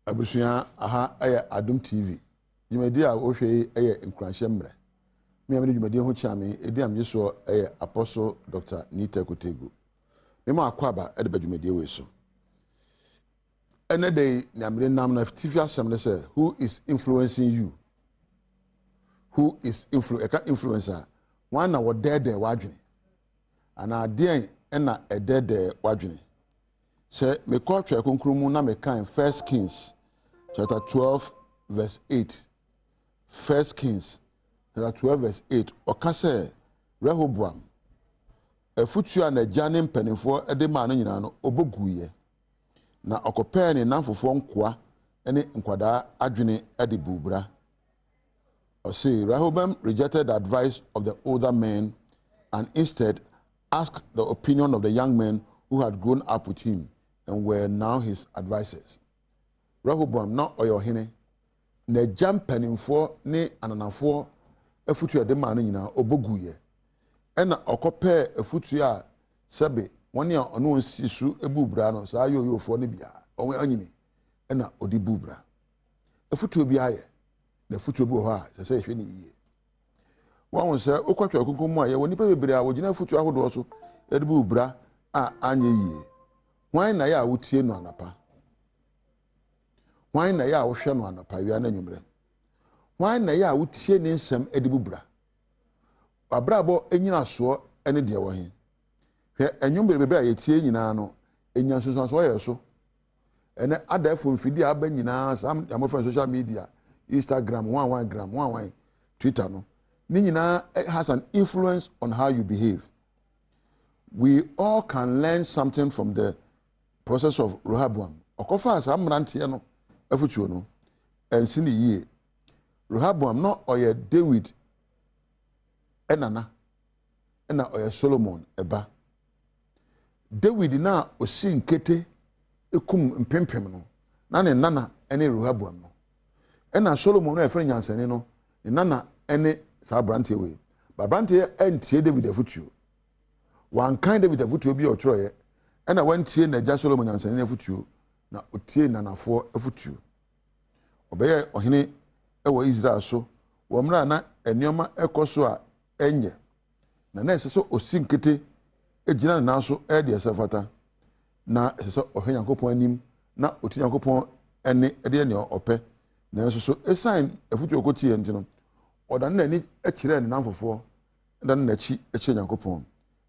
Abusua aha eye Adom TV. Dwumadi a wo hwe eye nkranhye mre. Me amene dwumadi ho chiame edi amje so eye Apostle Dr. Nita Kotegu. Me ma akwaba e de badwumadi we so. Ene dey na amre nam na TV asem say who is influencing you? Who is influencer? One na wo dede wadwene. Ana ade en na edede wadwene. Say me kwa twa konkrumu na me kan 1 Kings chapter 12 verse 8. 1 Kings chapter 12 verse 8. Oka say Rehoboam afutu a na jane mpanimfo ede ma no nyina no oboguye na okope ne nanfofo nkoa ene nkwada adwene ede bubra. O say Rehoboam rejected the advice of the older men and instead asked the opinion of the young men who had grown up with him and were now his advisors. Rehoboam na oyohene na jampanimfo ne ananafo afutu ede ma no nyina oboguye ena okope afutu a sebe woni a ono nsisu ebubra no saa yoyofo ne bia onwe anyini ena odi bubra afutu bi aye na afutu bi ho a sese ehwe ne yiye won se okwatwa kunkumu a ye woni pe bebre a wogina afutu ahodo so edi bubra a anye yiye wan na ya wotie no anapa wan na ya wohwe no anapa wi na nwumre wan na ya wotie ne nsem edi bubra abrabo enyina so ene de wo he hwe enwumre bebre a yetie nyina no enya soso so ye so ene adafo mfidi aba nyina sam amofan social media Instagram 1 gram 1 Twitter no ni nyina has an influence on how you behave. We all can learn something from the process of Rehoboam. Okofa as amrante no afutuo no ensi ne yie. Rehoboam no oye David enana ena oye Solomon eba. David na osi nkete ekum mpempem no na ne nana ene Rehoboam no. Ena Solomon no efre nyansane no ne nana ene sa brante we. Ba brante entie David afutuo. One kind David afutuo bi otroye ena wantie na ja Solomon nyansane afutuo na otie nanafo afutuo. Obeye ohene ewo Israel so wo mra na enioma ekoso a enye na esese osi nkete ejina na so e de esefata na esese ohwe Yankopon anim na oti Yankopon ene de ne ope na esese esign afutuo kotie ntino odan na ni ekire ne nanfofo dan na chi ekire Yankopon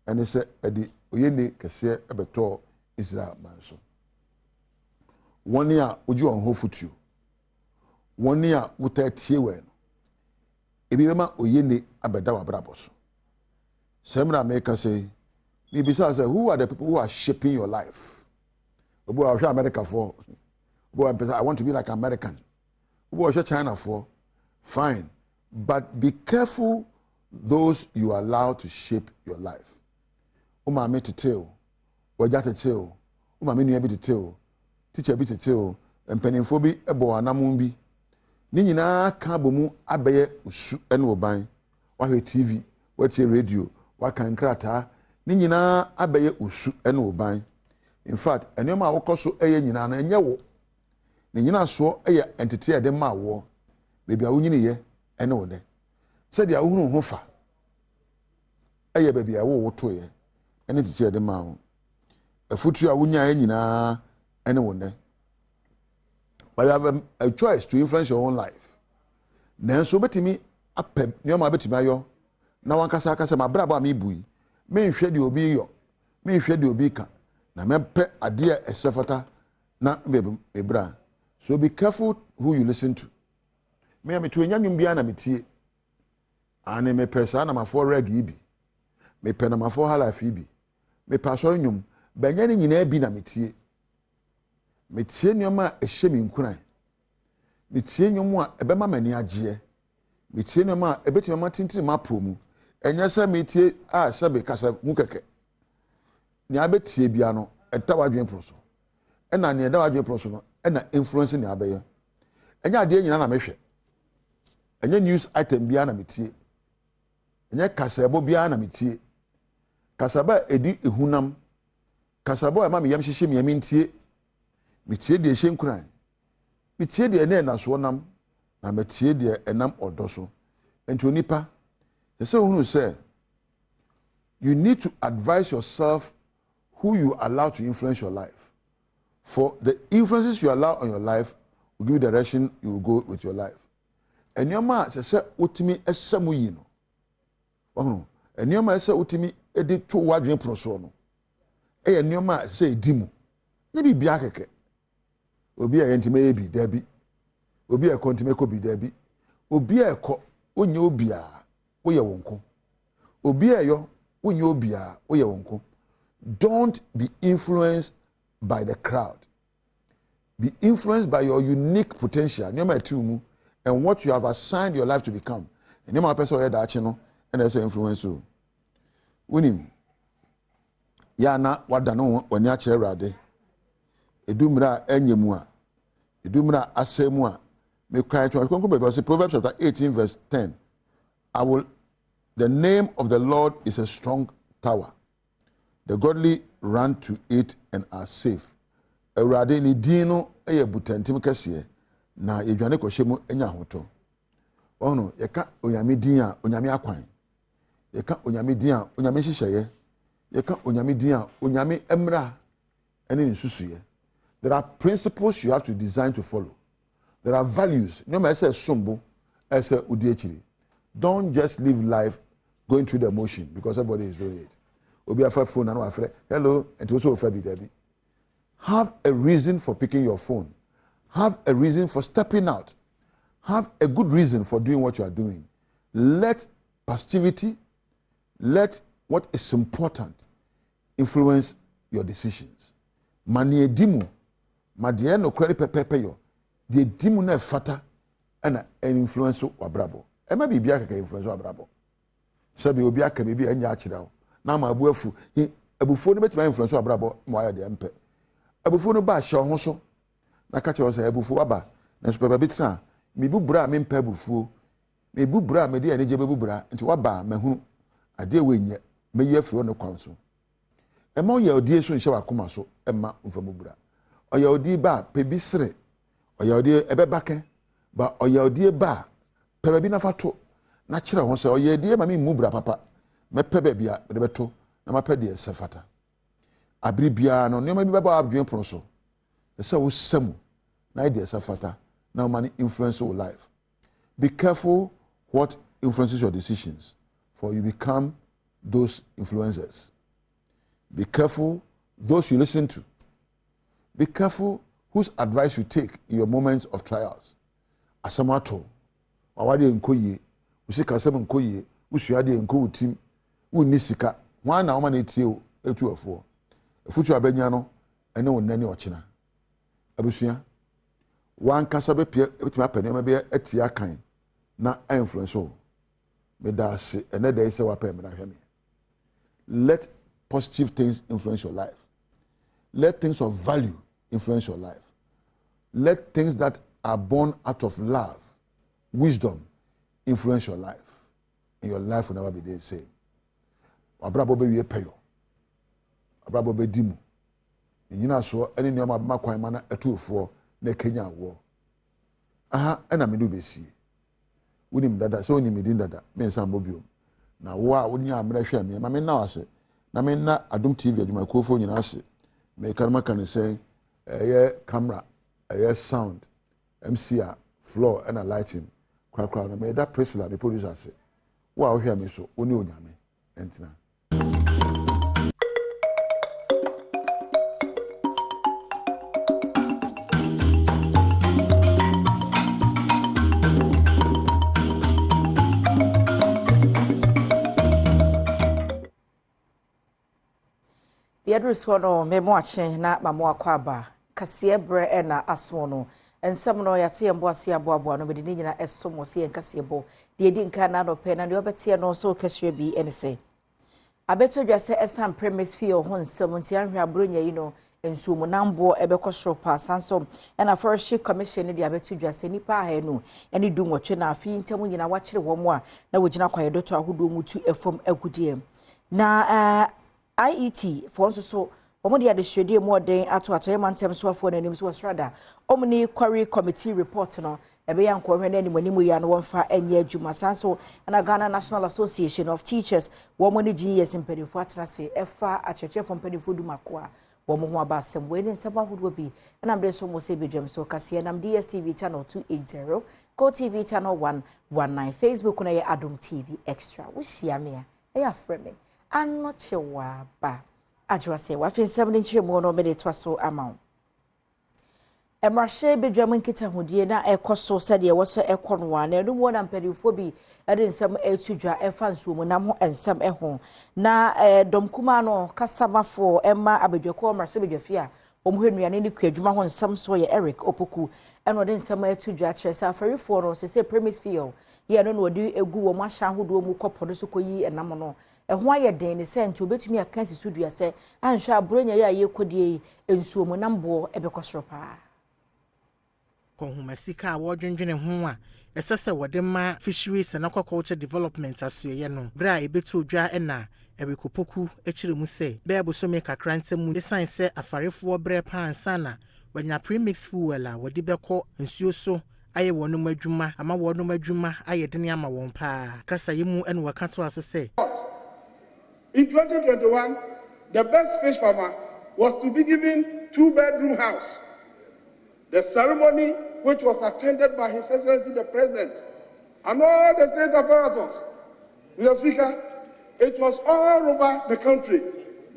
ene se edi oyene kese ebeto Israel manso woni a oji on ho futuo woni a wotatie we no ebi bema oyene abeda wabrabo so semra make say me bisa say who are the people who are shaping your life obo a America for obo I want to be like American obo China for fine but be careful those you allow to shape your life. Uma me tete waja tete uma me nua bi tete teacher bi tete empanimfo bi ebo anamon bi ni nyina ka bomu abeye usu ene oban wahwe TV watie radio wakan krata ni nyina abeye usu ene oban. In fact enema awokoso eye nyina na enye wo ni nyina so eye entity ede ma wo bebi a wonyini ye ene wo de se dia wo ho fa eye bebi a wo woto ye ene titi ede ma wo afutu a wonya ye nyina ene wo de. But you have a choice to influence your own life. Nanso betimi apem nyoma betimi ayo na wankasa akasa mabraba ma ibui me nhwe de obi yo me nhwe de obi ka na mempe ade a esefata na ebra. So be careful who you listen to. Me am to enyanwum bia na metie ane me pesa na mafo reggae bi me pe na mafo halafi bi me pasoro nyum banya ni nyina bi na metie nyoma ehye mi nkuran metie nyom a ebema mani agye metie nyoma a ebeti mama tintiri mapomu enya se metie a sebe kasa mu keke ni abetie bia no eta wadwen proso ena ni eda wadwen proso no ena influence ni abeye enya ade nyina na mehwe enya news item bia na metie enya kasa ebo bia na metie kasaba edi ehunam kasaba ma me yam hyehye me yam ntie metie de ehye nkuran metie de ene na so nam na metie de enam odoso enti onipa say who say you need to advise yourself who you allow to influence your life. For the influences you allow on your life will give you the direction you will go with your life. And your man say utimi esemu yi no. Oh, and your man say utimi edi to wadwen proso no. And your man say dimu. Ni bi bia keke. Obi a yentime bi dabi. Obi a kontime ko bi dabi. Obi a ko onye obi a wo ye wonko. Obi a yo onye obi a wo ye wonko. Don't be influenced by the crowd. Be influenced by your unique potential. And what you have assigned your life to become. And you person hear that channel and there's influence you. Winim. Ya na wadano when ya cherade. Edumra enyemua. Edumra asemua. Me cry to Proverbs chapter 18 verse 10. The name of the Lord is a strong tower. The godly run to it and are safe. Awurade ni dino eye butantim kese na yedwane kohyemu enya hoto. Ono yeka onyame din a onyame akwan. Yeka onyame din a onyame hyehyeye. Yeka onyame din a onyame emra ene ni susuye. There are principles you have to design to follow. There are values. No matter say sombo, say udi echiri. Don't just live life going through the emotion because everybody is doing it. Obi afa phone and afre hello and also ofa bi dabi. Have a reason for picking your phone. Have a reason for stepping out. Have a good reason for doing what you are doing. Let positivity, let what is important influence your decisions. Mani edimu, madie no kwere pepepe yo. Die edimu na fata na influence wabrabo. E ma bibia kaka influence wabrabo. Sabi obi aka bibi anya akira wo. Na ma abuafu abufuo no betima influence wabrabo mo ya de mpe. Abufuo no ba hye ho so na ka che say abufuo aba na so baba bitina me bubura me mpa abufuo me bubura me de ane je bubura nti waba mahunu ade we nye me ye afuro no kwan so e ma oya odi so nhye wakoma so e ma mfa bubura oya odi ba pe bi sere oya odi ebeba ke ba oya odi ba pe ba bi na fato na kire ho say oya odi ma me mubura papa me pe ba bia me de beto na ma pe de sefata abribia no nema bi baba abdwen pro so ese wo samu na ide sefata na man influence your life. Be careful what influences your decisions, for you become those influencers. Be careful those you listen to. Be careful whose advice you take in your moments of trials. Asamato, awade enkoye, usika asem enkoye, usuade enko utim, unisika. Wan na oma na etie etu afo. Efutu abenya no ene wonnani ochina. Abusua wan kasa be pie ebitima panema be atia kan na influence o me da se ene da ise wa pa me na hwe me. Let positive things influence your life. Let things of value influence your life. Let things that are born out of love, wisdom, influence your life. And your life will never be the same. Abrabo be wie payo. Abrabo be dimu. Nyina so ene ne ma kwan ma na atuofo na Kenya wo. Aha ena me do besi. Wonim dada so onim din dada me nsan bobiom. Na wo a wonya amra hwe me ma me na wase. Na me na Adom TV adwuma kofo nyina ase. Me karma kan say camera, sound, MCR, floor and a lighting. Kra na me da Priscilla me producer say. Wo a wo hwe me so oni onyame entina. Yadrus hono me moache na mamo akwaba kase bre e na aso no ensem no yato ye mboase aboabo no bedi nyina esomo se enkase bo de edi nka na no pe na de obete no so kaswe bi enese abeto dwase esam premise fee ho nsem nti anhwe abronya yi no ensumu nambo ebekọ soro pa sansom na forestry commission de abeto dwase nipa ha no eni du nwotwe na afi ntem nyina wakire wo mo a na wogina kwaye doto ahodo mutu efom agudie na IET for so Omo de adehwede mu oden ato mantem so afo nanim so wasrada omni query committee report no ebe ya nkwohwe na animanimu ya no wonfa enye adwuma sanso na Ghana National Association of Teachers wo mo ne GS mpedifo atrase efa achechefo mpedifo dumakoa wo mo ho abasem we ne nseba hodo bi na mbe so mo se bedwam so kase nam DSTV channel 280 Go TV channel 119 Facebook na ye Adom TV extra wo hia me e ya freme anochewa ba Ajwase wafin 70 mo no mede twaso amount. Emrahye bedwam nkita hodie na ekoso sede wose ekonwa na enu mo na mpedifo bi ede nsem etudwa efa nsuomu nam ho ensem eho na domkuma no kasamafo emma abedwako emrahye bedwafia omhwenuane ne kwadwuma ho nsem so ye Eric Opoku eno de nsem etudwa kyeresa afarifo no sese premise feel ye no odi egu wo mahya hodo mu kopodo so koyi enam no ehwa ye den ne sent obetumi aka sisudua se anhwa abronya ye ayekodie ensuomu nambo ebekosoro pa konhumasika wodwendwene ho a esese wode ma fisheries and aquaculture development asuye no bra ebetu odwa na Erikopoku echiremu se bebo so me kakra ntemu esan se afarefo bre pansa na wanya premix fuel a wode beko nsuo so aye wonum adwuma ama wonum adwuma aye dene ama won pa kasa yemu ene wakato aso se in 2021 the best fish farmer was to be given 2-bedroom house. The ceremony, which was attended by His Excellency the President and all the state apparatus, Mr. Speaker, it was all over the country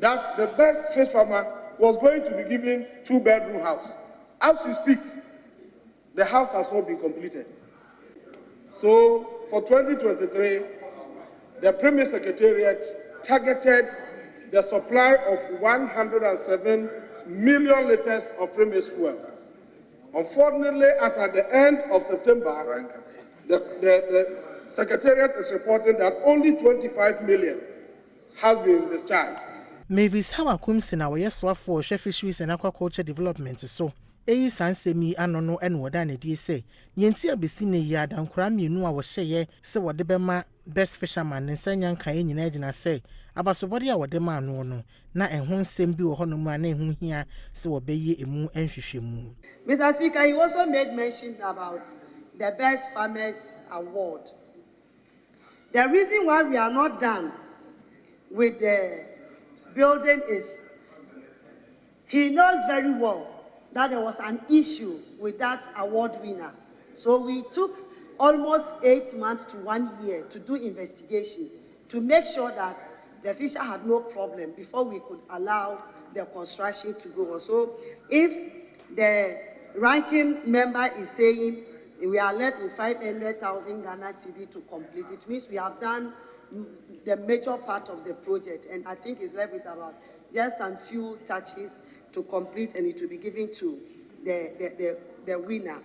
that the best fish farmer was going to be given 2-bedroom house. As we speak, the house has not been completed. So for 2023, the Premier Secretariat targeted the supply of 107 million liters of premise fuel. Unfortunately, as at the end of September, the Secretariat is reporting that only 25 million has been discharged. Mavis Hawa Kumsina wa yeswa for fisheries and aquaculture development so eyi sansemi anono en woda na die se yenti abesi ne ya dankura mienu a wo hyeye se wode bema best fisherman nsanya nkan nyina agina se abasobode a wode ma no no na ehon nsem bi wo hono mu na ehun hia se wo beye emu enhwehwemu. Mr. Speaker, he also made mention about the Best Farmers Award. The reason why we are not done with the building is he knows very well that there was an issue with that award winner. So we took almost 8 months to 1 year to do investigation to make sure that the fisher had no problem before we could allow the construction to go on. So if the ranking member is saying we are left with 500,000 Ghana cedi to complete, it means we have done the major part of the project, and I think it's left with about just some few touches to complete, and it will be given to the winner.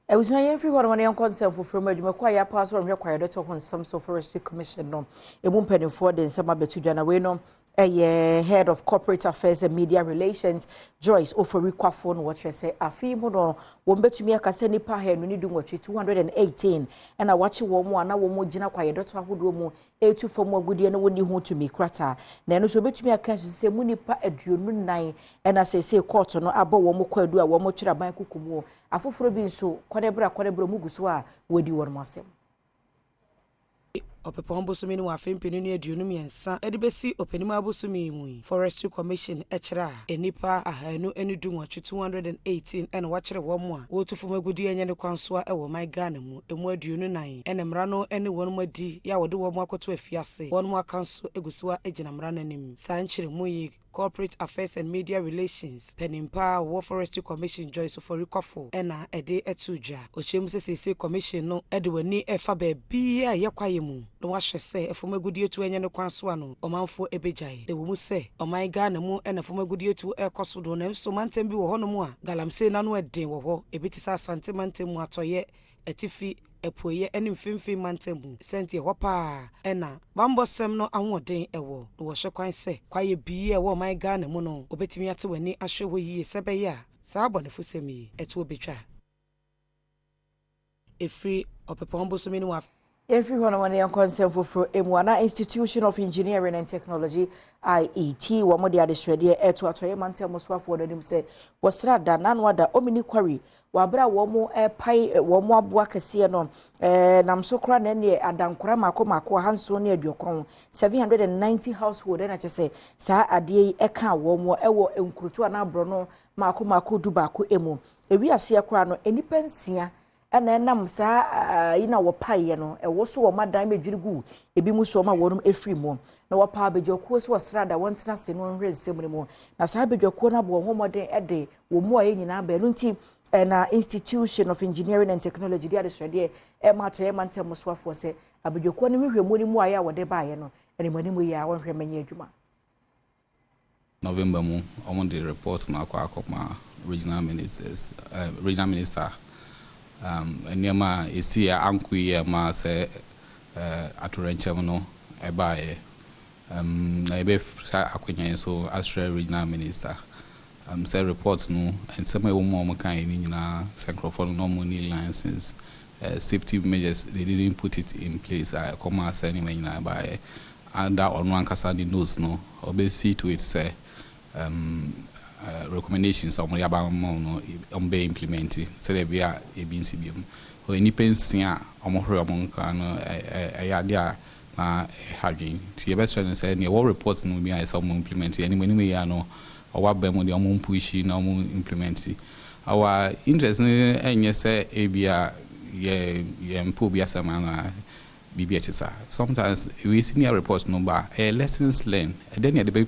I was not everyone when I am concerned for from you require pass from your quiet on some forestry commission no a won't penny for the summer betu Janaweno a head of corporate affairs and media relations Joyce Oforikwa phone what you say a female won't bet to me a caseni pa here we need to watch 218 and I watch you one now more jina quiet daughter who do more a two for more good and when you want to me crata then so bet to me a cash say money pa a nine and as I say quarter no about one more quid do a one more chira bank kukumo afufuro bi nso kwadebra muguso a wodi wor masem Opepon bosumi no afempeni no aduonum yensa edibesi openim abosumi mu forestry commission echra enipa ahanu enidu 218 ena wachire wo mu a wotufo magudi enye ne kwanso a ewo my Ghana mu emu aduonu nan ena mra no ene won mu adi ya wode wo mu akoto afiase won mu akanso eguso a ejina mra nanim sanchire mu yi Corporate Affairs and Media Relations Penimpa War Forestry Commission Joyce Oforikwa ena ede etuja ochemu sese commission no ede wani efa ba bia yakwaye mu no wahwe se efomagudi etu enye ne kwanso ano omanfo ebejai de wo mu se oman Ghana mu ena efomagudi etu ekoso do na so mantem bi wo hono mu a galamse na no eden wo ho ebitisa asante mantem mu atoye etifi epoye eni mfimfim mantemu senti hopa ena bambosem no ahoden ewo wo hwe kwan se kwaye bi ewo my Ghana mu no obetimi ate wani ahwe yi sebe ya saa abonefo semi eto obetwa efri Opepon Bosomini wa Everyone on the concern for Emwana Institution of Engineering and Technology IET wamodi adeswede eto atoye mante moswafo no nim se wasrada nanwada omini kwari wabra womo pai womo aboa kese no namso kra na ne adankora mako hanso ne aduokron 790 household na chese saa ade yi eka womo ewo enkrutu na abro no mako dubako emu ewi ase akra no enipa nsia ana nam saa ina wo paye no e wo so wo madan medwirigu ebi mu so ma wonum efri mu na wo pa abedwokuo so wasrada wontena se no nhwe nsem mu na saa abedwokuo na bo homoden ede wo mu aye nyina ba no nti na Institution of Engineering and Technology dia de swede e ma to e ma ntem soafo se abedwokuo no hwehwemu ni mu aye a wo de baaye no ene manimu yi a wonhwe manya adwuma November mu on the report na akoma regional minister Enema isi ya ankwi ya ma se atorenchem no ebaye na ebe akwenya so Australia regional minister say report no and some wo kan ni nyina microphone no money license safety measures they didn't put it in place come as any nyina ebaye and that on one kasa the nose no obesi to it say recommendations on yaba no be implemented so they be a BNCBM or any pensia omohre omonka no ayade na hadwin ti be so say ne what report no be as some implement anyway ya no our bem de omon push na omon implement our interest ne enye say ebia ye mpo bia sama na BBHSA. Sometimes we senior reports number lessons learned. And then the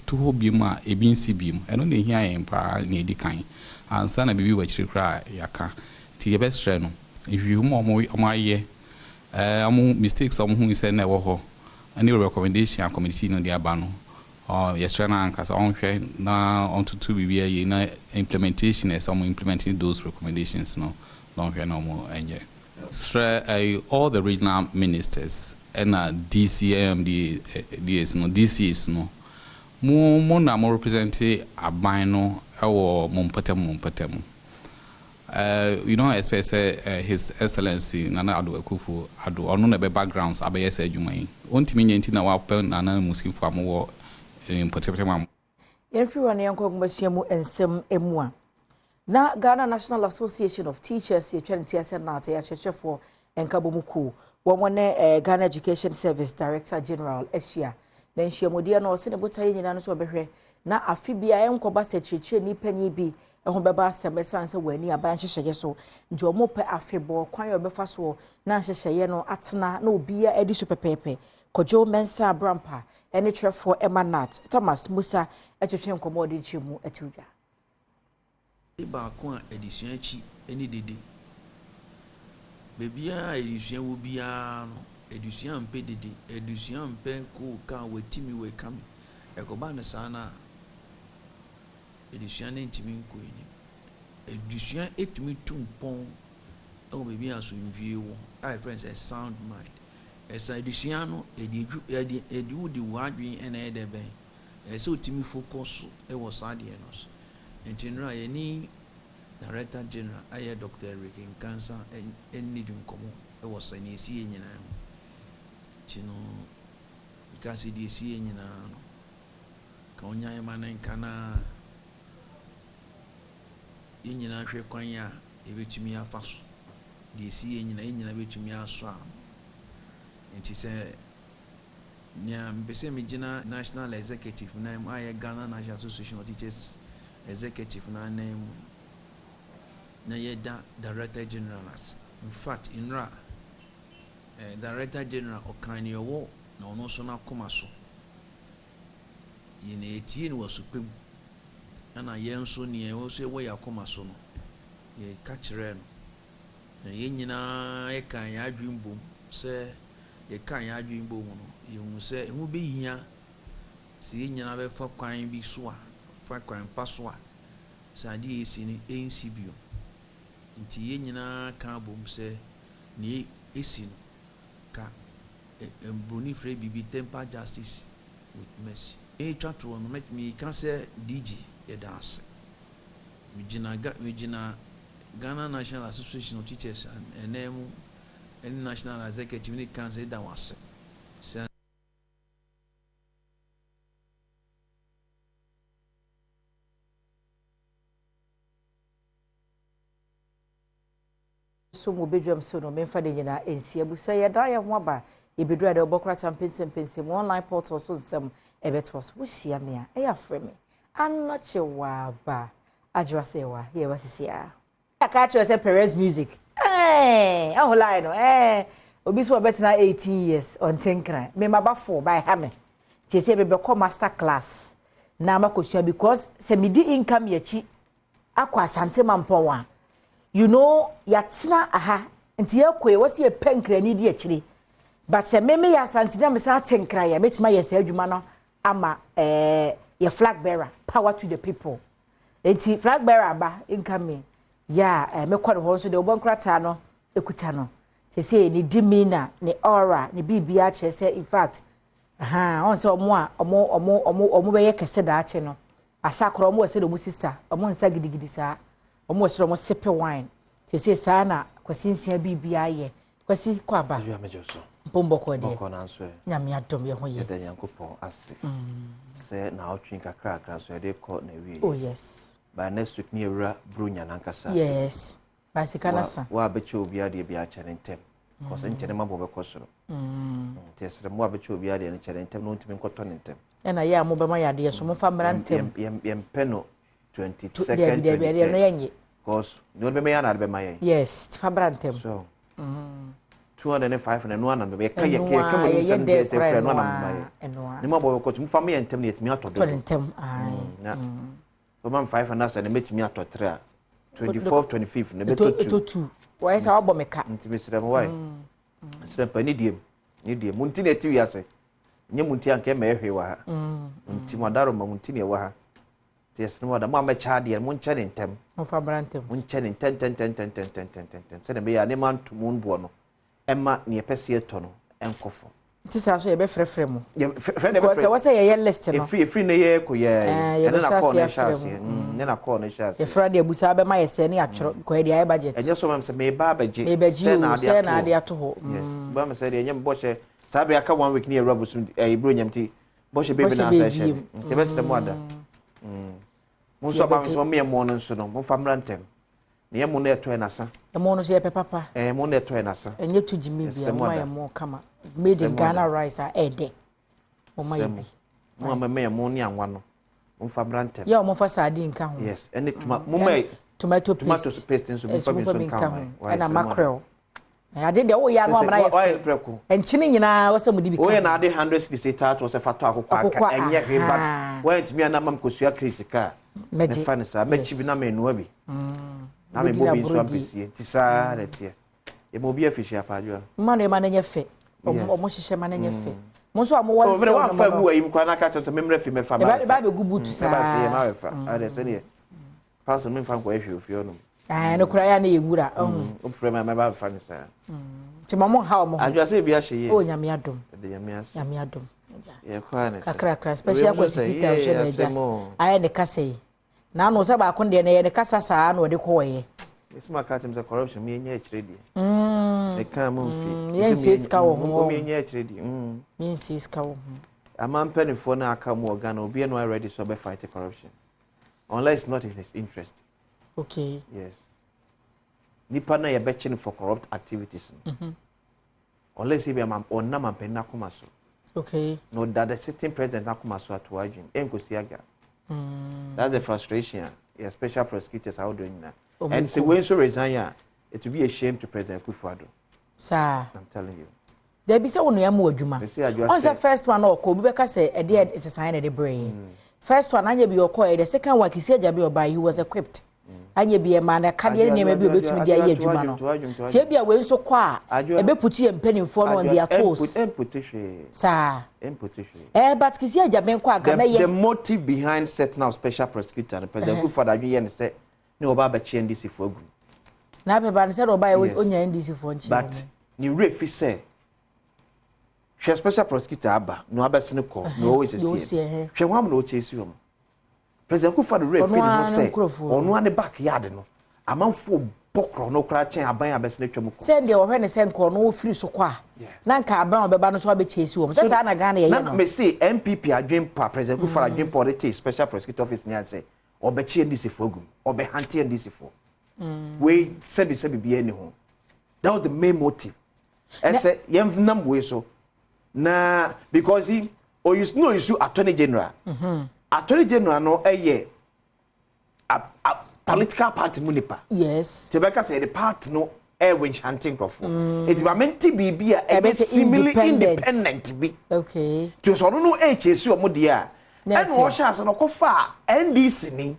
to hope bima a BNCBM. And only here in pa near the kind. And son a baby which cry yaka. To your best friend. If you more my year, mistakes some who is never ho. Any recommendation committee no dia bano. Or yes, cause on now on to BBA implementation as some implementing those recommendations no hear no more and all the regional ministers and DCM, DCs no more na more represented abino or mumpatem. You know, especially His Excellency Nana Addo Akufo Addo or no backgrounds abayese adwumai. Won't mean anything na wa pen na musim for more in particular. Everyone yanko ngmasiamu ensem emua. Na Ghana National Association of Teachers ye twenty na ya chechefo enkabomuku womone Ghana Education Service Director General Asia na nhyiamodia no se ne botaye nyina no so behwe na afibia enkoba secretary ni panyi bi ehun beba asemesan se wani aban hyehyeye so nti omo pe afebo kwan yo befa so na hyehyeye no atena na obia edi so pepepe kojo mensa brampa ene trefo emanat Thomas Musa etwetwe nkomodi chimu etiudwa Baako a edition chi eni dede bebia edition wo bia no edition mpe dede edition mpe ko ka wetimi we kame ekoba ne sana edition ntimi nko eni edition etimi tumpon o bebia so ndwie wo I friends a sound mind esa edition no edi wo di wadwen ena ede ben esa otimi focus e wo sade no so Entinra yeni Director General aye Dr. Eric in cancer and need nkomo e was an esi nyina ho chino because the esi nyina no ka onya ema na nkana nyina hwe kwan ya ebetumi afaso the esi nyina betumi aso a enti se nya mbese me gina National Executive na aye Ghana National Association of Teachers Executive na name na yeda Director General as in fact inra Director General okani owo na ono so na koma so yene etie ni wasupem ana yenso ni ewo so we yakoma so no ye ka kire no na yenyina ye kan ya adwimbo se ye kan ya adwimbo no ye hu se hu be hia se yenyina be fa kwan bi so a fa kwan paswa sadi esi ni NCBO nti ye nyina ka bom se ni esi ka broni free bibi temper justice with mercy twa to no make me can say DG e dance we gina Ghana National Association of Teachers and enemu any national executive ni kan say da wase so mo Badwam so no memfa de nyina ensi abuso ye da ye ho aba ebedura de obokra champensem online portal so nsem ebetos wo hia me a e afre me anoche wa ba ajwa se wa ye wasisi a aka cho se Perez music aho line no obi so betina 18 years on tenkran me maba 4 by hame tie se be ko master class na makosua because se midi income yachi akwa asante mampowa you know yatina aha nti yakwe wasi ye penkrani di akire but se meme ya santina me sa tenkran ya betima ye sa adwuma no ama ye flag bearer power to the people enti flag bearer aba income ya me kwado ho so de obonkrata no ekuta no se ni dimina ni aura ni bibia che se in fact on se omo be ye kese da ache no asakro omo se do musisa omo nsa gidigidi sa omo se omo sepe wine se sa na kwasinsia bibia ye kwasi kwaba ya mejoso pombo ko de boko na nso nyame adom ye ho ye de yankopon ase se na otwin kakra so de ko na wie oh yes by next week ni ewura brunya nankasa yes basikana sa wa beche obi ade bia chere ntem cause nche ne mabo be kosoro tesere mo abeche obi ade ne chere ntem no ntimi nkoto ne ntem na ya mo be ma yade so mo fa mra ntem yem peno 22nd cause no be me ya na be ma ye yes fa mra ntem so 205 na no ana be ka ye ka mo ni sem de se kra no ana ma ye ne mabo be koto mo fa me ntem ne yetimi atodo ntem ai na o man 5 na se ne metimi atotре a 24th 25th ne beto 2 why say abo meka ntimi sire mo why sire pa ni diem munti na ti wiase nye munti anke ma ehwe wa ha nti modaro ma munti ne wa ha ties no da mo ma cha de mo nche ne ntem mo fa brantem mo nche ne ten se ne be ya ne man to mun bo no emma ne pese eto no enkofo ti sa so ye be frefre mo ye frefre ko se wo se ye list no efri ne ye ko ye ene na call ne shase ne na call ne shase ye fra de abusa be ma ye se ne atworo ko de ay budget enye so mam se me ba baji se na ade ato ho yes ba me se de enye mbo she sabe aka 1 week ne erabu sum ibro nyamti bo she baby na sa she te be se mo ada mo so ba so me mo no so no mo fa mrantem ne ye mo na eto na sa e mo no se ye papa mo na eto na sa enye to jimi bia mo ya mo kama made in Ghana rice a ede o ma yibi mo ma me mo ni anwa no mo fa mrantem ya mo fa sardine ka ho yes ene mo me tomato paste nso mo fa me so ka ho na mackerel ade de wo ya no amra ye fe enchini nyina wo se mudi bi ka wo ya na ade 100 cedis eta to se fato akokwa aka enye hwe but wo ntimi anamam kosua krisika me fa ne sa mechi bi na me no abi na me bo bi nso ampesie ti sa na tie e mo bi afihia pa adwo ma no ma na nye fe omo hihye ma na nye fe mo so amo won se o fa bu ayi mkwa na ka cho memre fi me fa ba ba be gubu tu sa ba fi ma we fa ade se ne pass me fa kwa ehwe ofio no no kura ya na yewura o frɛ me ba fa ne sa ti mamo ha mo adwo se bi ahye ye o nyame adom de nyame ase nyame adom ye kwa ne sa kakra special hospital o she meja aye ne kasa yi na no se ba ko de ne ye ne kasa saa na o de ko ye isma ka tem se corruption me nya akire die e ka mo fi ye nsiska wo ho me nya akire die me nsiska wo ho ama mpanifo na aka mo organ obi no ready so be fight corruption unless not in his interest. Okay. Yes. Nipa na ye betching for corrupt activities. Unless he be on na man penna kuma so. Okay. No that the sitting president akuma so atuajin enkosi aga. That's the frustration. Yeah, special prosecutors are doing that. And so when so resign, it will be a shame to President Kufuor. Sir, I'm telling you. There be so no yamu adwuma. On the first one or ko be ka say e dey is a sign of the brain. First one anya be okoy, the second one kisi aja be oba he was equipped. Anya be man na kade ne ma be obetumi dia ye adwuma no. Tie bia we nso kɔ a e be puti empanimfo no on their toes. Sir. But kisi aja ben kɔ aga me ye. The motive behind setting up special prosecutor and President Kufuor adwuye ne say ne oba ba chi NDC for agu. Na be ban say oba ye onya NDC for nchi. But ni refi say she special prosecutor aba no abesene ko no always see she wam no chesi o President Kufuor the refi no say onu ane backyard no amanfo pokro no kra chen aban abesne twam ko send the ohwe ne sen ko no ofiri so kwa na nka aban obeba no so abechesi wo se sa na Ghana ye no no me say MPP adwen pa president ku fara adwen pa the special prosecutor office nya say obechi ndc for gum obe hante ndc for we sebi bia ni ho that was the main motive ese yem nam we so na because he or you know issue attorney general attorney general no eye a political party munipa yes tebeka say the party no winch hunting profo it ba menti bibia e similarly independent bi okay to so no HSC o mo dia and wo sha so no kofa NDC ni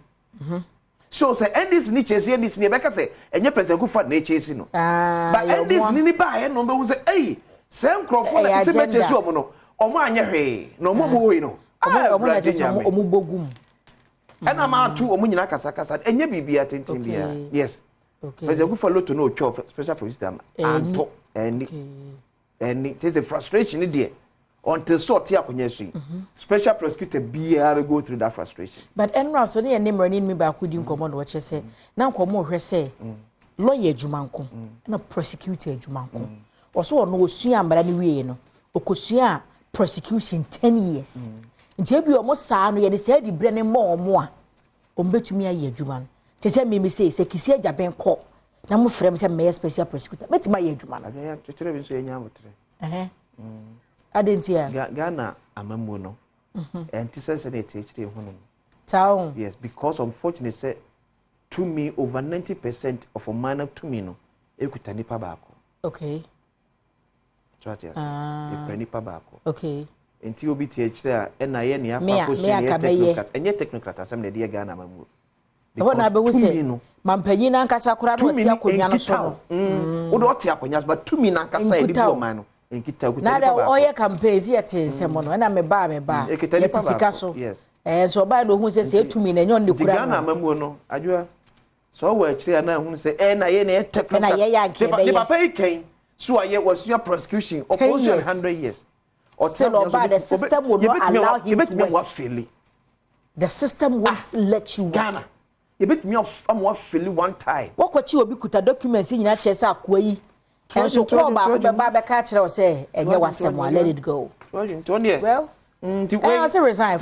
so say NDC ni chesi NDC ni beka say enye president ku fa na HSC no but NDC ni ba e no be wo say eh sem crofo na se be chesi o mo no o mo anye hwe no mo mo yi no o mo na chesi o mo bogum and am atu o mo nyina kasa enye bibia tentin bia yes okay president ku follow to no chop special prosecutor anto and it is a frustration there until sort ya konya su special prosecutor bia go through that frustration but enra so ne name running me ba kudi nkomo no che se na nkomo hwe se lawyer adwumanko na prosecutor adwumanko oso no osua ambara ne wie no okosua prosecution 10 years nti bi omo saa no ye de se di bre ne mo omo a ombetumi aye adwuma no te se me say se kisi ajaben ko na mo frem se me special prosecutor betima aye adwuma no ya tetere bi so enya motere adentia Ghana amamu no enti sense na THD hunu town yes because unfortunately say to me over 90% of a man to me no ekuta nipa baako okay so yes e nipa baako okay enti obi THD a na ye ne akwa ko so enye technocrat asem na de Ghana amamu abo na be wuse mampanyi na nkasa kora no ti akonya no so wo do ti akonya but to me na nkasa e di bi o man no enkita kuta na da oye campaigns yete nsemo no na me ba yete sika so so ba do hu se etumi na nyon de kura Ghana amamu no adwa so wo akire na hu se na ye na technical na ye ya nke be the papa iken so aye was your prosecution opposition 100 years or tell the system will not allow him to work freely the system won't let you Ghana you bet me off am work freely one time what kwachi obi kuta documents nyina chese akwa yi and so call ba be ka kire o say enye wasem wa let it go well I say resign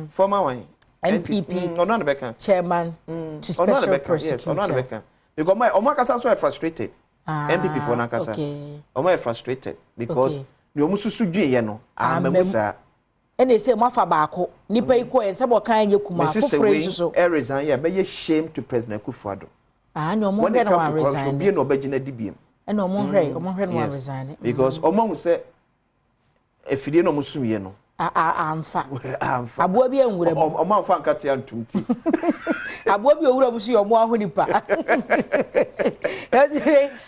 former wine NPP no beka chairman to special prosecutor because my omakasa so frustrated MPP for nakasa okay frustrated because ni omususu dwe no amamusa ene say mafa baako nipa iko en sebo kan ye kuma for free so resign ya be ye shame to president Kufuado ni omo hwe na resign bi na obagina dibiem ene omo hwe na resign because omo say efidie no musumie no amfa aboa bi enwura mu omo amfa nkate antumti aboa bi owura bu so omo ahonipa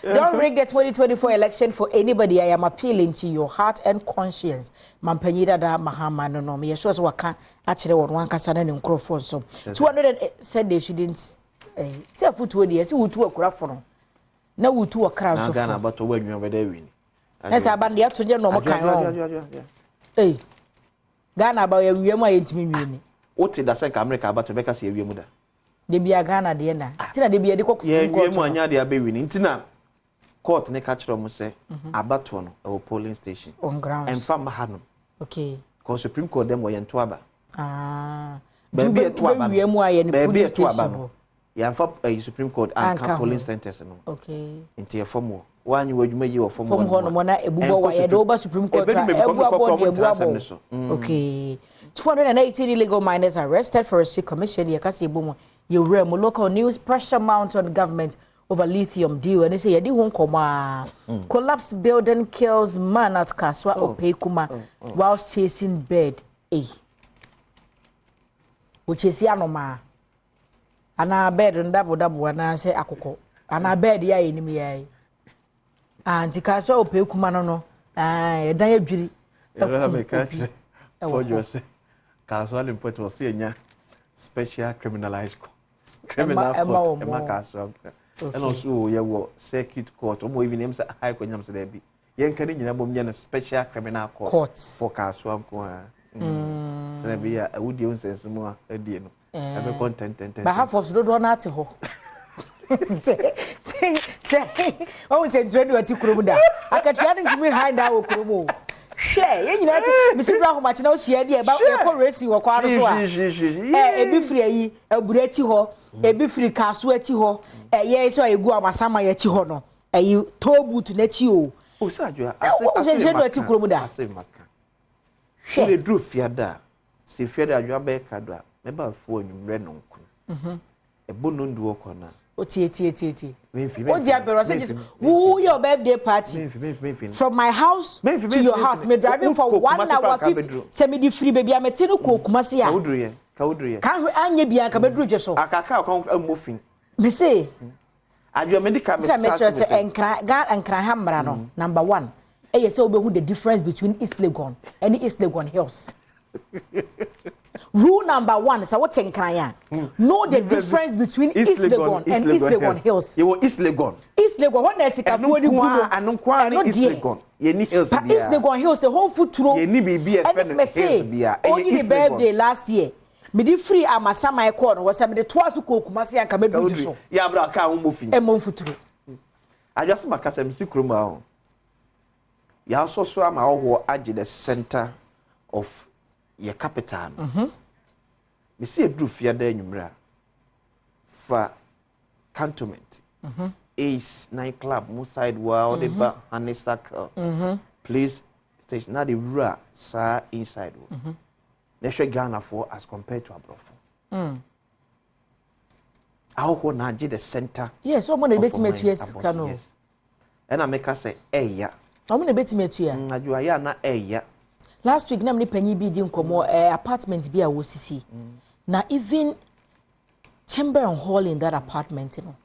don't rig the 2024 election for anybody. I am appealing to your heart and conscience mampanyida da mahama no me sure so waka akire won wan kasa na nkrofo so 200 said they shouldn't say futu odi say wutu akura fo no na wutu akra so na Ghana but owa nwa be da wini esa bande ato je no mo kan Ghana ba ya wiem a yentimi nwieni oti da sen ka America ba to beka se wiem da de bia Ghana de na tina de bia de kokufu court ye wiem anya de abewini ntina court ne ka kire mo se abato no o polling station on ground en fam ha no okay because Supreme Court dem wo yento aba du be to aba wiem a ye ne polling station ya fa Supreme Court and polling centers no okay nti e fam wo wanyi wadwuma yi wo fam ho no na ebubo wa ye do ba Supreme Court ebuabo okay 280 illegal miners arrested for a strict commission ye kase ebomu ye rem local news pressure mount on government over lithium deal and they say ye di ho nkoma collapse building kills man at Kaswa Opekuma while chasing bird wo chase anoma ana bird ndabo ana say akoko ana bird ya enim ya anti Kaswa Opekuma no edan adwiri for you say Kaswa import was enya special criminalized criminal court ema Kaswa and also ye wo circuit court omo even name say high court nyam say there be yen kan nyina bom nya special criminal court for Kaswa nko so there be a wudi on sense mo adie no e be content ba half of do na ate ho Say, oh, say, dread what you could. I can try to me hide now, Kurumo. Share, you know, Mr. Brown, much now she idea about your racing or quarters. A be free, a bureti ho, a be free casueti ho, a yes, so I go on my summer yet hono, a you told to let you. Oh, Sadio, I said, what you could have said, Maka. She drew Fiada, see Fiada, your back, never for you, Renon. A bonun do corner. Oh, T. What the Abber says, woo your birthday party from my house to your house. Me driving for 1 hour 50. Send me the free baby. I'm a tino cook, Masia. Caudria. Can't Anya Bianca Bedru just so. I can't muffin. Me say, I do a medical metros and God and Krahambrano. Number 1. ASO who the difference between East Legon and East Legon Hills. Rule number 1 is what's in Krayan. Know the difference between East Legon and East Legon Hills. You were East Legon. East Legon, what is it? I know East Legon. East Legon Hills, the whole foot through. You need be a friend of only the birthday last year. Me di free amasa my corner was the twice who cook Masi and Kamedu so. Ya bra ka umufi. E mon futuro. I just makasa msi kroma. Ya so ama owo age the center of your capital. Me see a droof ya there numra for cantonment. Ace nightclub, Mooside World, the bar, Honey Circle. Police station. Now the rura sa inside. They should Ghana for as compared to Abrofo. How when I did the center. Yes, so I'm going to bet me 2 years. Yes. And I make her say, yeah. I'm going to bet me 2 years. I do a na yeah. Last week, namely penny bidding come apartment be a WCC. Now even chamber and hall in that apartment, you know,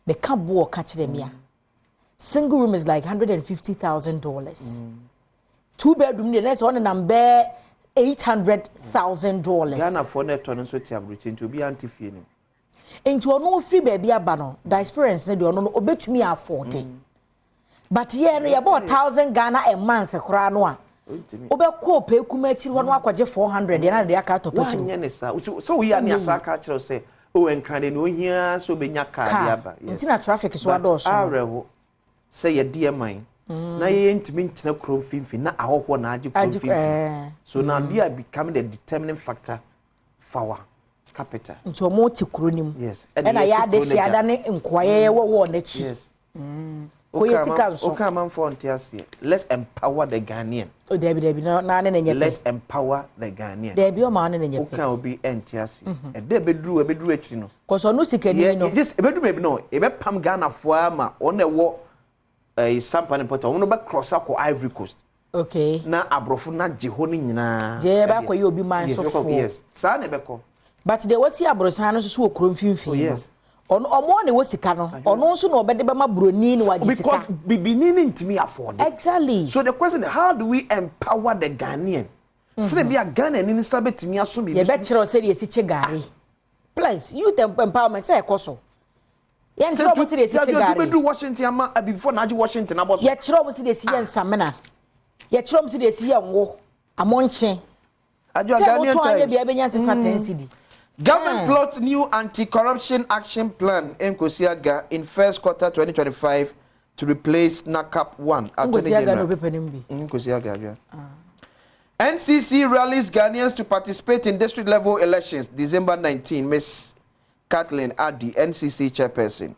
they can't board catch them here. Single room is like $150,000. 2 bedroom, the next one and I'm bare $800,000. Ghana for net on so to have written to be anti-feeling. Into a no free baby abano, the experience need no obey me afford it. But here about 1,000 Ghana a month a crown. Obe ko pe kumachi won akwaje 400 na de aka to petu so we ani asa aka kire say o enkrade no hia so benya car dia ba ntina traffic so adosho areho say ye die man na ye ntimi ntina kro finfin na ahoho na age kro finfin so now they become the determining factor for our capital nto mo ti kro nim yes and ya de sia da ne nkwaye wo na chi yes let's empower the Ghanaian. Oh, Debbie, no, let's empower the Ghanaian. Debbie, your man and your can be NTSC. And they bedrew a bedroom, you know. Because on no sick, just a bedroom, no, a pam Ghana for on the war a sample and put on back cross up or Ivory Coast. Okay. Now, Abrofuna Jehoni na Jebako, you'll be mine so yes. San Ebeko. But there was here Brosano who crumfin. Yes. On one was a canon, or no sooner better my bruni because beginning to me afford exactly. So the question is, how do we empower the Ghanaian? So they be a Ghanaian in Sabbath to me as soon as bachelor said yes, it's a guy. Plus, you empowerment say a coso. Yes, obviously, it's a guy. Do Washington before Naji Washington about yet, obviously, they see and Samana. Yet, obviously, they see a war among chain. I do a Ghanaian. Government plots new anti-corruption action plan in first quarter 2025 to replace NACAP 1. NCC rallies Ghanaians to participate in district level elections December 19. Miss Kathleen Addy, NCC chairperson.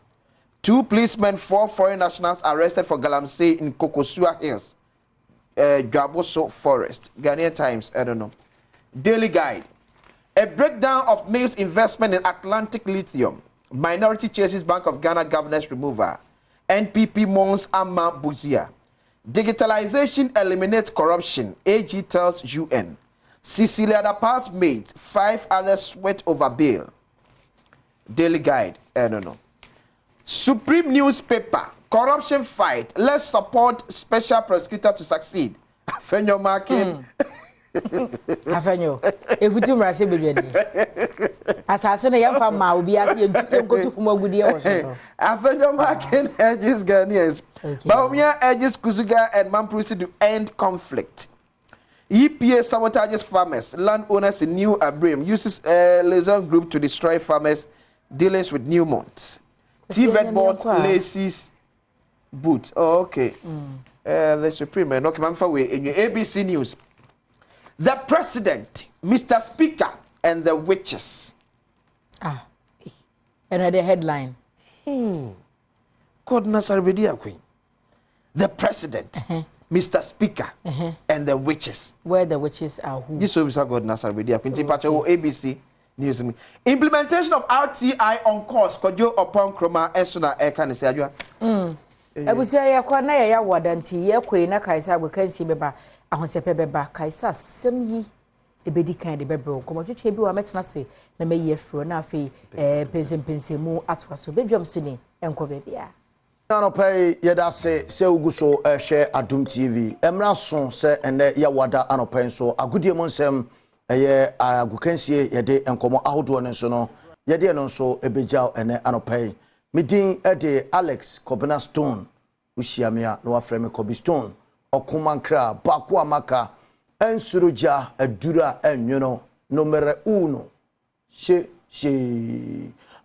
2 policemen, 4 foreign nationals arrested for galamsey in Kokosua Hills, Dwaboso Forest. Ghanaian Times, I don't know. Daily Guide. A breakdown of May's investment in Atlantic Lithium. Minority chases Bank of Ghana governance remover. NPP mourns Amma Buzia. Digitalization eliminates corruption. AG tells UN. Cecilia Dapas made 5 others sweat over bail. Daily Guide. I don't know. Supreme newspaper. Corruption fight. Let's support special prosecutor to succeed. Fenyo Markin. Afenyo, if we do Rassi Billion, assassin a young farmer will be asking you go to Fumogudi also. Afenyo Markin urges Ghanaians. Baumia urges Kuzuga and Mamprusi to end conflict. EPA sabotages farmers. Landowners in New Abrim uses a liaison group to destroy farmers. Dealings with Newmont. T-Vet bought Lacey's boot. Oh, okay. The Supreme, no, come in your ABC News. The President, Mr. Speaker, and the witches. Another headline. God Nasarbedia Queen. The President, Mr. Speaker, and the witches. Where the witches are who? This will be God Nasarbedia Queen. ABC News. Implementation of RTI on course. Could you upon Chroma Esuna Ekan Sadia? Ebusia ya kwa na ya wadanti ye kwe na kaisa gbekansi beba ahosepe beba kaisa semyi ebedi kan de bebro komo twetwe bi wa metena se na meyi afro na afi pensempensemu atwaso bedwam so ni enko bebia na no pay yeda se uguso hwe Adom TV emra so se ene ya wada anopen so agudie mo nsem eye agukansie yede enkomo ahodo ne so no yede no so ebejao ene anopen Midin ede Alex Kobina Stone Ushiamia no afreme Kobi Stone okumankra bakwa maka ensuruja adura enyono numero 1 she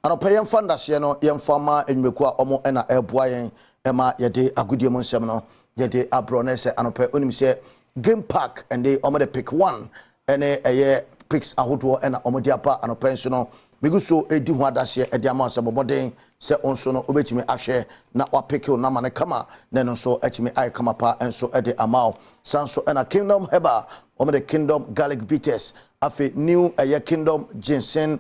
anopayen fanda se no yemfama enmeku a omo ena eboa yen ema yede agudie mo nsem no yede abrone se anopa onim se game park and they omo de pick 1 ene eye picks ahodo ena omo de apa anopa nso no miguso edi ho adase edi ama se boboden se onso no obetimi ahwe na wapeke na mane kama na no so etimi ai kama pa enso edi amao sanso ena Kingdom Heba the Kingdom garlic bitters afi new Kingdom ginseng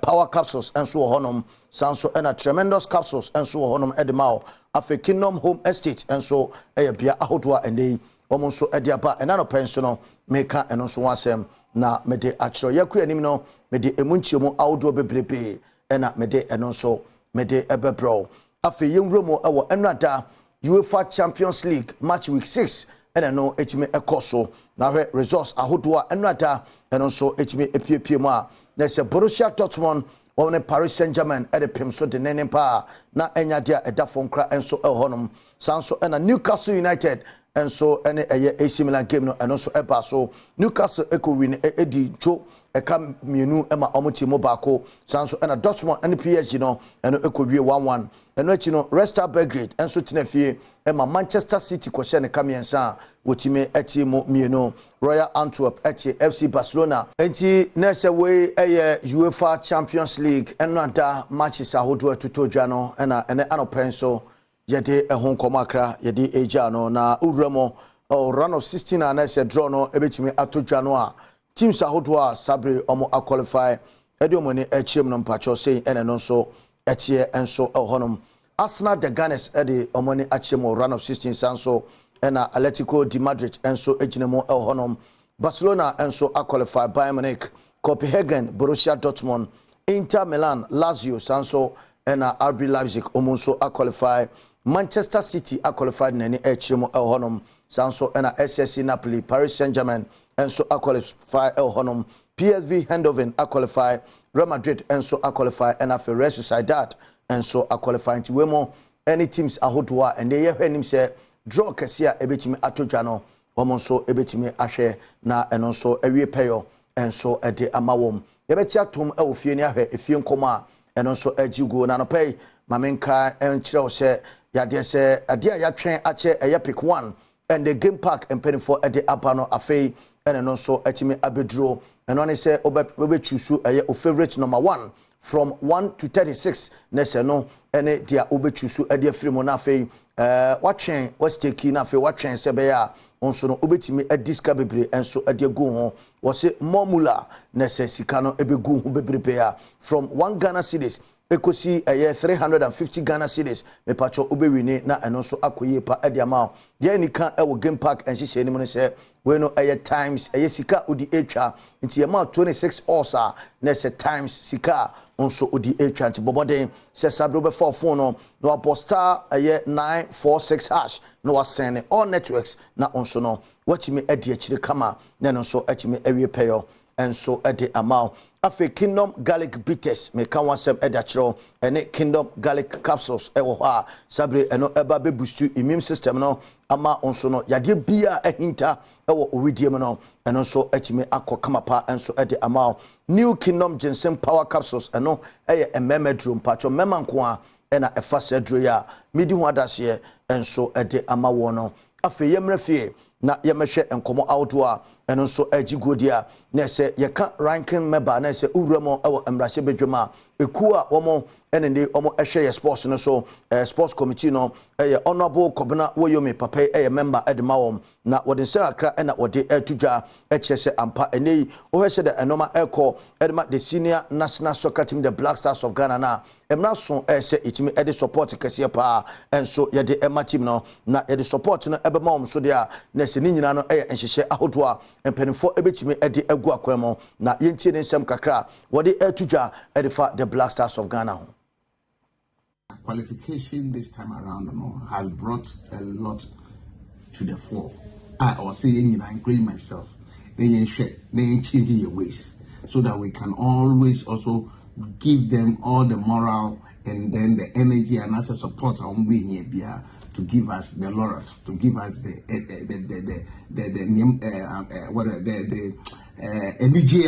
power capsules enso honum sanso ena tremendous capsules enso honum edimao afi Kingdom home estate enso bia ahodoa ende omonso edi aba ena no penso no meka eno so wasem na mede achro yakua nim no mede emunchiomo ahodoa bebrebe ena mede eno so mede ebebro afi yenwromo ewo enada UEFA Champions League match week 6 ena no etime ekoso na hwe results ahodoa enada eno so etime epiepie mu a na se Borussia Dortmund on Paris Saint-Germain at the Pimso de Nenempa na enyadia edafonkra enso ehonum sanso ena Newcastle United enso ene AC Milan game no eno so eba so Newcastle eko win edi jo eka mienu ema omotimo bako sanso ena Dortmund ene PSG no eno eko wie 1-1 eno echi no Red Star Belgrade enso tinafie ema Manchester City ko hye ne kamiensa wotime echi mo mienu Royal Antwerp echi FC Barcelona enti na se we UEFA Champions League eno ada matches ahodo atutojwa no ena ene anopenso yede ehon komakra yede eja no na uremo run of 16 na se draw no ebetimi atodwa no a teams ahodo a sabre omo qualify ede omo ne echiem no mpacho sei ene no so echie enso ehonum Arsenal the Gunners ede omo ne achiem run of 16 sanso ena Atletico de Madrid enso ejinemo ehonum Barcelona enso qualify Bayern Munich Copenhagen Borussia Dortmund Inter Milan Lazio sanso ena RB Leipzig omonso qualify Manchester City qualified nani echimo ehonum sanso ena SSC Napoli Paris Saint-Germain enso qualify ehonum PSV Eindhoven qualify Real Madrid enso qualify ena Real Sociedad enso qualify nti wemo any teams ahodoa and they hwenim se draw kesia ebetimi atodwa no omonso ebetimi ahwe na eno so ewie peyo enso ede amawom yebeti atom ofie ni ahwe efie nkoma eno so ajigo na no pay mamenka enchire se yade se ade a yatwen ache pick 1 and the game park empenifo ede abano afei eno so etimi abedro eno ne se obe chusu o favorite number 1 from 1 to 36 nese no ene dia obe chusu ede afirimo na afei watwen wasteki na afei watwen se be ya onso no obetimi adiska bebre enso ade gu ho wo se momula nese sika no ebegu ho bebrebe ya from 1 Ghana cedis ekosi 350 Ghana cedis me pacho obewini na eno so akoye pa ade ama ye nika ewo game park enhihye ni mo ne se we no times sika odi etwa nti ye ma 26 osa na se times sika onso odi etwa nti boboden se sabro be 4 phone no aposta 946 hash no wasene all networks na onso no watchimi ade akire kama na no so atimi awie payo enso ade ama afi Kingdom garlic bitters me kan wasem edachiro ene Kingdom garlic capsules ewo ha sabre eno eba be boost immune system no ama onso no yade bia ehinta ewo oridiem no eno so etime akokama pa enso ede ama new Kingdom ginseng power capsules eno eye ememedrum pacho memanko a ena efa sedro ya midi ho adase enso ede ama wo no afa yemra fie na yemehwe enkomo outdoor eno nso agigodia na se yeka ranking member na se uwramo ewo emrahye bedwama eku a womo enende omo ehwe ye sports no so sports committee no honorable Kobena Woyomi papa member edema wom na wode se akra na wode atudwa echese ampa enei wo hwese de enoma eko edema the senior national soccer team the Black Stars of Ghana na emna so se itimi ede support kese pa enso yede ema team no na yede support no ebema wom so de a na se ni nyina no enhyehyɛ ahodo a empenifo ebetimi ede agu akwemo na yentie ne nsɛm kakra wode atudwa ede fa the Black Stars of Ghana ho. Qualification this time around has brought a lot to the fore. I was saying, including myself, they changing your ways so that we can always also give them all the moral and then the energy and also support our here to give us the laurels, to give us the energy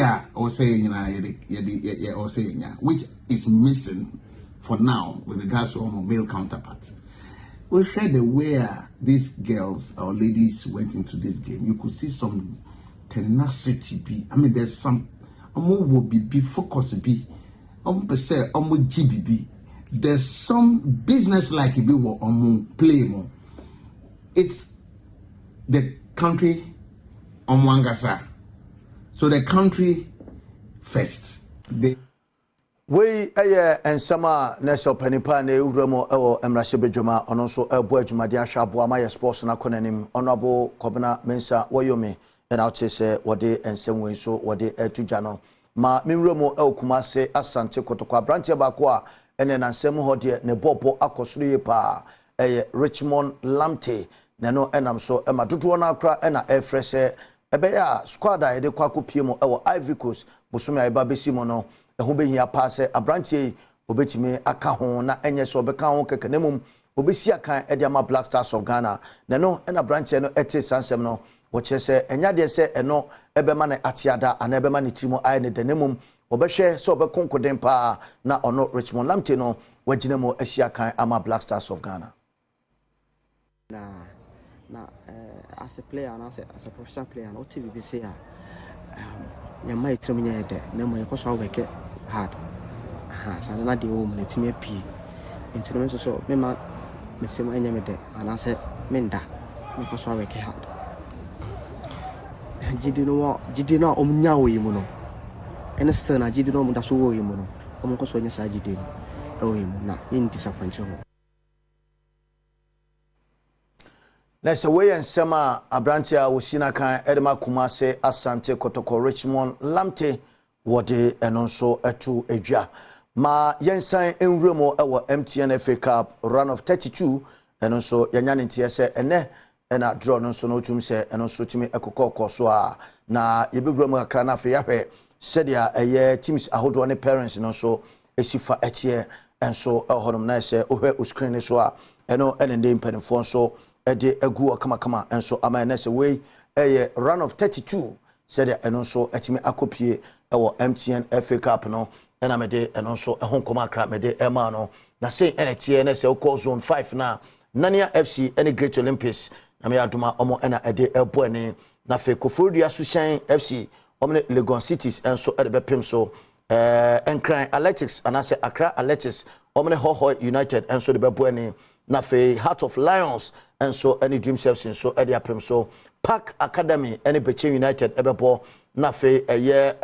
or saying, which is missing for now with regards to our male counterparts. We shared the way these girls or ladies went into this game. You could see some tenacity. I mean, there's some will be focus be GBB. There's some business like it be play more. It's the country Wangasa. So the country first. We ensama neso panipa ne uremo ewo emrahye bedwama ono so ebo adwumade ahwa aboa ma sports na konanim honorable Kobena Woyomi and out say wode ensem wen so wode atudwa no ma memremo Kumase Asante Kotoko branche ba ko a ene nansem ho de ne bobo akosoro ye pa Richmond Lamte na no enam so ema dodo na akra ena efrese ebe ya squad a de kwa kopie mo ewo Ivory Coast bosome aiba besimo no ehu behia paase abrantie obetimi aka ho na enye so obeka ho kekenemum obesi akan ede ama Black Stars of Ghana na no ena brantie no ete sansem no wo chese enya de se eno ebema na atiada ana ebema ne trimo aye ne denemum obehwe so obekonkoden pa na ono Richmond Lamte no waginemo asia kan ama Black Stars of Ghana na as a player and as a professional player no TV say ya mai tremnya de na mo yekoso aweke hard sa na de o na timi apie instrument so me ma me se ma enya me de ana se menda me koso aweke hard jidi no omnya wo yimu no ene still na jidi no mo da so wo yimu no o koso nya sa jidi no o yimu na in disappoint ho. Na se we ensema abrantia wosina kan edema Kumase Asante Kotoko Richmond Lamte wode enonso etu edwa ma yensan enwremo ewo MTN FA Cup run of 32 enonso yanya ntie se ene ena draw nonso no tum se enonso timi ekokoko so a na yebegwremo akra na fe yahwe sedia eye teams ahodo ne parents nonso esifa etie enso ehonum na se ohwe screen so a eno enende mpanifo so ede agu kama enso amana se we run of 32 said enonso etimi akopie ewo MTN FA Cup no ena mede enonso ehonkoma akra mede ema no na say enetie na se ukọ zone 5 na Nania FC any Great Olympics na me adoma omo ena ede ebo ene na fe Koforidua Sushan FC omne Legon Cities enso ede bepem so Enkran Athletics anase Accra Athletics omne Hoho United enso de bebo ene na fe Heart of Lions enso any Dream Service so ede apem so Park Academy any Beche United ebebo na fe eye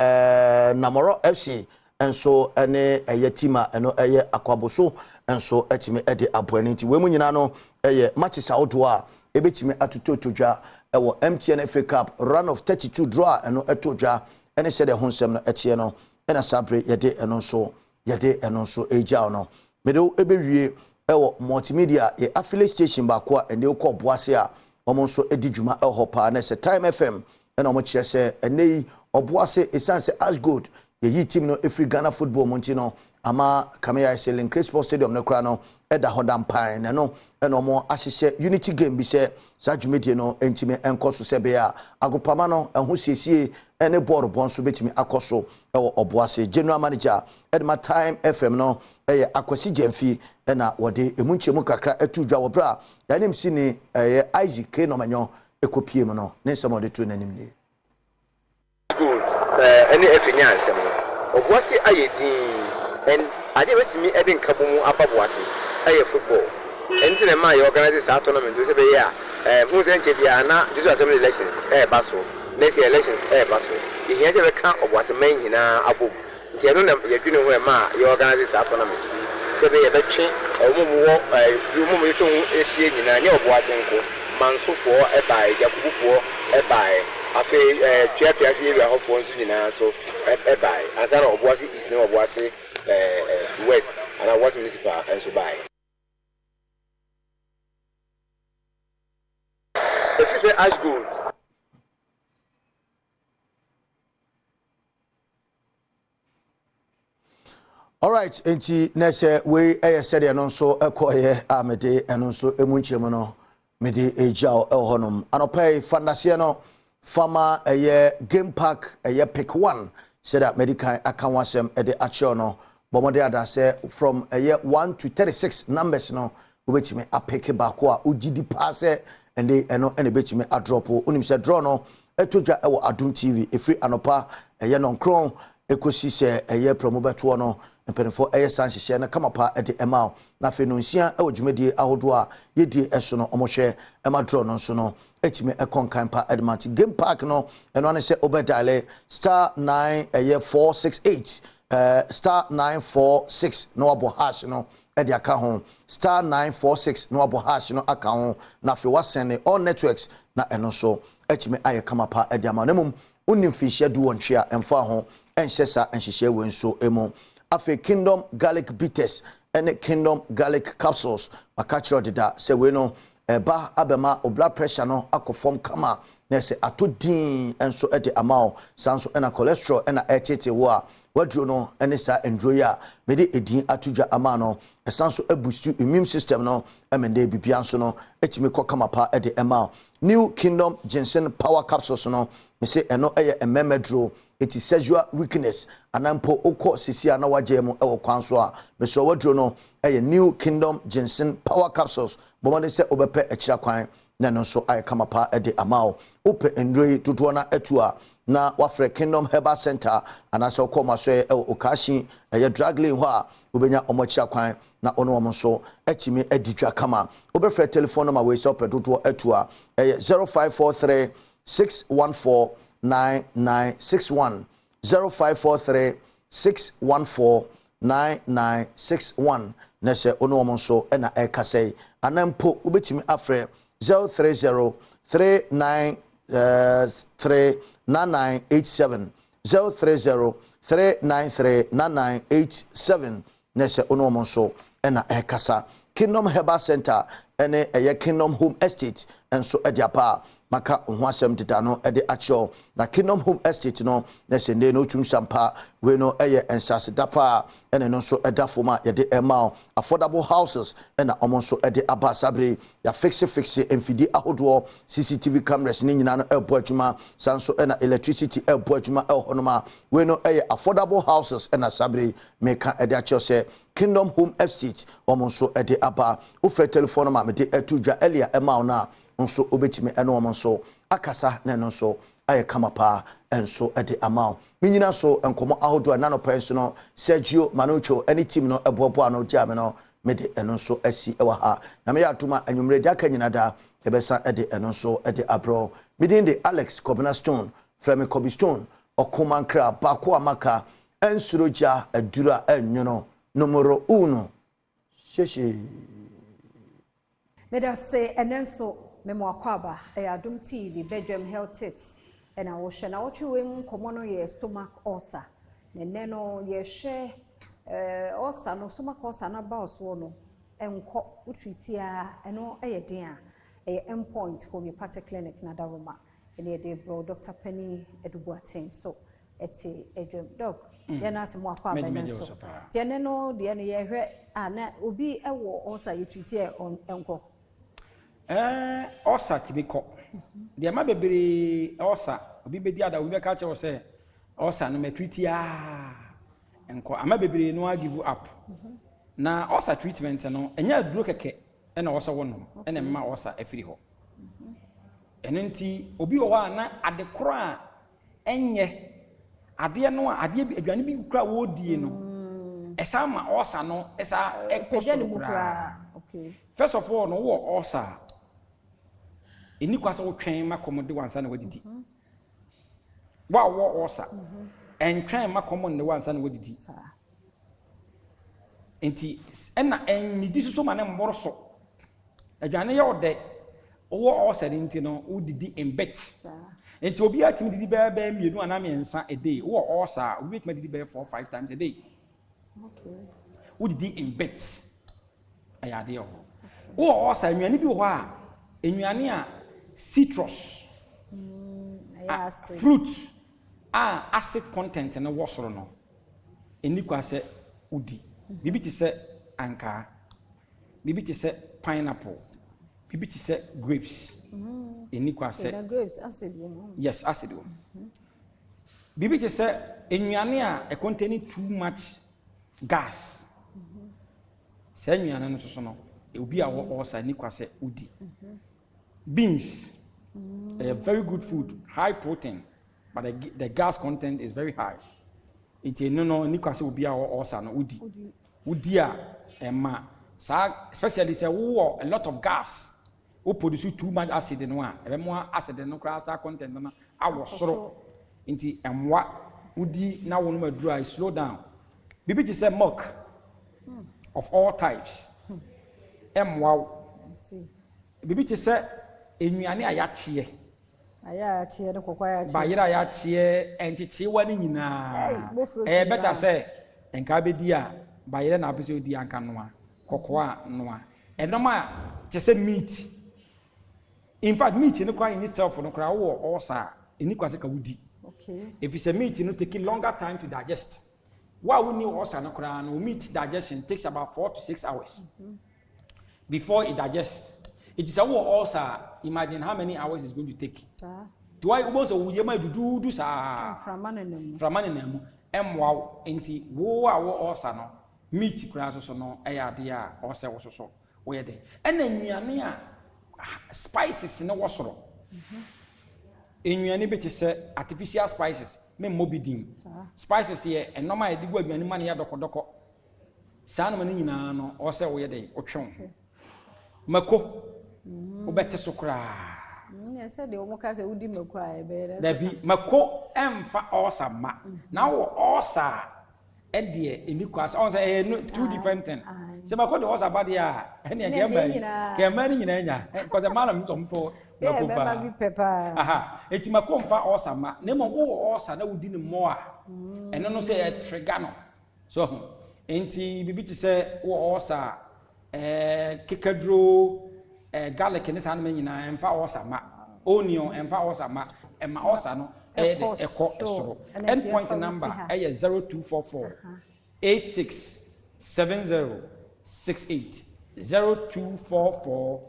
Namoro FC enso ene eye tima eno eye Akwaboso enso etime ede aboani nti we mu nyina no eye matches awodo a ebetime atutotodwa ewo MTN FA Cup run of 32 draw eno etodwa ene sede honsem no etie no ena sabre yede eno so eja no medo ebewie ewo multimedia e affiliate station ba ko ende ko boase a omo so edi dwuma eho pa na se Time FM ena omo kire se enei oboase esanse as good ye team no every Ghana football monti no ama Kamea Selling Crespo Stadium no kra no eda hodam pan na no ena omo ahyehyɛ unity game bi se sa dwumedie no entime enkoso se be a agopama no eho siesie ene board bonso betimi akoso ewo oboase general manager edma Time FM no akwasi Jemfi na wode emunchemu kakra etu dwa wobra ya nim si ni Isaac K no manyo ekopie mu no ne nsɛm ɔde to n'anim ne good any efinyance mo obuase ayedin and ade wetimi ede nkabo mu ababoase aye football enti na ma ye organize sa tournament we say be ya who say nche bia na this assembly elections baso next year elections baso ihe se be kan obuase man nyina abom nti eno na ye dwene ho ma ye organize sa tournament say be ye betwe omumu omumu yeto ehie nyina nya obuase nko mansofo ebae yakubufo ebae afi tuapiase area hofo nso nyina so ebae ansana obuase is na obuase west and obuase municipal enso bae if you say ash gold all right enti nese we said no so ekoye amede eno so emunchemu no mede ejao elhonom anopai fandase no fama game park pick 1 said that medical akanwasem ede acho no bomode adase from 1 to 36 numbers no obetime apeke bako a ugidi passe ende eno ene betime adrop onim se draw no etodwa ewo Adom TV efri anopa nonkron ekosi se promo beto no mpenfo sanhye na kamapa ede emao na fe no nsia ewo dwumedie ahodo a yedie eso no omohwe ema draw no so no etime ekonkan pa edmant game park no eno ane se obedale star 9468 star 946 no abo hash no ede aka ho star 946 no abo hash no aka ho na fe wasene all networks na eno so etime aye kamapa ede ama nemum unim fi shedu wonhwe a emfa ho enhyesa enhyehye wenso emu afe Kingdom garlic bitters and Kingdom garlic capsules makachiro dida se we no ba abema o blood pressure no akofom kama na se atodin enso ede amao sanso ena cholesterol ena etete wo a wadro no ene sa endroya mede edin atudwa ama no esanso boost immune system no emende bibia nso no etime kokama pa ede amao New Kingdom ginseng power capsules no me se eno ememedro it is sexual weakness anampo okọ sisi ana wagye mu ewo kwanso a me so wadro no New Kingdom ginseng power capsules bomade se obepe ekira kwan na no so ay kamapa ede amao ope endroi dodo na etua na wafre Kingdom Herbal Center anase okọ maso okashi drug lane ho a obenya omokira kwan na ono omo so etimi edidwa kama obefre telephone number we so pedodo etua 0543 614 9961 0543 614 9961 nese ono omonso ena ekasei anampo ubetimi afre 030 393 9987 030 393 9987 nese ono omonso ena ekasa Kingdom Herbal Center ene Kingdom Home Estate enso ediapa maka ohwasem deda no ede acho na Kingdom Home Estate no na sende no tum sampa we no ensase dapa ene no so edafoma ye de emao affordable houses ena omonso ede abasabre ya fixe mfidi ahodo CCTV cameras ni nyina no ebo adwuma sanso ena electricity ebo adwuma ehonoma we no affordable houses ena sabre meka ede acho se Kingdom Home Estate omonso ede aba ufre telephone ma me de etudwa elia emao na nso obetime eno omonso akasa na no so aye kamapa enso ede amao minyina so enkomo ahodo na no penso no Sergio Manucho any team no ebobo ano jame no mede eno so asi ewa ha na me yatuma anwumre dia kanyina da ebesa ede eno so ede abro midin de Alex Kobina Stone Fremi Kobi Stone okomankra bako amaka ensuroja adura enyono numero 1 sheshe meda se enenso memo akwaba Adom TV Badwam health tips ena wo hwe na wo twe mu komo no ye stomach ulcer ne no ye hwe ulcer no stomach ulcer na ba oso no enko utreatia eno eyeden a endpoint homeopathic clinic na daroma ene de bro Dr. Penny Edubuaten so eti Adwam doc ye na asemo akwaba enenso tie ne no de ne ye hwe ana obi ewo ulcer ye treatia enko osa tibiko de ma bebere osa obi bedi ada obi be ka che say osa no metreat ya enko ama bebere no give up na osa treatment no enya aduro keke na osa wonom na mma osa afiri ho eno nti obi wo wa na adekoro a enye ade no ade aduane bi kura wo die no esa ma osa no esa ekoso kura okay first of all no wo osa eni kwasa wo twen makomode wansa na wadidi wa wo osa entwen makomode wansa na wadidi enti ena enidi so ma na mboro so aduane ye ode wo osa enti no udidi embet enti obi atimi didi ba mienu ana miensa a day wo osa obi atimi didi ba 4-5 times a day okay udidi embet ayade ho wo osa anuane bi ho a enuane a citrus fruit acid content na wosoro no eni kwa se udi bibi ti se anka bibi ti se pineapple bibi ti se grapes eni kwa se grapes acid yes acid bibi ti se enuane a e contain too much gas se enuane no so no obi a wo osa eni kwa se udi beans a very good food, high protein, but the gas content is very high. It no nikwase obi a osa no udi a ma especially say wo a lot of gas wo produce too much acid no a e mo acid no kra sa content na awo soro nti emwa udi na wo no maduru I slow down bibi ti say milk of all types emwa bibi ti say enuane ayachie no kokwa ba yira ayachie enchichi wani nyina better say enka bedi a ba yira na apese odi anka noa kokoa noa enoma te say meat in fact meat no kwa in itself no kwa wo osa eni kwase ka wudi okay if it's a meat no take longer time to digest why we need osa no kwa no meat digestion takes about 4 to 6 hours before it digests. It is a war also. Imagine how many hours it's going to take. Do I almost we might do sa from maninem wow enti wo also no meat kura so no eyade a also so we dey and enuane a spices no wosoro enuane beti say artificial spices me mobidin spices here and normal edigu aduane mane ya dokodoko sa no mane nyina no also we dey otwon mako obete sokra say de omoka say udi mako a da bi mako emfa osama na wo osa ede enikwasa on say two different thing say mako de osa ba dia ene kemba ni nyina nya because the man mtompo mako pa aha eti mako mfa osama na mo wo osa na wudi ni mo a eno no say trigger no so enti bibi ti say wo osa kikadro garlic ni san me nyina emfa osama onion emfa osama ema osa no eko esoro end point number 0244 867068 0244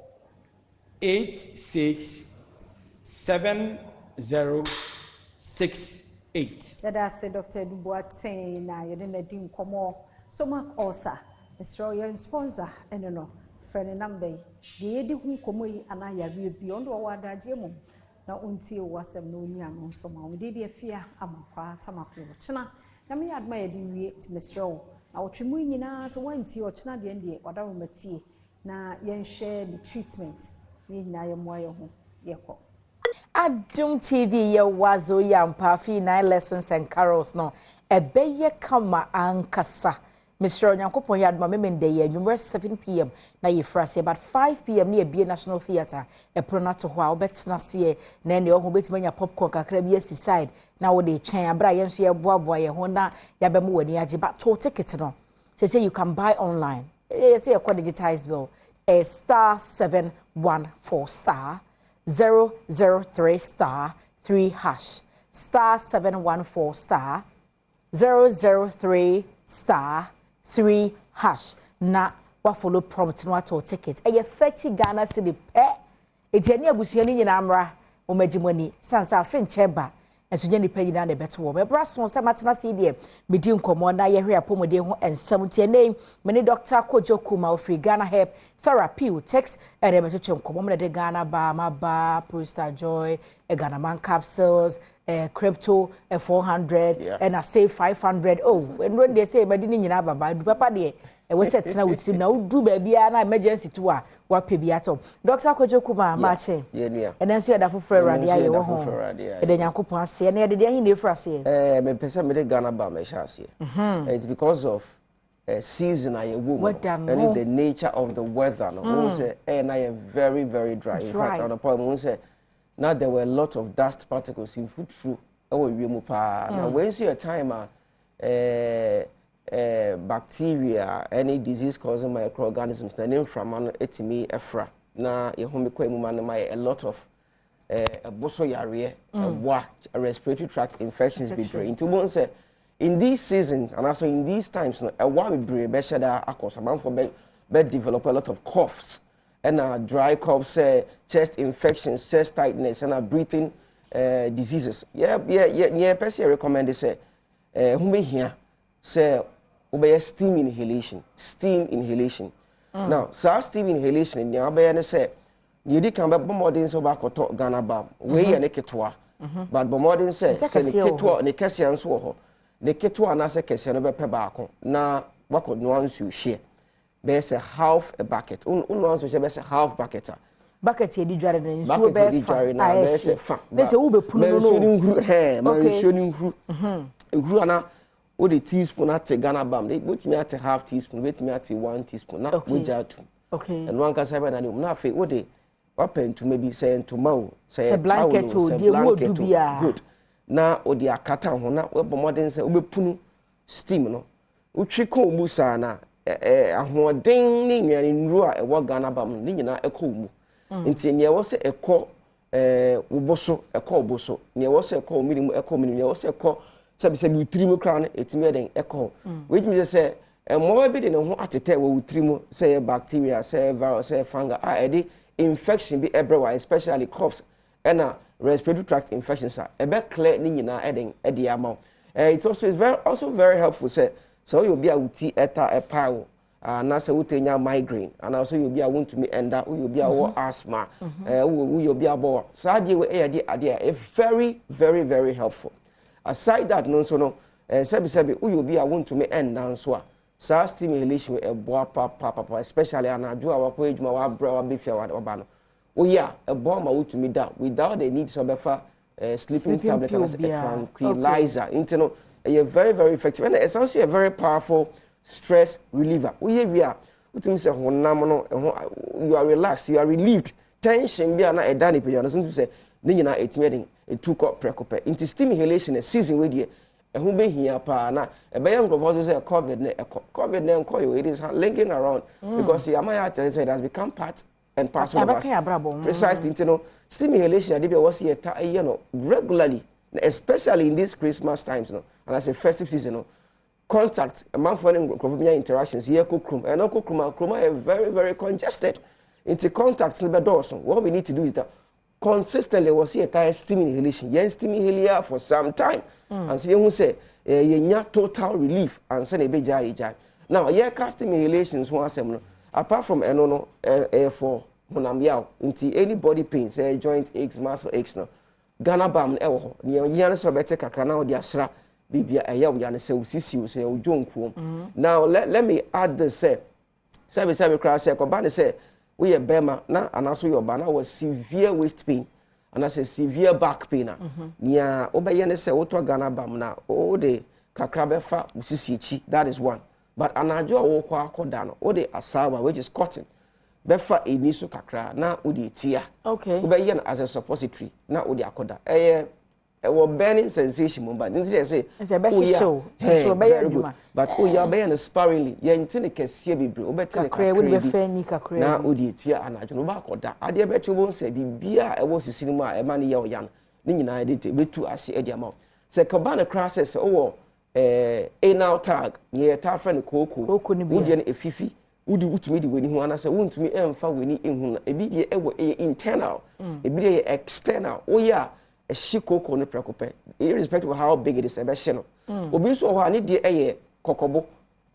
867068 that I said Dr. Dubois na yede na di nkomo stomach ulcer Mr. your sponsor no friend number the yedi hu komo yi ana yare bi ondo wa daje mu na unti wasem no nya no so ma we dey afia amakwa tamako china na me adma yedi wie Mr. na otwemu nyina so wanti o china de ndie wadawo matie na yen share the treatment ni na ye mo ye ho ye ko Adom TV ye wazo yampa fi 9 lessons and carols no ebeye kama ankasa Mr. Onyankopon yadma memende ye number 7 p.m. na ye frase about 5 p.m. ni ebie National Theatre e pronato ho a obetna se na ne ho betimanya popcorn kakra bi aside na wo de twen abra ye nso ye boaboa ye ho na yabem wani age but to ticket no say you can buy online say a digitized bill a *714* 003*3# *714*003*3# na wa follow prompt no ato ticket e 30 Ghana cedi pe etiani abusuani nyina amra o magimani sansa afinche ba enso nya nipa nyina na beto wo me braso se matena se de me di nkomo na ye hwe apomode ho ensem tie nei me ne Dr. Kojo Kuma ofri Ghana Help Therapy text e de beto nkomo me de Ghana ba ma ba Prostar Joy Ghana Man capsules crypto 400 and I say 500 oh and when they say me di nyina baba du papa de we set na wutim na udu ba bia na emergency to a wa pe bia to Dr. Kojo Kuma ma che and then so da foforo rade aye wo ho e de Nyankopon ase na e de ahin na efra ase me pese me de Ghana ba me sha ase it's because of season aye wo and the nature of the weather no say na aye very very dry in fact on the point we say now there were a lot of dust particles in food through our wiemu pa now when see a time bacteria any disease causing microorganisms na name from an etimi efra na ye home kwa mu man my a lot of boso yare a respiratory tract infections be drained to one say in this season and also in these times no a wa be bre be shada akos man for be develop a lot of coughs and dry coughs, chest infections, chest tightness, and breathing diseases. Person recommend say, who may hear say, obey steam inhalation. Now, so steam inhalation in the obey say, you did come back bomarding so back or talk Ghana bam. We and a ketwa, but bombarding says, say the ketwa and the Cassian so the ketwa and as a Cassian over pebacco. Now, what could no one share? There's a half a bucket. Unwanso she be half bucket. Bucket ye di dware na nsuo be fa. There's a fa. There's a ube punu no. Mentioning ngru. Ngru ana o the teaspoon at Ghana bam. They put me at half teaspoon, wait me at 1 teaspoon. Na we jar two. Okay. And one can say na na fe o de open to maybe say tomorrow say a blanket to the wood bia. Good. Na o de akata ho na we bomodin say ube punu steam no. Utwi ko musa na ahoden ni nnuane nru a ewo Ghana bam ni nyina ekọ mu nti ne ewo se ekọ uboso ekọ uboso ne ewo se ekọ omirimu ekọ omirimu ne ewo se ekọ sabi utrimu kra na etimi eden ekọ which means say mo bi de ne ho atete wo utrimu say bacteria say virus say fungi edi infection bi everywhere especially coughs and respiratory tract infections ebe clear ni nyina eden edi amount it's also very helpful say so you be a uti eta a power na say utenya migraine and also you be a want to me enda you be a asthma you be a bo so ade a very very very helpful aside that no so no sebi you be a want to me enda so a so stimulation e bo papa especially anaju our ko ejuma wa bra wa be fia wa ba no a bo ma want to me down without the need so befa sleeping tablet and a tranquilizer internal very very effective and it's also a very powerful stress reliever. We are say you are relaxed, you are relieved. Tension be na e dani pe so say ni nyina etime den took up precope into stimulation a season we dey ehun be hia pa na e be yan go say covid na enko it is linking around because the amaya said it has become part and parcel of us. Precisely, you know, stimulation dey be was here regularly, especially in these Christmas times, no, and as a festive season, no. Contact among foreign interactions here kukrum and kruma are very very congested into contacts in the doors. What we need to do is that consistently was here time steam inhalation steam inhaler for some time and so you say total relief and send a big jai now steam inhalations one apart from for munambiao into any body pain say joint aches muscle aches no Ghana bam near so better kakana dia sra bibia we say usisi say ojonku now let me add this say class say ko say we bema na anaso your bana was severe waist pain and I say severe back pain nia obeye ne say woto Ghana bam na o de kakra befa usisi echi that is one but anajo wo kwa akoda no o de asawa which is cotton befa eniso kakra na o de tia okay obeye na as a suppository na o de akoda a burning sensation, but didn't say it's a best show. Very good. But be sparingly. Intend can see be better now odi tia and I don't know that. I dear bet you won't say be a was a cinema a man yan. Nina did be too as the amount. Say cabana crosses anal tag near Tarfan Coco, Woodian a fifi. Would you to me when you want to say, won't me and for winning in a bit internal, a bit external. a shikoko ne precope irrespective of how big it is a besheno obi so ho ani de eye kokobo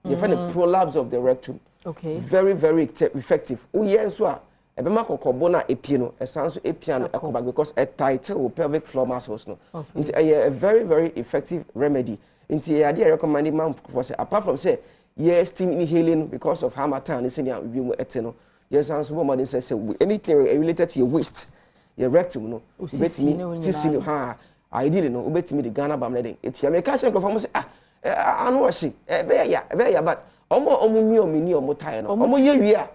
the find prolapse of the rectum okay very very effective uye so a ebema kokobo na epie no esanso epia no ekoba because a title pelvic floor muscles no into a very very effective remedy into a idea recommended man for say apart from say yes steam inhaling because of harmattan is in we eteno yes and so more say anything related to your waist your rectum no betimi ha ideally no betimi the Ghana bam letting it ya me catch from say anu oshi be ya but omo mi omo tie no omo ye wi a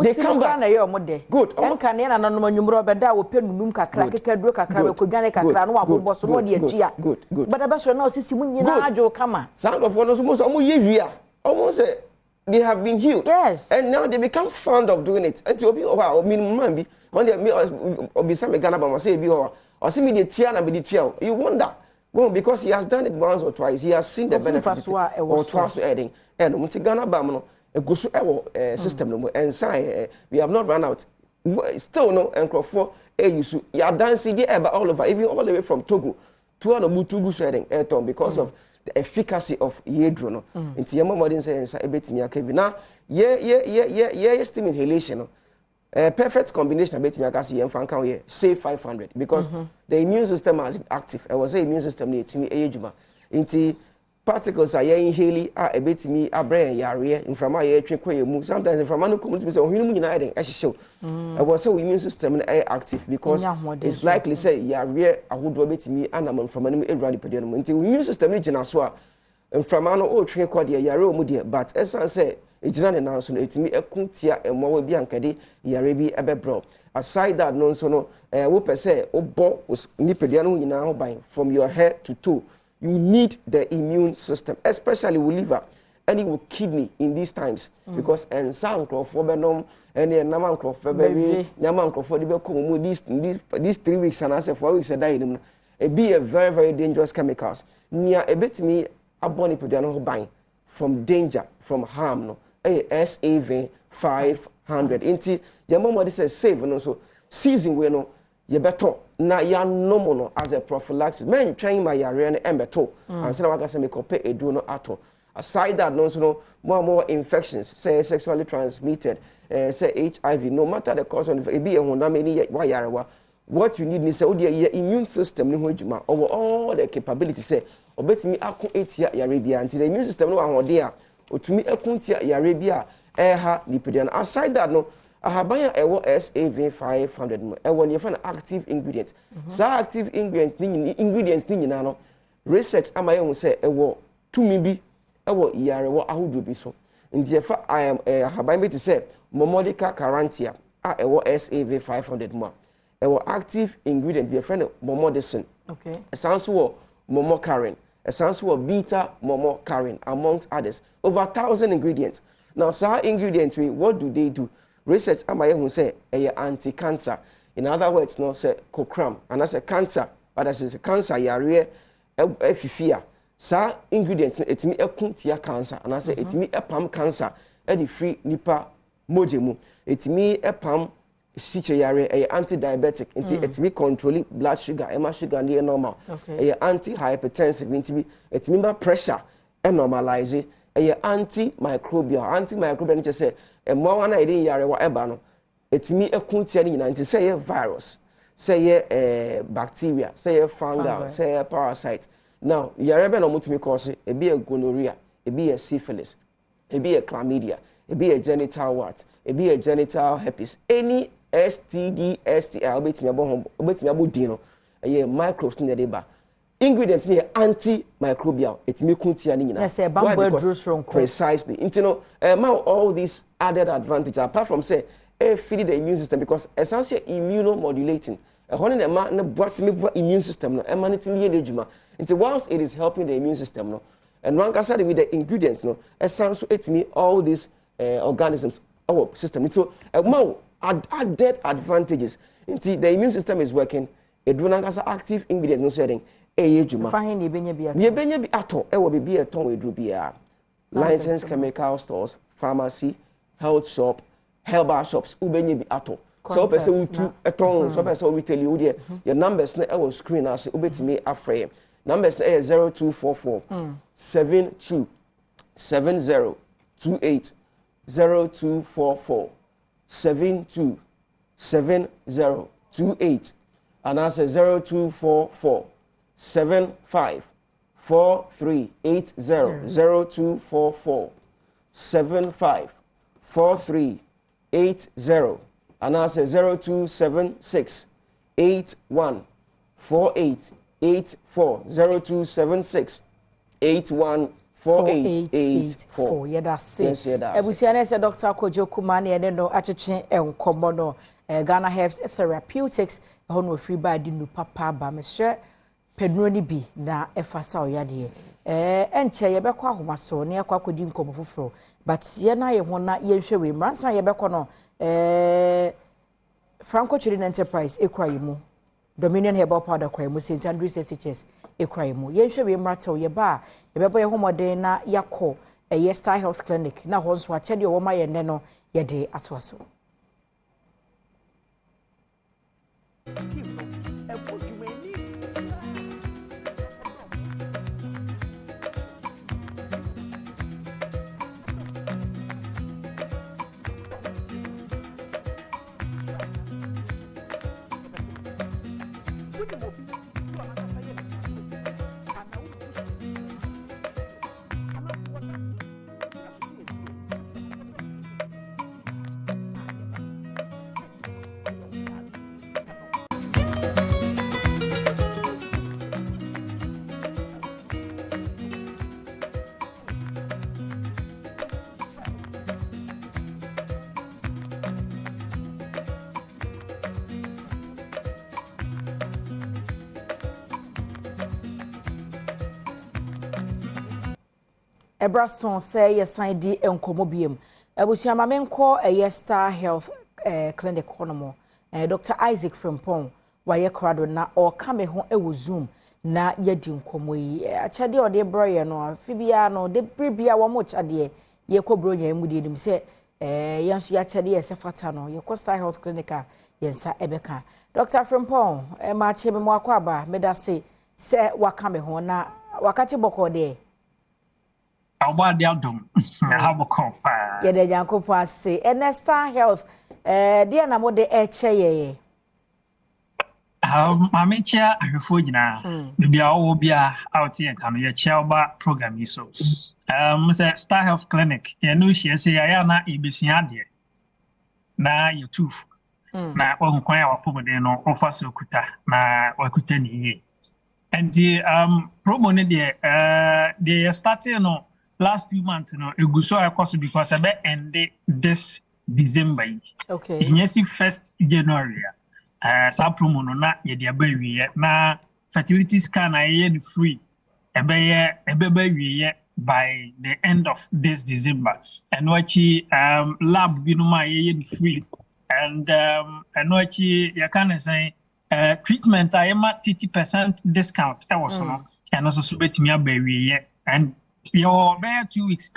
they come back na ye omo de good omo kan na nanom anwumro obeda wo penunum kakra kekaduro kakra we kodwane kakra no abobo so no de atua good but abaso na osisi munyina ajo kama sound of one so omo ye wi a omo say they have been healed. Yes. And now they become fond of doing it. Until obi wow, man be when they obi some Ghana ba say be or see me the tia na be the tia. You wonder. Well, because he has done it once or twice. He has seen the benefit or twice adding. And until Ghana ba no e go so system no and say we have not run out. Still no and for use you are dancing there all over even all the way from Togo to an Mutugu shedding because of the efficacy of yedro no nti yema modern science ebetimi akabi na ye steam inhalation no perfect combination ebetimi akasi ye mfa kan ye say 500 because the immune system is active. I was say immune system ni etimi ejuma nti particles are ye inhale ebetimi abre yare inframa ye twe koye mu sometimes inframa no community say ohinu mu nyina eden ehyew I was say immune system is active because it's likely say yare ahodo betimi anam inframa no edura dipede no nti immune system ni gina so a inframa no o twe ko de yare o mu de but esan say ejina ne nan so no etimi ekuntia emowo bi ankade yare bi ebebro aside that no so no wo pese obo nipede no nyina ho ban from your head to toe. You need the immune system, especially with liver and with kidney in these times because and some crofobernum and naman crofoberi naman crofoberi these 3 weeks and I say 4 weeks a day it be a very very dangerous chemicals near a bit me aboni podiano buying from danger from harm no SAV 500 inti your mom what says save no so season we no you better na ya normal as a prophylaxis men trying my yare and embeto and say waka say me ko pay edu no ato aside that no so more infections say sexually transmitted say HIV no matter the cause of it be a honda many wa yare what you need is say your immune system ni ho adwuma over all the capability say obetimi akon etia yare bia until the immune system no ahode a otumi akuntia yare bia ha lipedian aside that no ahabanya ewo SAV 500 mo ewo ne fa active ingredient sa active ingredients ni nyina no research amaye hu say ewo tumi bi ewo yare wo ahodo bi so nti fa ahabanya be say momodica carantia ewo SAV 500 mo ewo active ingredient be friend momodicin okay sounds wo momocarin sounds wo beta momocarin amongst others over 1,000 ingredients. Now sa ingredients what do they do? Research amaye hu say anti-cancer. In other words, no say kokram and as a cancer, but as a cancer yare efifia. Sa ingredients etimi ekuntia cancer and as etimi epam cancer e di free nipa mojemu. Etimi epam siche yare anti-diabetic etimi controlling blood sugar, ema sugar near normal. Anti-hypertensive etimi ba pressure e normalize. Antimicrobial just say e mo wana e din yare wa eba no etimi ekuntia ni nyina nti say virus say bacteria say fungal say parasite. Now yare be no mutumi cause e be gonorrhea e be syphilis e be chlamydia e be genital wart e be genital herpes any STD STI obetimi abodin no e microbes ni dey ba ingredients ni antimicrobial etimi kuntia ni nyina. Yes, a precisely into no all these added advantages apart from say feed the immune system because essentially immunomodulating honey the man no immune system no emanitimi edejuma into whilst it is helping the immune system no and one can say with the ingredients no essentially etimi all these organisms our system so added advantages into the immune system is working it do not active ingredient no setting Fine, you be ato e will be a ton with rubia licensed chemical stores, pharmacy, health shop, herbal shops, ubenye bi ato. So person who two eton so person we tell you there your numbers na our screen as obetimi afre numbers na 0244 72 70 28 0244 72 70 28 and answer 0244 75 4380 0244 75 4380 and answer 0276 81 4884 0276 81 4884. Yeah, that's it. Ebusiane said Dr. Kojo Kumani and no atwetwe enkomo no Ghana Herbs Therapeutics hono free by di no papa ba me hwe pedro ni bi na efasa oyade enche ye bekọ ahomaso ne akwa kodi nkomo foforo but ye na ye ho na ye hwe we mransa ye bekọ no Franco Children Enterprise ekwaimu Dominion Herbal Powder kwaimu St Andrews SHS ekwaimu ye hwe we mrata ye ba ye bebo ye homode na yakọ Star Health Clinic na ho nso achede wo ma ye ne no ye de atwaso Ebrason say ye sign di enkomobiem ebusia ma menko Star Health Clinic honomo Dr. Isaac Frimpong waye krado na o kame ho ewo Zoom na ye di nkomo yi achade o de broye no afibia no de bribia wo mo chade ye kobro nya mu de nim se yanso ya chade ye se fata no ye Star Health Clinic a yensa ebeka Dr. Frimpong ma che me mo akwaba medase se wakame ho na wakachi boko de Awadi Adom Haboko ye de Yankopo ase Star Health dia na mo de eche ye mama chia ahwefo nyina bibia wo bia out here kan ye chia ba program yi so say Star Health Clinic ye no hie se ya na ibesua de na YouTube na wo kwan ya wapomode no ofa so kuta na wakuta ni ye and the promo ne de starting no last few months no eguso akoso because ebe end this December. Okay. Yes, 1st January. Sa promo no na ye de abawie na fertility scan aye free. Ebe bawie by the end of this December. And wachi lab bi no ma ye free. And wachi ya can say treatment aye ma 30% discount e was no. And also so betimi abawie and your bare 2 weeks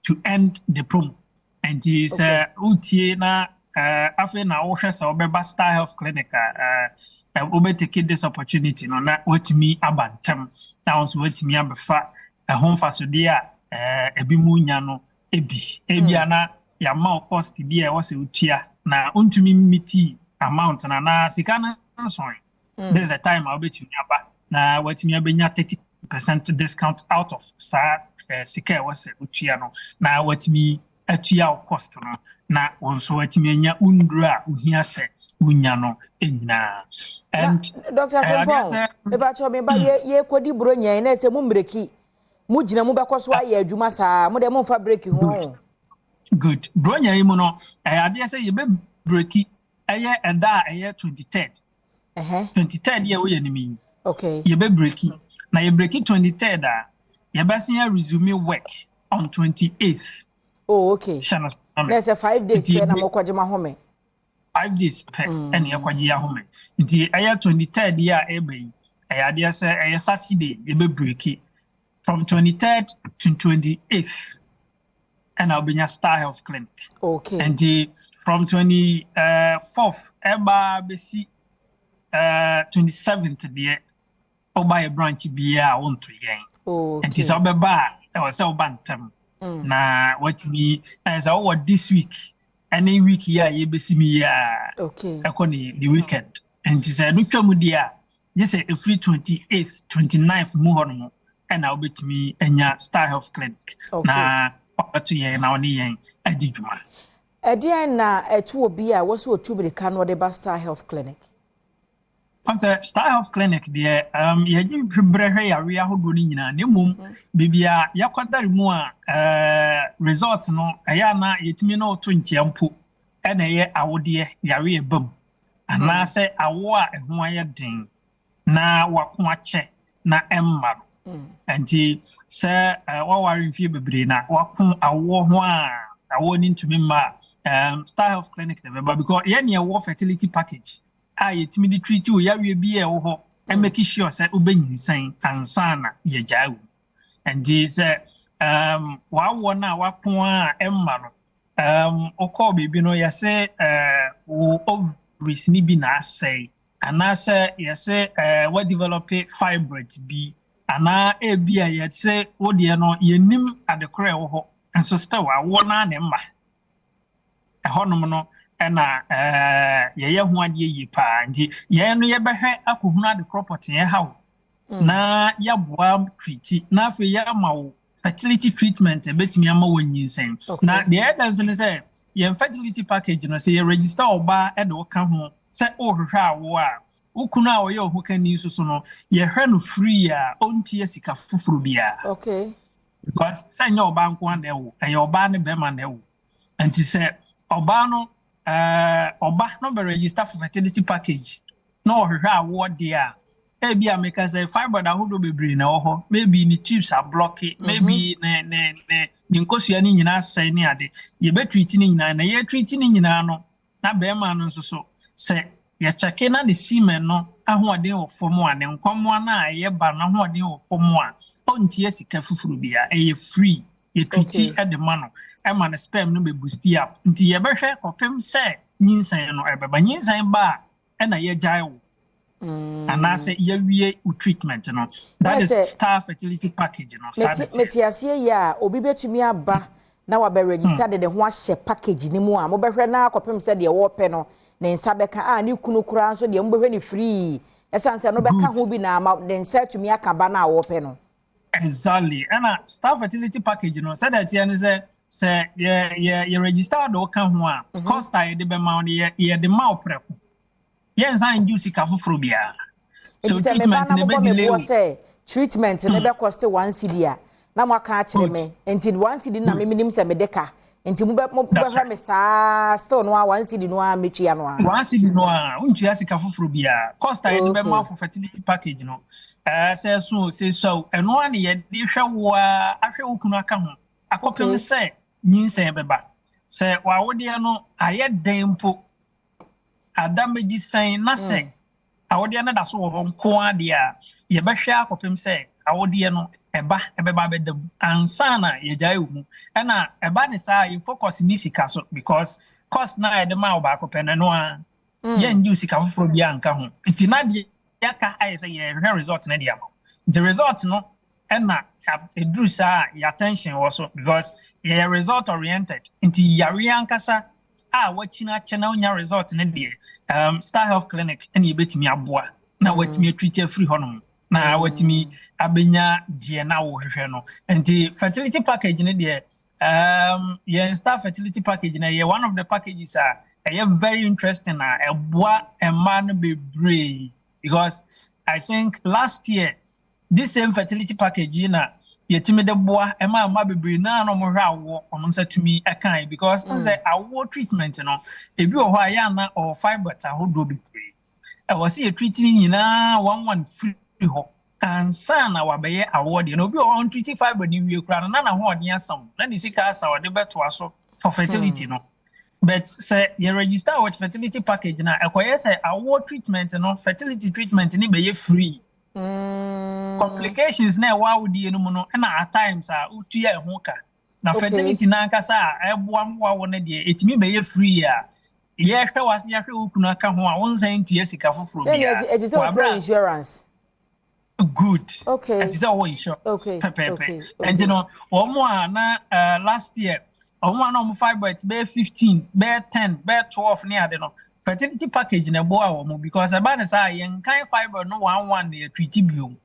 to end the promo. And is utie na after na wo hwesa obeba Star Health Clinic obe take this opportunity no na wetumi abantem na so wetumi abefa home fasode a ebi mu nya no ebi ana ya ma cost bi e wo se utia na untumi miti amount na sika na so this is the time obetumi aba na wetumi abenya 30% discount out of sika was utia no na watimi atua cost no na wonso watimi anya undura uhia se unya no enyina and Dr. Frimpong eba cho me ba ye kodi bro nyan na se mu mbreki mu gina mu bekoso aye adwuma saa mu de mu fa break ho good bro nyan mu no ade se ye be breaki aye eda aye 23rd 23rd ye wo ye nimi okay ye be breaki na ye break it 23rd ye basia resume work on 28th. Oh okay. There's a 5 days pe na mokojima home. 5 days pe ene yakwaji ya home. Nti aya 23rd ya ebe aya dia say aya Saturday ye be break it from 23rd to 28th. and I'll be a Star Health Clinic. Okay. And from 24th, eba besi 27th there, oba a branch be a want to yen. Okay. And it's obeba, I was so bantam. Na what me as our this week, any week here, you be see me okay. The weekend. And it's a look mudia. Yes, a free 28th, 29th, Muhono, and I'll be to me and your Star Health Clinic. Okay. Na to ye now near Edijuma. Ediana to be a was what to be the Canwa de Star Health Clinic. On the Star Health Clinic, dear, Yajim Brehe, we are holding in a new moon, Bibia, Yakwada results no, Ayana, Yetmino, 20 ampu, and a year, our dear Yari boom. And I say, I war a wire ding. Na wakwache na emma enti say what worry fi bebre na wakun awo ho a awoni ntumi ma Star Health Clinic the because ye ne wo fertility package a yetimi di treat wo yawe bi e wo ho e make sure say obenyisan ansana ye jaawu enti say wa wo na wakun a emma no okọ bebi no ye say wo ovaries ni bi na say and I say, yes, what develop fibroids be, and I be a yet say, oh, dear, no, ye nim at the crowd, and so still, I want an emma. A honomono, and ye one ye pa, and ye no ye behe, I could not the property, how na ya boam treaty, na for ya mau fertility treatment, a bit me a mo when you say. Now, the other say, ye fertility package, and I say, register or bar and will come home. Say oh wa ukuna wo yo hoka ni so no ye hwe no free a ontie sika fufuru bia okay because say no ba nko ande wo e oba ne be ma ne wo anti say oba no be register for fertility package no hwe awo de a e bia make say fiber da hodo bebre na wo ho maybe ni tubes are blocking maybe ne nkosua ni nyina sai ni ade ye be treat ni nyina na ye treat ni nyina no na be ma no so say ya chake na the semen no ahoɔden wɔ fam a ne nkɔmɔ na ɛyɛ ba na ahoɔden wɔ fam a ontie sika fufuru bia ɛyɛ free ye treat at the man ɛma ne sperm no be boost up nti ye bɛhwɛ kɔpem sɛ nyinsan no ɛbɛba nyinsan ba ɛna ye gyae wo anaasɛ yɛwie wo treatment no that is Star fertility package no meti aseɛ yi a obi betumi aba na wa be register de ho ahyɛ package ni mu a mo bɛhwɛ na kɔpem sɛ de ɛwɔ pɛ no ne nsa bɛka a ne kunu kura nso de mo bɛhwɛ ne free esanse no bɛka ho bi na ma de nsa tumi aka ba na ɛwɔ pɛ no exactly and Star fertility package no said that you say ye register do ka ho a cost I de be ma ye de ma opreko ye nsa nju sika foforo bia so treatment ne be delay say treatment ne be cost 1 cedi a na mo aka akire me enti 1 cedi na me minim se me deka enti mo be me sa still no 1 cedi no a metwia no a 1 cedi no a untwia sika foforo bia cost I de be ma for fertility package no say so eno an ye de hwe wo a ahwe okunu aka ho akopem se nyinsen beba se wa wode no aye den mpo adamagi san na se awode na da so wo nko ade a ye behwe akopem se awode no ebeba bedam ansana ye jai wu na eba ne sa ye focus ni sika so because cost na de ma oba akopem no a ye nju sika foforo bia nka ho nti na de yaka aye say ye hwe result na dia the result no na edru sa your attention also because ye result oriented nti yare ankasa a wachina channel nya result na dia Star Health Clinic and ye betimi aboa na watimi treat free honom na watimi abenya die na wo hwehwe no nti fertility package ne dia ye Star fertility package na ye one of the packages are very interesting na eboa man be brave because I think last year this same fertility package na yetimi de boa ma bebre na no mo hwa awo omo nsa tumi akan because say awo treatment no ebi wo ho aya na or fiber ta hodo bebre e wo say treating nyina 11 free ho ansa na wa beye awo de no obi on treat fiber ni wie kura na ho ode asam na ni sika asa ode beto aso for fertility no but say you register with fertility package na ekoye say awo treatment no fertility treatment ni beye free complications na wa wodi enu no na at times utua eho ka na fertility na ankasa a eboa mwa wo ne de etimi be ye free a ye hwe wase ya hwe okunu aka ho a wonsan tu sika foforo bia it is a insurance good okay it is a insurance okay okay and you know omo na last year omo na omo fibroids be 15 be 10 be 12 ne ade no fertility package na bo a omo because aba na say yen kan fibroid no 11 na treat biom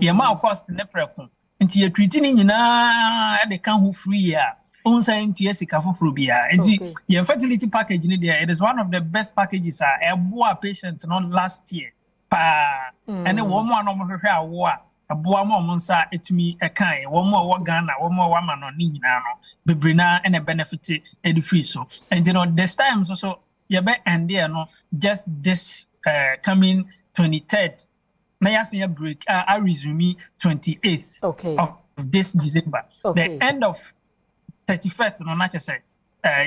ye ma cost ne preko nti ye treat ni nyina e de kan ho free a onsan tu sika foforo bia nti ye fertility package ni there it is one of the best packages a bo a patient no last year pa ene wo mo no mo hwehwe awo a aboa mo mo nsa etumi ekan wo mo wo Ghana wo mo wa ma no ni nyina no bebre na ene benefit e free so and you know this time so ye be end there no just this coming 23rd na yasin break I resume 28th of this December the end of 31st no na chese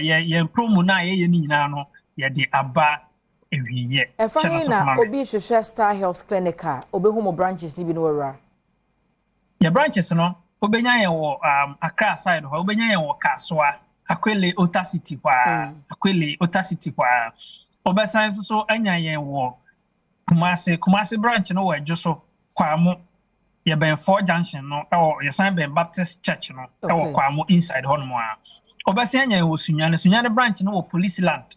ye promo na ye ni nyina no ye de aba ewiye na obi hwehwe Star Health Clinic obehu mo branches ni bi no wura ya branches no obenya ye wo Accra side ho obenya ye wo Kasoa Akwele Otacity kwa Akwele Otacity kwa obesan so anya ye wo Kumasi branch no we joso kwa mo ye ben 4 junction no e ye san ben Baptist Church no e kwa mo inside ho no a obesan anya ye wo Sunyane branch no wo Police Land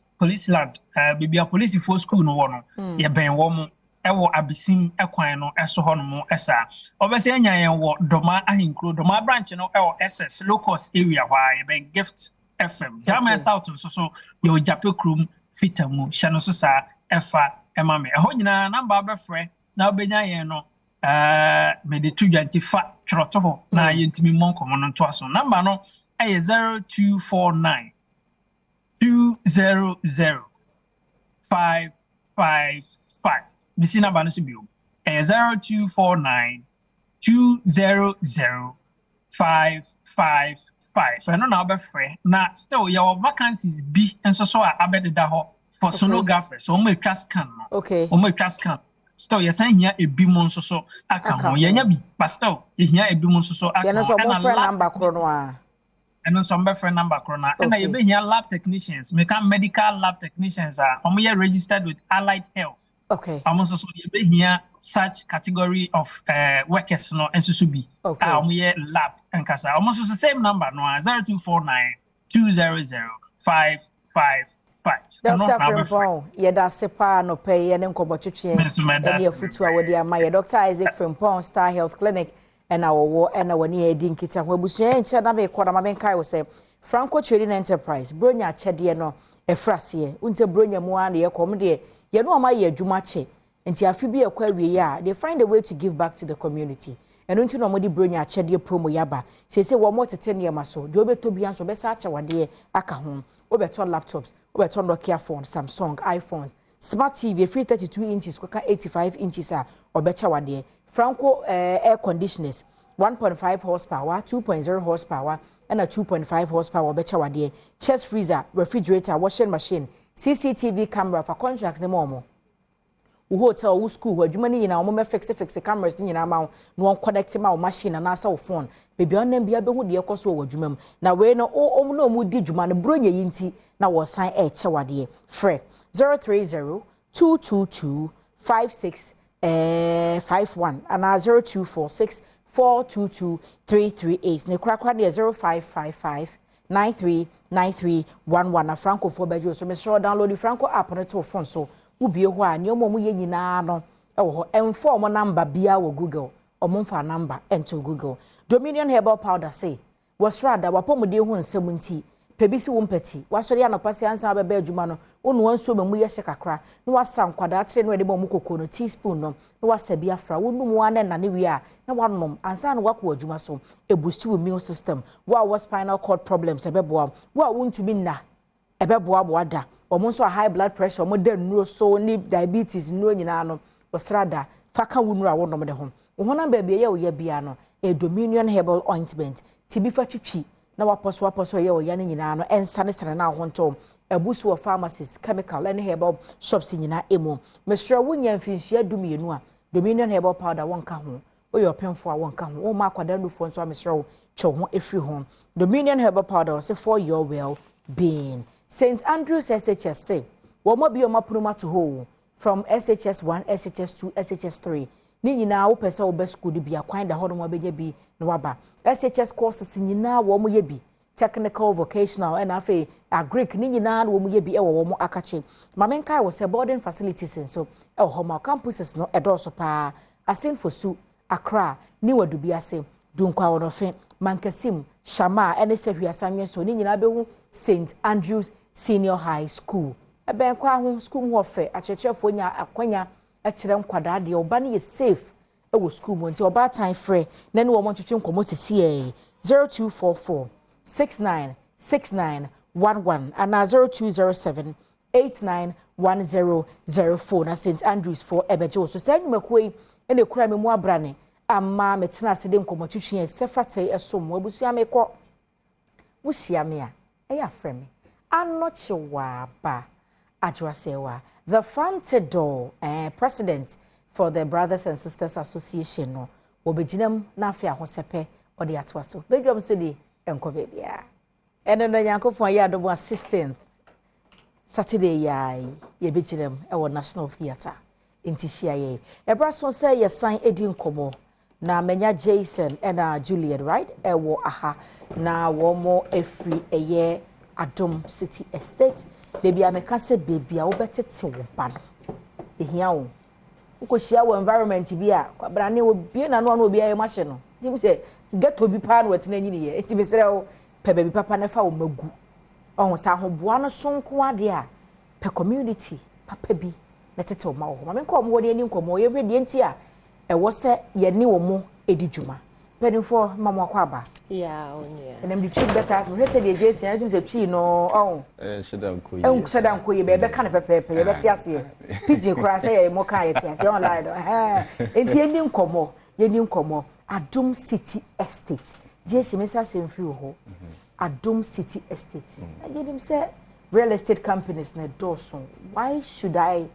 bibia police for school no wono ye ben wo mo ewo abisim ekwan no eso ho no mo esa obese anya ye wo Doma ahinkro Doma branch no ewo SS locus area wa ye ben Gift FM Dama South so yo Jape Krum fitamu shano so sa efa emame ho nyina number be frɛ na obenya ye no me de 225 troto ho na ye ntimi monkomo no to aso number no eye 0249 200 555 Missing a banner bio 0249 200 555. I don't know about free. Now, still, your vacancies be and so abed da ho for sonographers. So, my trust can. Okay. My trust can. Still, you're saying here a bimon so I can. Yanyabi, but still, here a bimon so I can. And number chrono. And some friend number corona. And I be here lab technicians, medical lab technicians are registered with Allied Health. Okay. I'm also be here such category of workers no and so be. Okay. Lab and casa. Almost the same number no 0249 200 555. Dr. Frimpong, yeda sepa no pay and nkobotwetwe and your futu awodi ama Dr. Isaac Frimpong Star Health Clinic and our war and our near dinkita webusua enche na be kwada ma benkai wo se Franco Trading Enterprise bronya chede no efrase unte bronya mu an ye kom de ye no ma ye adwuma che enti afi bi ekwa wie ya they find a way to give back to the community and unti no mo di bronya chede promo yaba se wo mo tete ne maso de obeto bia so be sa acha wade aka ho obeto laptops obeto Nokia phones Samsung iPhones Smart TV 32 inches kwaka 85 inches obecha wade Franco air conditioners 1.5 horsepower 2.0 horsepower and a 2.5 horsepower obecha wade chest freezer refrigerator washing machine CCTV camera for contracts ne momo wo hotel wo school wo adwuma ni nyina wo me fix cameras ni nyina ma no connect ma wo machine na asa wo phone bebi on bia be hu de ekoso wo adwuma na we no o no mu di dwuma no bronya yinti na wo san che wade frɛ 030 222 5651 and 0246 422 338 ne krakra de 0555 939311 na Franco for bejo so me sure download the Franco app on to phone so ubie ho a ne omo ye nyina no e wo ho inform number bia wo Google omomfa number ento Google Dominion Herbal Powder say was rather wapomode ho nsem nti pebisi wo mpati wasori anopase ansa bebe adwuma no onu wanso mamu ye hye kakra no wasa nkwada atre no de mo kokoko no teaspoon no no wasa bi afra wonum wana na ne wi a na wanom ansa no wakọ adwuma so e boost wo immune system wa spinal cord problems ebeboa wa wontumi na ebeboa boada omo nso high blood pressure omo da nnuro so ni diabetes nnuro nyina no osrada faka wonura wonom de ho wo na ba bia ye wo ya bia no a Dominion Herbal Ointment tibi fa twitwi na waposo ye wo ya nyina no ensane sene na ahonto abusu of pharmacies chemical and herbal shops nyina emu mesra wonya mfinhia dumienu a Dominion Herbal Powder wonka ho Oyo penfo a wonka ho. Wo ma kwada nufo nso amesrew che ho efri ho. Dominion herbal powder say for your well being. St Andrews SHS say wo mo bi o mapunuma to ho from SHS1, SHS2, SHS3. Ni nyina wo pese wo be school di bia kwan da ho no beje bi na waba. SHS courses nyina wo mo ye bi. Technical, vocational, and afe agric ni nyina wo mo ye bi e wo mo akache. Mamenkai wo say boarding facilities so e wo home campuses no edoso pa. Asin fosu Accra ni wadubi ase dunkwa wonofe Mankasim Shama ene sehwiasanwe so ni nyina behu St Andrews Senior High School. Ebe kwa ho school ho fe achechefo nya akwanya akire nkwada de oba ne ye safe e wo school mo nti oba time frɛ na ne wo mo twetwe nkomo tisi 0244 696911 and 0207 891004 na St Andrews for Ebejo so say nwumakoi ene kura me mu abrane amma metena ase de nkomo twetwe sefate esom abusua me kɔ wuhia me a eya frɛ me anochewa ba Ajwasewa, the Fantador president for the Brothers and Sisters Association no obejinem na afia hosepe odi atwaso bedwam so di enko bebia eno no yankopon ya do 16th Saturday yai ye bejinem e wo National Theatre intishia ye ebraso say ye sign edi nkomo na menya Jason and Juliet right e wo aha na wo mo efri eye Adom City Estate debi ameka se baby a wo betete wo ba ehia wo ukohia wo environment bi a kwabrane wo bie na no obi aye mahye no dim se get obi pa na wetena nyini ye enti besere wo pe baby papa na fa wo magu ohun sa hoboa no sonko ade a pe community papa bi na tete wo ma wo ma menko mo wode ani nkomo ye hwede enti a e wo se ye ni wo mo edijuma penifo mama kwaba yeah onya enem di trim better we say the Jason I just say twi no oh shedan koyi shedan koyi be ka ne pepepe ye beti ase pidgin kura say ye mo kan ye ti ase online do enti eni nkomo Adom City Estate Jason me say semfiri ho Adom City Estate I get him say real estate companies na doson why should I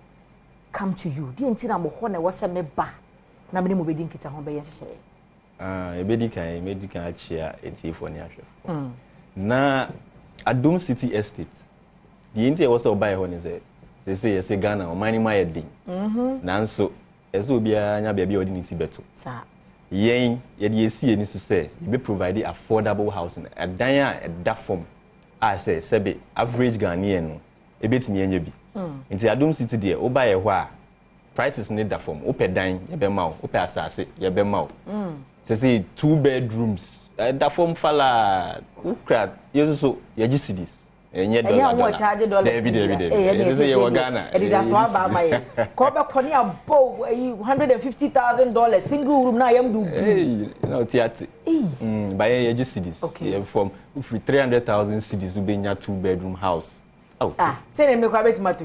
come to you di enti na mo ho na wo say me ba na me mo bedi nkita ho be ye hye medical chair for ni ahwe na Adom City Estate the entire was buy ho ni say Ghana o mani my din nanso ezo bia nya bia odi ni ti beto yen ye de esi ni so say you be provide affordable housing edan a da form I say sebe average Ghanaian no e betimi enya bi nti Adom City de o buy ho a prices need da form ope dan ye be ma o ope asase ye be ma o say 2 bedrooms da form fala ukra yeso ye GCDs enye dollar charge dollars David say you Ghana e that's why ba my ko be koni above $150,000 single room na yam do you know theater buy ye GCDs ye from 300,000 cedis ubenya 2 bedroom house say na me kwa betima to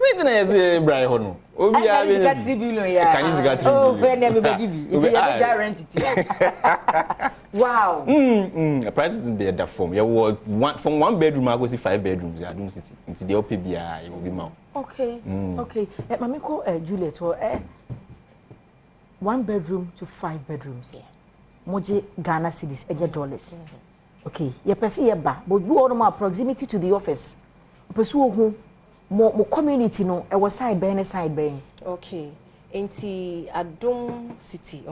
wait na say Brian hono obi a be 3 billion ya can you get 3 billion oh when me be give you be rent it wow prices in there that form you want from 1 bedroom I go see 5 bedrooms Adom City into the OPBI you will be more okay mama ko Juliet 1 bedroom to 5 bedrooms moje Ghana cedis $8 okay ye pese ye ba but you all more proximity to the office pese wo mo community no e was side by okay enti Adom City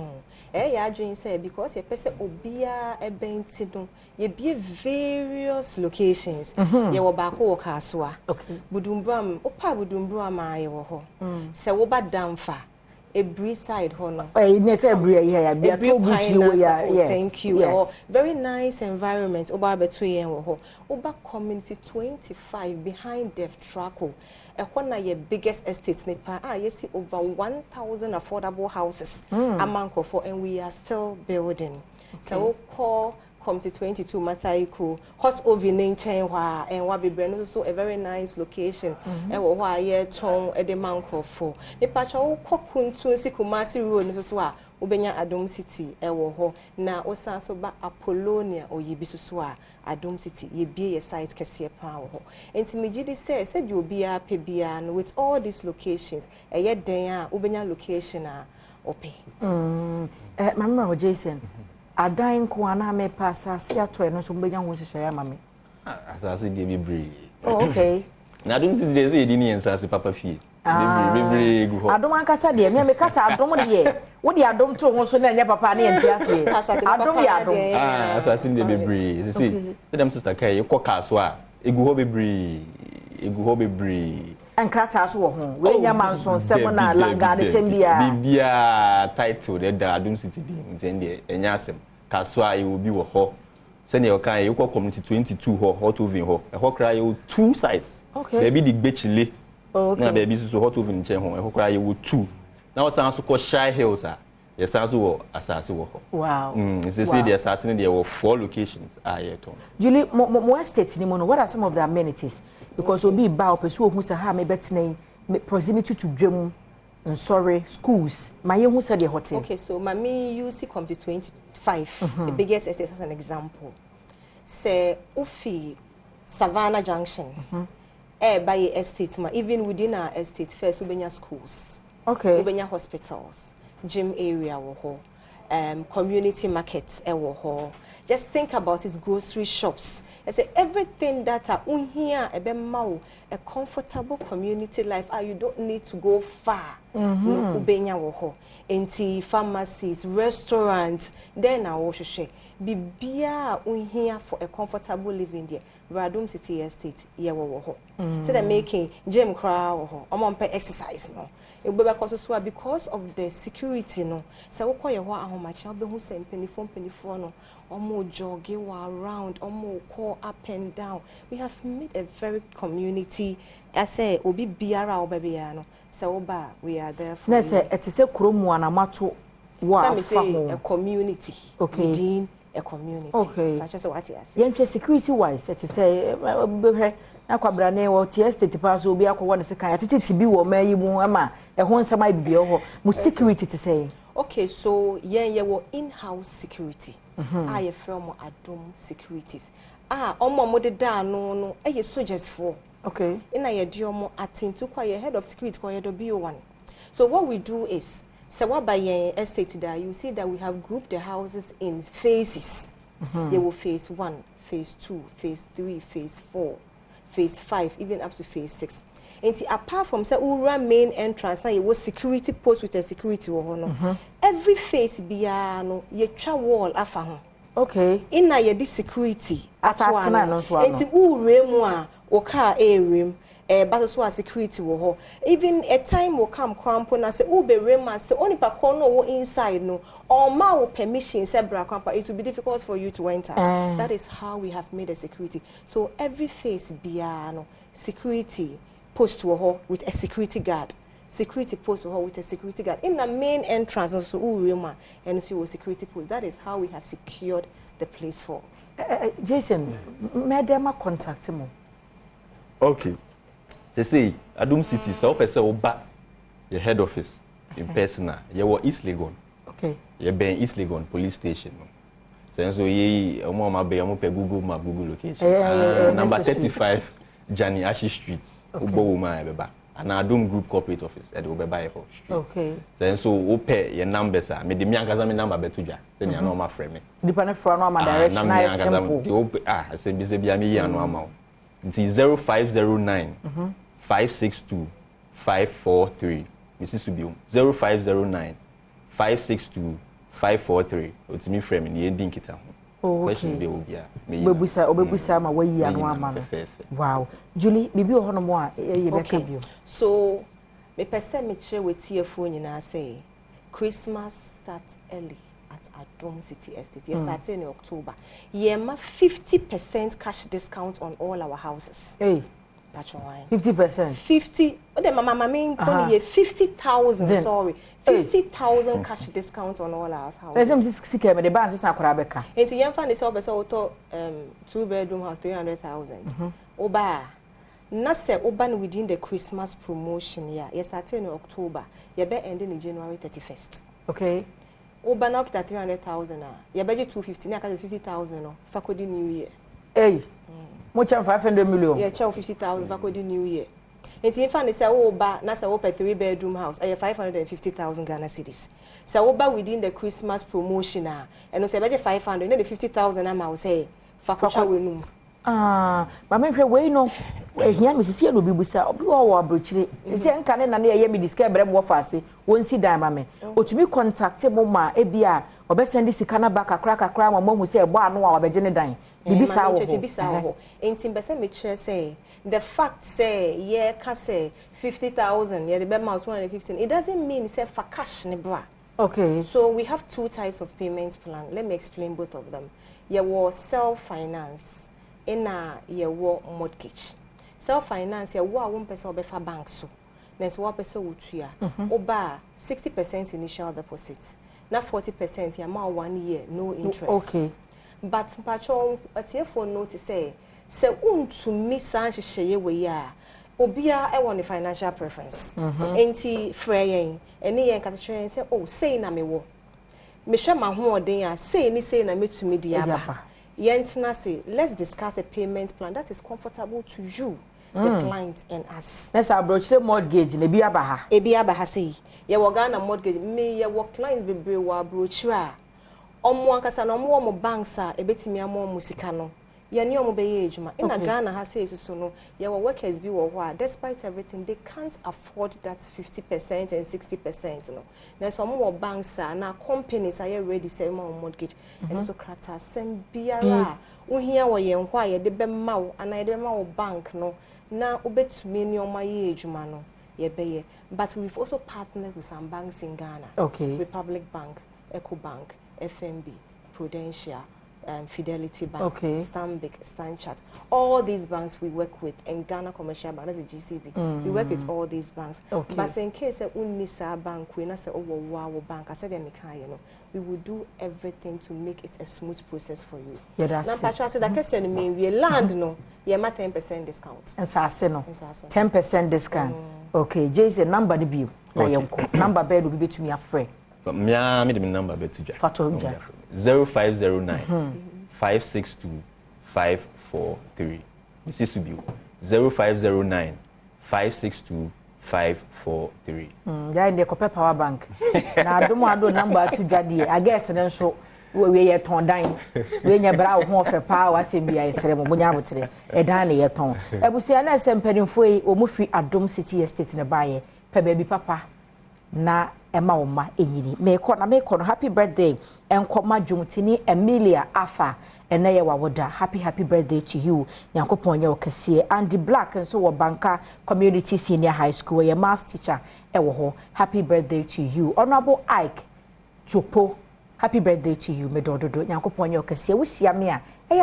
ya adwin say because ye pese obia ebenti no ye be various locations ye wo ba ko kasoa okay budumbram opa budumbram aye wo ho se wo ba damfa every side hono thank you yes. Very nice environment oba beto yen wo ho oba community 25 behind Dev Traco e hona ye biggest estates nipa yes over 1,000 affordable houses amankofo and we are still building so call come to 22 Mathaiko hot oven in Chenwa and Wabi so a very nice location and why ye ton e de mankofo me pacha wo kokuntu sikumasi road so so a ubenya Adom City e wo ho na osan so ba Apollonia oyibisoso a Adom City ye bie ye site kese pa wo ho enti megidi say de obi a pe bia no with all these locations e ye den a ubenya location a ope mamma Jason adan ko ana me passa sia to e no so mbenya ho hyehyɛ ama me asase de bebre okay na Adom City de say di ni ensase papa fie bebre gu ho Adom ankasa de me kasa Adom de wo de Adom to ho so na nya papa na enti ase Adom ya Adom asase de bebre say dem sister kai ko kaso a egu ho bebre enkrata so wo ho we nya manso sem na langa de sem bibia title de Adom City di nzen de enya asem kaso a e obi wo ho se ne okan e ko community 22 ho hot oven ho e ho kra ye 2 sites baby di gbechile na baby so hot oven nche ho e ho kra ye 2 na o san so ko shy hills a ye san so wo asase wo ho wow it's say the asase ne there were 4 locations here to Julie mo estate ni mo no what are some of the amenities because obi ba opesu ohun sa ha me betene proximity to dwam sorry schools my hu say the hotel okay so mami UC come to 25 the biggest estate as an example say Ufi Savannah Junction by estate ma even within our estate first ubenya schools ubenya hospitals gym area wo ho community markets wo ho just think about his grocery shops. I say everything that are here a comfortable community life. You don't need to go far. Ubenya woho. Enti pharmacies, restaurants. Then I will share. Bibia here for a comfortable living there. Adom City Estate. Yeah woho. So they're making gym crowd woho. I'm pay exercise no. Because of the security no. So we call you what how much? I'll be who say penny no. Omo jogging around, omo call up and down. We have made a very community. I say obi biara obebiano. So we are there for. Let's say it is a kuromu anamato wa a community. Okay. Within a community. Okay. That's just what I say. Yeah, security wise, it is a na kwabrane wo tie state pass obi akwo ne sekan atete tibi wo mayi mu ama e ho nsama bibi ho mu security to say. Okay, so yeah wo in-house security. I from Adom Securities. Omo de da no e soldiers for. Okay. Ina ye di omo atin to kwa head of security kwa do BO1. So what we do is so what by estate there you see that we have grouped the houses in phases. They will phase 1, phase 2, phase 3, phase 4, phase 5, even up to phase 6. And apart from say ura main entrance now you was security post with a security no. Every face biya no ye twa wall afa ho. Okay. In na ye di security atwana no so enti ure mu a o car area but so security wo ho. Even a time will come crampo na say ube rema say only pa kono wo inside no or ma wo permission say bra crampa it will be difficult for you to enter. That is how we have made a security. So every face biya no security post with a security guard. Security post with a security guard. In the main entrance also and so security post. That is how we have secured the place for. Jason, may I contact him? Okay. They say Adom City so person oba your head office in person you were East Legon. Okay. You been East Legon police station. So ye omo be Google map Google location. Number 35 Jani Ashi Street. Okay. And Adom Group corporate office at Obeba Street. Okay. Then so ope your numbers are me the miangaza number betuja. Then you know my frame. Depending from our direction I simple. I say be say me ya no amount. It's 0509 562 543. Mrs. Subium 0509 562 543. It's me frame in the ending kita. Question dey obia. Obebusa ma wayi anu ama no. Wow. Julie, bibi o hono mo a ye beka bio. So me pese me kire wetiefo nyina say Christmas starts early at Adom City Estate. Yes, starts in October. Yema 50% cash discount on all our houses. Hey. 50%. 50. Oh, the mama mean only 50,000. Sorry, 50,000 cash discount on all our houses. Let's see. The bank is not korabeka. It's young fan is over so 2-bedroom house 300,000. Oba. Nase oban within the Christmas promotion year. Yes, starting in October. You be ending in January 31st. Okay. Oban up to 300,000. You be 250. Now 50,000. No. Fakodi New Year. Hey. Much 500 million. Yeah, 50,000 for the new year. Enti in fact say wo ba na say wo per 3-bedroom house, 550,000 Ghana cedis. Say wo ba within the Christmas promotion and no say be 500, no the 50,000 am say fa kwacha we num. Mama hwe we no ehia me sisi no bibusa obi wo abrochire ese nka ne na na ye me disca brem wo faase wonsi dan ma me otumi contact mo ma ebia obesend sika na ba kakra ma mahu se ebo anu a obegye ne dan bibisa wo enti be se me kire say the fact say ye ka say 50,000 ye the be ma 215 it doesn't mean say for cash ne bra. Okay, so we have two types of payment plan. Let me explain both of them. Ye was self finance ye wo mortgage. Self finance ye wo a won pese obefa bank so. Nes wo pese wotua. Oba 60% initial deposit. Na 40% ya ma 1 year no interest. Okay. But mpacho atiefo notice say untumi san hyehyeye we ya obia e won financial preference. Enti freyen ene ye nkata kyerɛ say oh say na me wo. Me hwɛ ma ho ɔden a say ni say na metumi di aba. Yentina say let's discuss a payment plan that is comfortable to you, the client and us. Let's approach mortgage ne bi abaha. E bi abaha say ye wo Ghana mortgage me ye wo clients bebre wo approach a omo ankasa na omo wo banks a ebetimi amo musika no ye ne omo be ye ejuma ina Ghana ha say so no ye wo workers bi wo ho a despite everything they can't afford that 50% and 60% no. Na so omo wo banks a na companies are ready say mo mortgage and so krata sem biara uhia wo ye nkwa ye de be ma wo ana ye de ma wo bank no na obetumi ne omo ye ejuma no ye be ye. But we've also partnered with some banks in Ghana. Okay. Republic Bank, Eco Bank, FNB, Prudential, Fidelity Bank, Stanbic, Stanchart. All these banks we work with, and Ghana Commercial Bank, that's a GCB. We work with all these banks. Okay. But in case Unisa Bank, we not say oh wow bank, I said we will do everything to make it a smooth process for you. Yeah, that's now, Patricia said that case mean we land no, yeah, 10% discount. And say no, 10% discount. Okay, Jay's number the bill. Number bed will be to me a friend. Me the number bed to Jack. 0509 562 543. This is to be 0509 562 543. Yeah, in the Copper Power Bank. Now, I don't want to number to Jadi. I guess and then so we are torn down. When you brow home for power, SMBI ceremony, when you have today, a Danny at home. I will say, I am pending for a Mufi Adom City Estate in a buyer, per baby papa. Na Emma Enini. May con happy birthday and Koma Jumtini Emilia Afa and Nayawa Wada. Happy birthday to you, Yankopon Yo Cassie and the Black and so Banker Community Senior High School, your math teacher, Ewoho. Happy birthday to you, Honorable Ike Jopo. Happy birthday to you, Medodo, Yankopon Yo Cassie. Wish Yamia,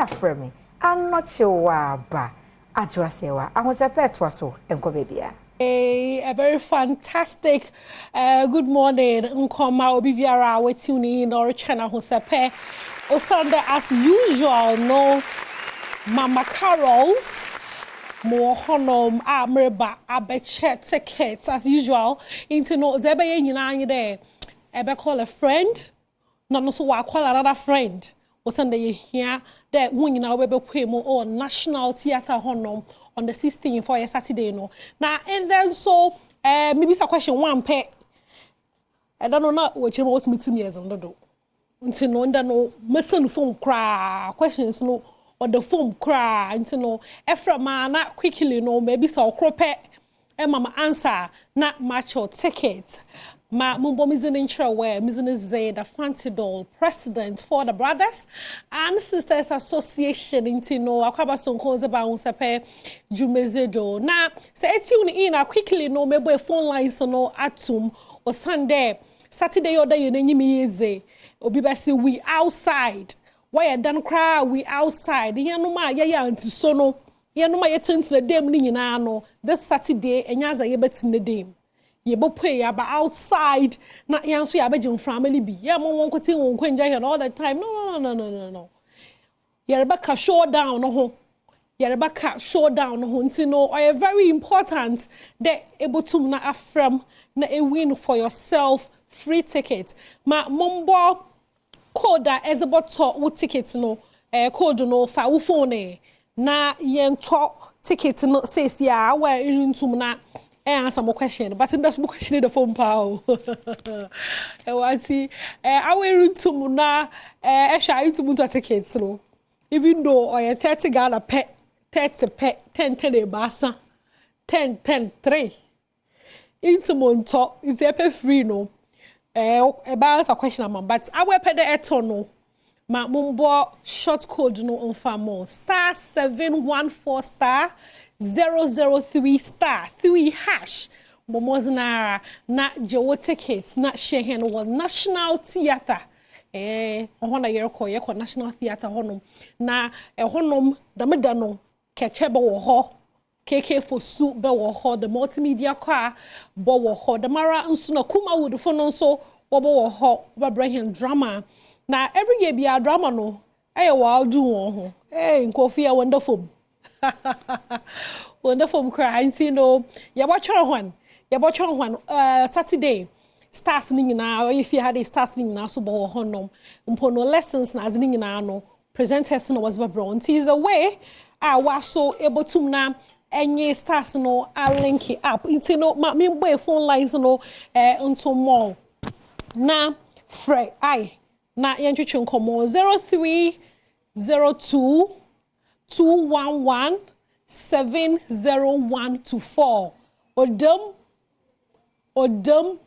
Frame. I'm not sure, ba. Ajwasewa. I was a pet was so, and Kobebia. A very fantastic good morning. Nkoma obibiara we tune in or channel Hosepe. Osande as usual no Mama Carols more honom amreba abeche tickets as usual into no zebe nyina there. Ebe call a friend. No so wa call another friend. Osande here that when you we be mo on National Theatre honom on the 16th for a Saturday no. Now and then so maybe it's a question one pay. I don't know not what you was meeting years on the do. Until no under no missing phone cry questions no or the phone cry until no efra man not quickly no maybe so crop and mama answer not match your tickets. Ma mumbo mizinin chawe mizinin zay the fancy doll president for the Brothers and Sisters Association into no akwaba sonko zeba unsepe jumezedo na say tune in quickly no mebo phone lines no atum or Sunday Saturday or day yenyi yeze obi besi we outside why dan cry we outside yenu ma ya anti so no yenu ma yetenti the dem ni nyina no this Saturday enyaza yebeti ne dem ye bo pray about outside na yanso ya beje family bi ye mo won kwoti won kwenja here all the time no ye Rebecca showdown no ho ye Rebecca showdown no ho nti no or very important that able to na afram na a win for yourself free ticket ma mombo code ezebo to wo ticket no code no fa wo phone na yen to ticket no says yeah where into na answer my question but that's my question in the phone power I want see I will into na shy into tickets no even though or 30 Ghana pet 30 pet 10 basa 10 3 into monto is a free no about a question but I will pay the etono ma mumbo short code no on famo star 714 star 003 star 3 hash momozna na jewo tickets na shehen wo National Theatre ohona yerko National Theatre honom na honom dameda no kechebe wo ho KK Fosu be wo ho the multimedia car bo wo ho the mara nso na kuma wood for no so wo wo ho ba bring drama na every year be a drama no wa do won ho nkofia wonderful wonderful cry no ya watchon hwan Saturday stars ni na if you had a stars ni na so bo ho no mpo no lessons na as ni na no presenters no was bro is a way wa so able to na any stars no a link it up into no me boy phone lines no unto more na free na yentwetwe nkomo 0302 211 70124 odum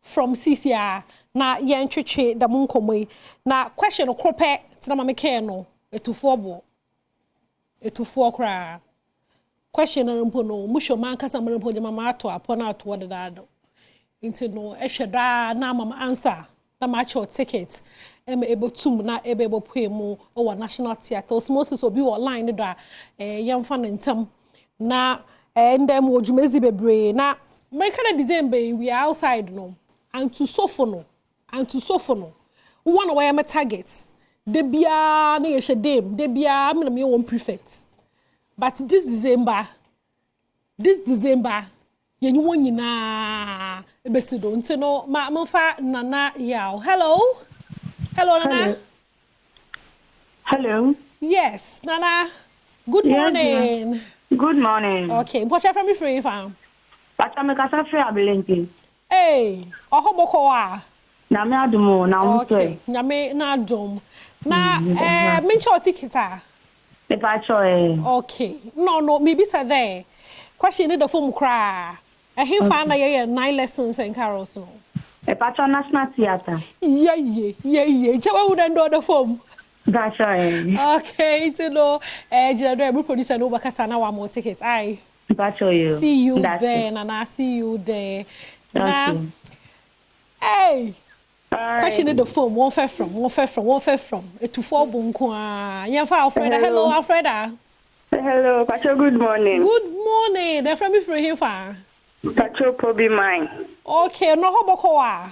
from CCR na yentwetwe da munkomo na question okrope tina ma meke no etufobo kra question no no musho man kasa man mpo mama ato apona ato wadado into no ehweda na mama answer na match your ticket able to na able pay mu o National Theatre osmosis obi online do yemfa nentam na ndem wojumezi bebre na American December we are outside no and to sofo no one of my targets de bia na ye shedem de bia me won prefect but this December yenyi won nyina ebesido nti no ma fa nana yaw hello nana hello yes nana good morning good morning okay mpo chef me free fam pata me kasa free abelenti ohoboko wa na me adumo na umpe okay nyame na adom na me cho tikita e pa cho okay no maybe say there question in the form cry he found na 9 lessons and carols no e pa cho National Theatre yeah chawa would do the form that's right okay to know general producer no bakasa na wa more tickets that's you see you there and I see you there now question in the phone one fair from to four bunko yeah for Alfreda hello Alfreda hello Pacho good morning they're from me from here far Pacho probably mine okay no hoboko wa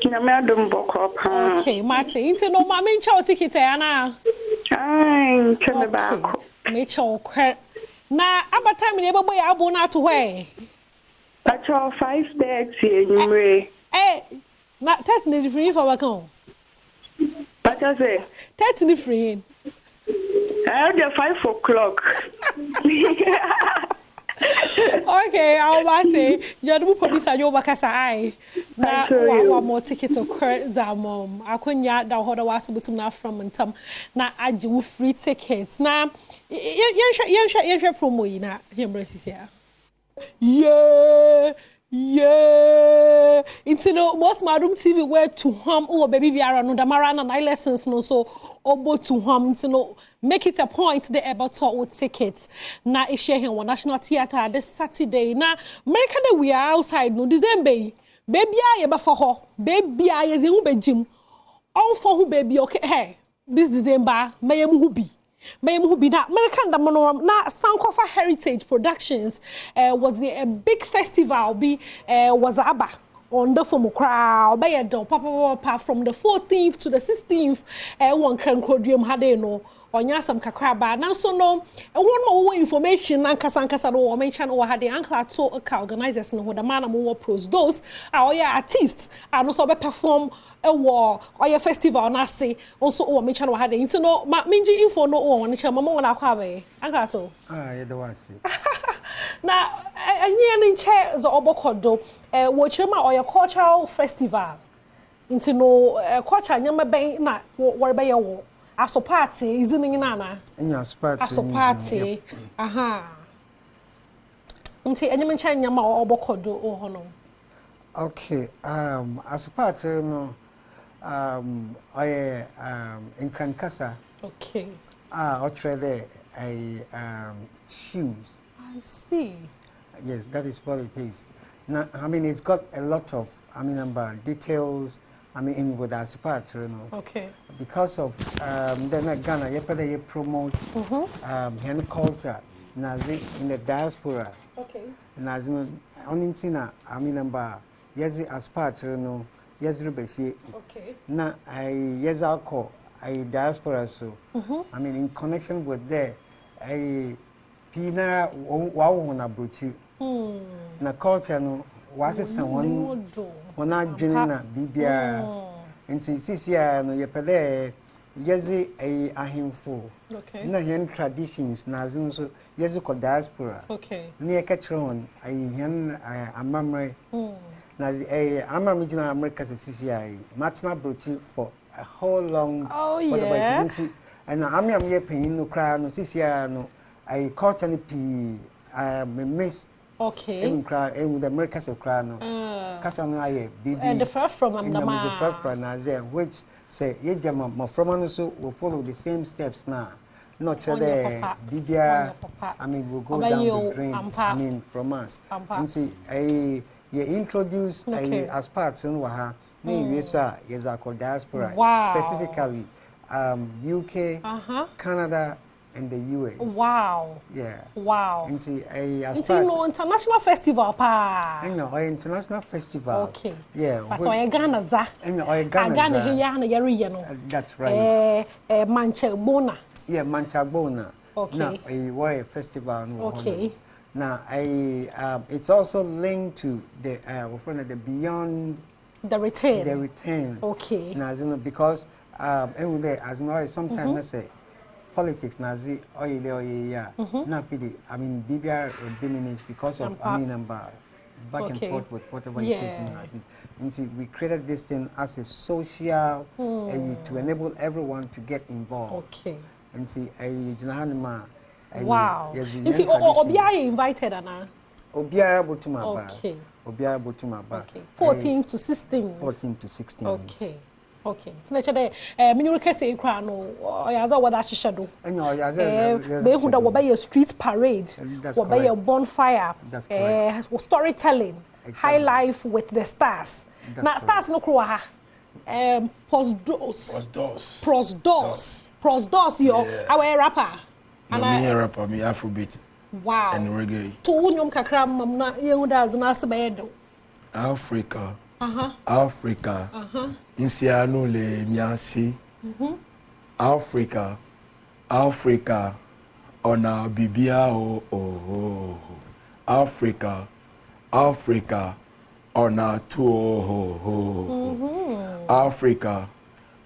na me adom boko pa okay mate into no ma me ncha ticket na cheme ba ko me cho kwe na abata me ebe boy abo na to hwe Pacho 5:30 enyumre na 30 ni free for wakan Pacho say 30 ni free the 5 o'clock okay I'll mate jadu producer yo bakasa na wa more tickets occur zamom akonya da hoda wasubutum na from ntam na age wo free tickets na yen promo yi na hembresi ya yeah into no most Badwam TV where to hum baby biara no damara na 9 lessons no so obo to hum into no make it a point they about talk with tickets na share here on National Theatre this Saturday na America that we are outside no December baby aye ba for ho baby aye ze hu bejim on for hu baby okay hey this December mayem hu bi na American da na Sankofa Heritage Productions was a big festival was aba on the form crowd by papa from the 14th to the 16th one can crodium had no onya sam kakra ba na so no won information ankasa no wo mention wo ha de uncle to ka organizers no da man mo pros those are artists and also be perform wo oya festival na say also wo mention wo ha de nti no minji info no wo ne chama mo na kwa be uncle to ye de wasi na enye ne nche zo obokodo wo chema oya cultural festival nti no culture nyama ben na wo be ye wo aso party izini na enya party aso party aha nti enye mencha nyama obokodo ho no okay aso party no I in Krankasa okay ochre there shoes. I see. Yes, that is what it is. Now, I mean, it's got a lot of, details. In with our part, you know. Okay. Because of then Ghana, you promote hen culture, Nazi in the diaspora. Okay. Nazi on China, yes, as part, you know, yes, Rubefi. Okay. Now, yes, I call a diaspora, so in connection with there, Pina wow na bruchi na culture no wase someone wana dwene na bibia nti sisia no yepede yezi ahemfo na hen traditions na azun so yezi ko diaspora ni ekachron hen amamre na amamre jina America sisia matna bruchi for a whole long whatever and am ye pain no cry no sisia no I culture ni pi miss even cry with the Americans of cry no kasa no aye bibi and the first from Amdama the first from Nazia which say ye jama my from so will follow the same steps now not sure the bibia we'll go down the drain from us and see you introduce as parts in waha ni yesa yesa called diaspora specifically UK Canada in the US. Wow. Yeah. Wow. And see, international festival pa. International festival. Okay. Yeah. But Ghana za. Ghana here na yari no. That's right. Manchabona. Yeah, Manchabona. Okay. Now, a festival. Okay. Now, it's also linked to the beyond. The return. The return. Okay. Now, because sometimes I say. Politics Nazi na fidi BBR dominates because of back and forth with whatever it is and see we created this thing as a social to enable everyone to get involved and see wow and see Obia invited Anna Obia Butuma Obia Butuma 14 to 16 okay so na chede mini rekese ikra no oyaza wada hihye do be hu da wo be street parade wo be bonfire storytelling high life with the stars na stars no kro ha prosdos yo our rapper and I rapper me afrobeat wow and reggae to unyom kakra mam na yehu da zna se be do Africa Africa Nsiano le miasi Africa ona bibia Africa ona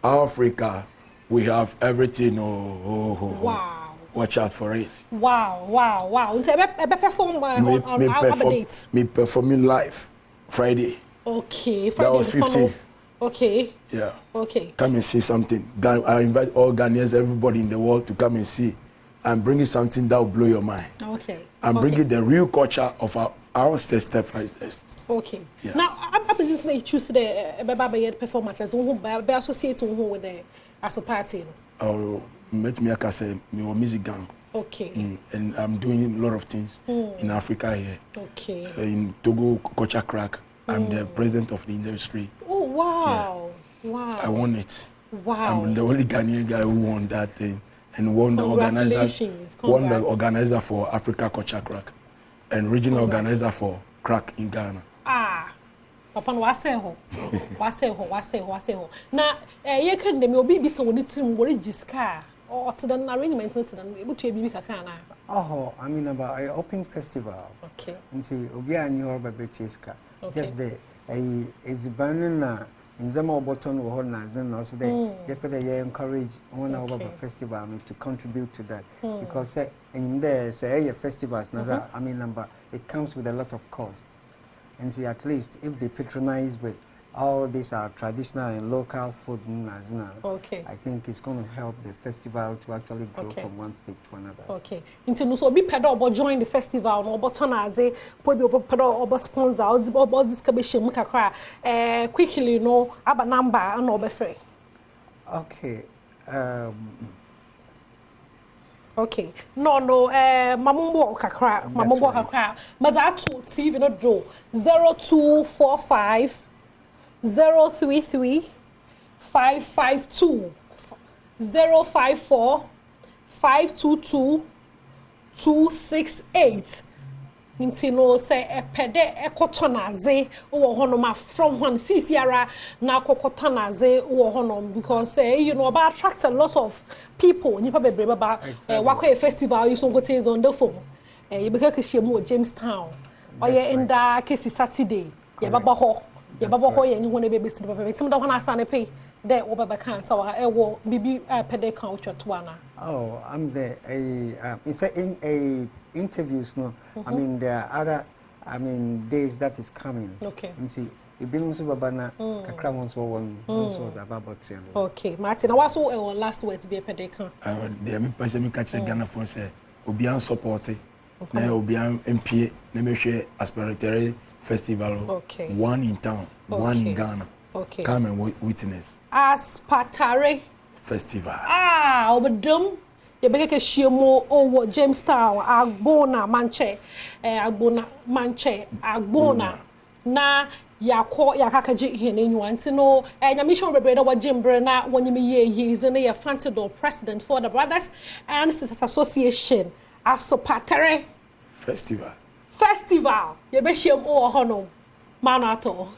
Africa we have everything wow watch out for it wow nti ebe perform on our date me performing live Friday. Okay, Friday. That was 15. Okay. Yeah. Okay. Come and see something. I invite all Ghanaians, everybody in the world to come and see. I'm bringing something that will blow your mind. Okay. I'm bringing the real culture of our ancestors. Okay. Yeah. Now, I'm going to choose the performances. Be associated with the ASO party. Oh, met me say me music gang. Okay. And I'm doing a lot of things in Africa here. Okay. In Togo, Culture Crack. I'm the president of the industry. Oh, wow. Yeah. Wow. I won it. Wow. I'm the only Ghanaian guy who won that thing. And won the organizer for Africa Culture Crack. And regional organizer for Crack in Ghana. Papa no wase ho. Na ye kan dem obi bi se woni tim wori giska. or to the arrangement to the able to be kakana. Oh, I mean about an open festival. Okay. And see, Obia and your baby cheska. Okay. Just the is banana in Zama button or Nazan also they encourage one of a festival to contribute to that because in there say festivals I mean number it comes with a lot of cost. And see at least if they patronize with all these are traditional and local food okay. I think it's going to help the festival to actually grow from one state to another. Okay. Into no so be pedal or join the festival no but turn as a pedal or sponsor or this kabishe mukakra quickly no aba number and obe free. Okay. Okay. No mamumbo kakra mazatu TV no do 0245 033 552 054 522 268 Nintino say a pede ekotonaze or honoma from one CCR na kokotonaze or honom because you know about attract a lot of people you probably about wako festival you so go things on the phone you because Kishimo Jamestown or you in the case Saturday ya baba ho ya baba ho ya ni wona be si papa tim da ho na asane pay there over cancer or bibi pede kan utwatwana. Oh, I'm the it's a interviews no. I mean there are other days that is coming. Okay. And see ibinu so baba na kakra won so won so da baba tell. Okay, Martin, what so last words be pede kan? They me pass me catch Ghana for say obi an support na obi an MP na me hwe aspiratory festival one in town, one in Ghana. Okay. Come and witness. Aspatare Festival. Obedum. You beke shiemo over Jamestown, Agbona Manche, Agbona. Na yakọ yakakaji hene nwanti no nyamisho bebreda wa jimbre na wonyimi ye is na Fantidor president for the Brothers and Sisters Association Aspatare Festival. You be shiem o hono manato.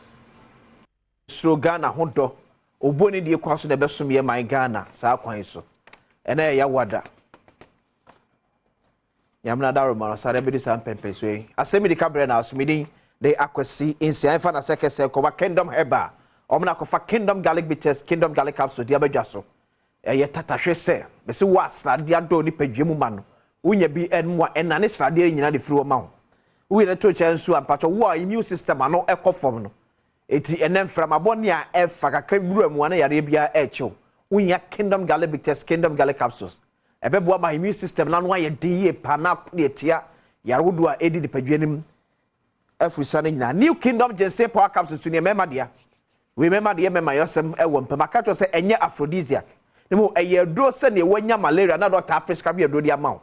Stro Ghana hodo oboni die kwaso de besom ye man Ghana saa kwan so ena ya wada yamna daro mara sare be dis ampempe so yi asemi di kabre na asumidin de akwasi insia fa na sekese ko Kingdom Heba omna ko fa Kingdom Garlic Bitters Kingdom Garlic Capsule dia badwa so ye tatahwe se be se wasla dia do ni padwemu ma no unya bi enmo enane srade nyina de firi wo ma ho uye na to chansu ampacho wo immune system ano ekofom no eti enem from aboni a efa kakra buru amu na yare bia echo unya Kingdom Garlic Bitters Kingdom Garlic Capsules ebebo ma immune system na no aye die panap ne etia yare wodo a edi de padwanim afurisa nyina New Kingdom Ginseng Power Capsules ne mema dia we mema dia mema yosem ewo mpema ka to se enye aphrodisiac nemo eye dro se ne wanya malaria na doctor prescribe dro dia ma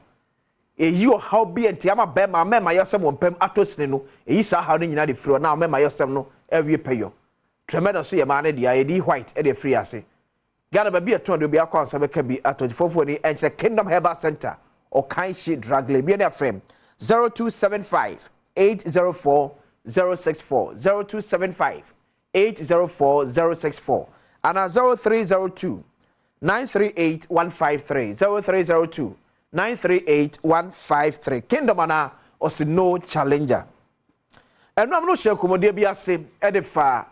eyi o how be enti ama be ma mema yosem mpem atosine no eyi sa how nyina de firo na mema yosem no ewie payo tremendous so ye ma ne dia edi white e de free ase Ghana ba bi eton de bi akwansa be ka bi at24 ni enche Kingdom Herbal Center or Kanshi Drug Lab ne frame 0275 804 064 0275 804 064 and 0302 938 153 0302 938 153 Kingdom ana or no challenger. And I'm not sure come be ase edifa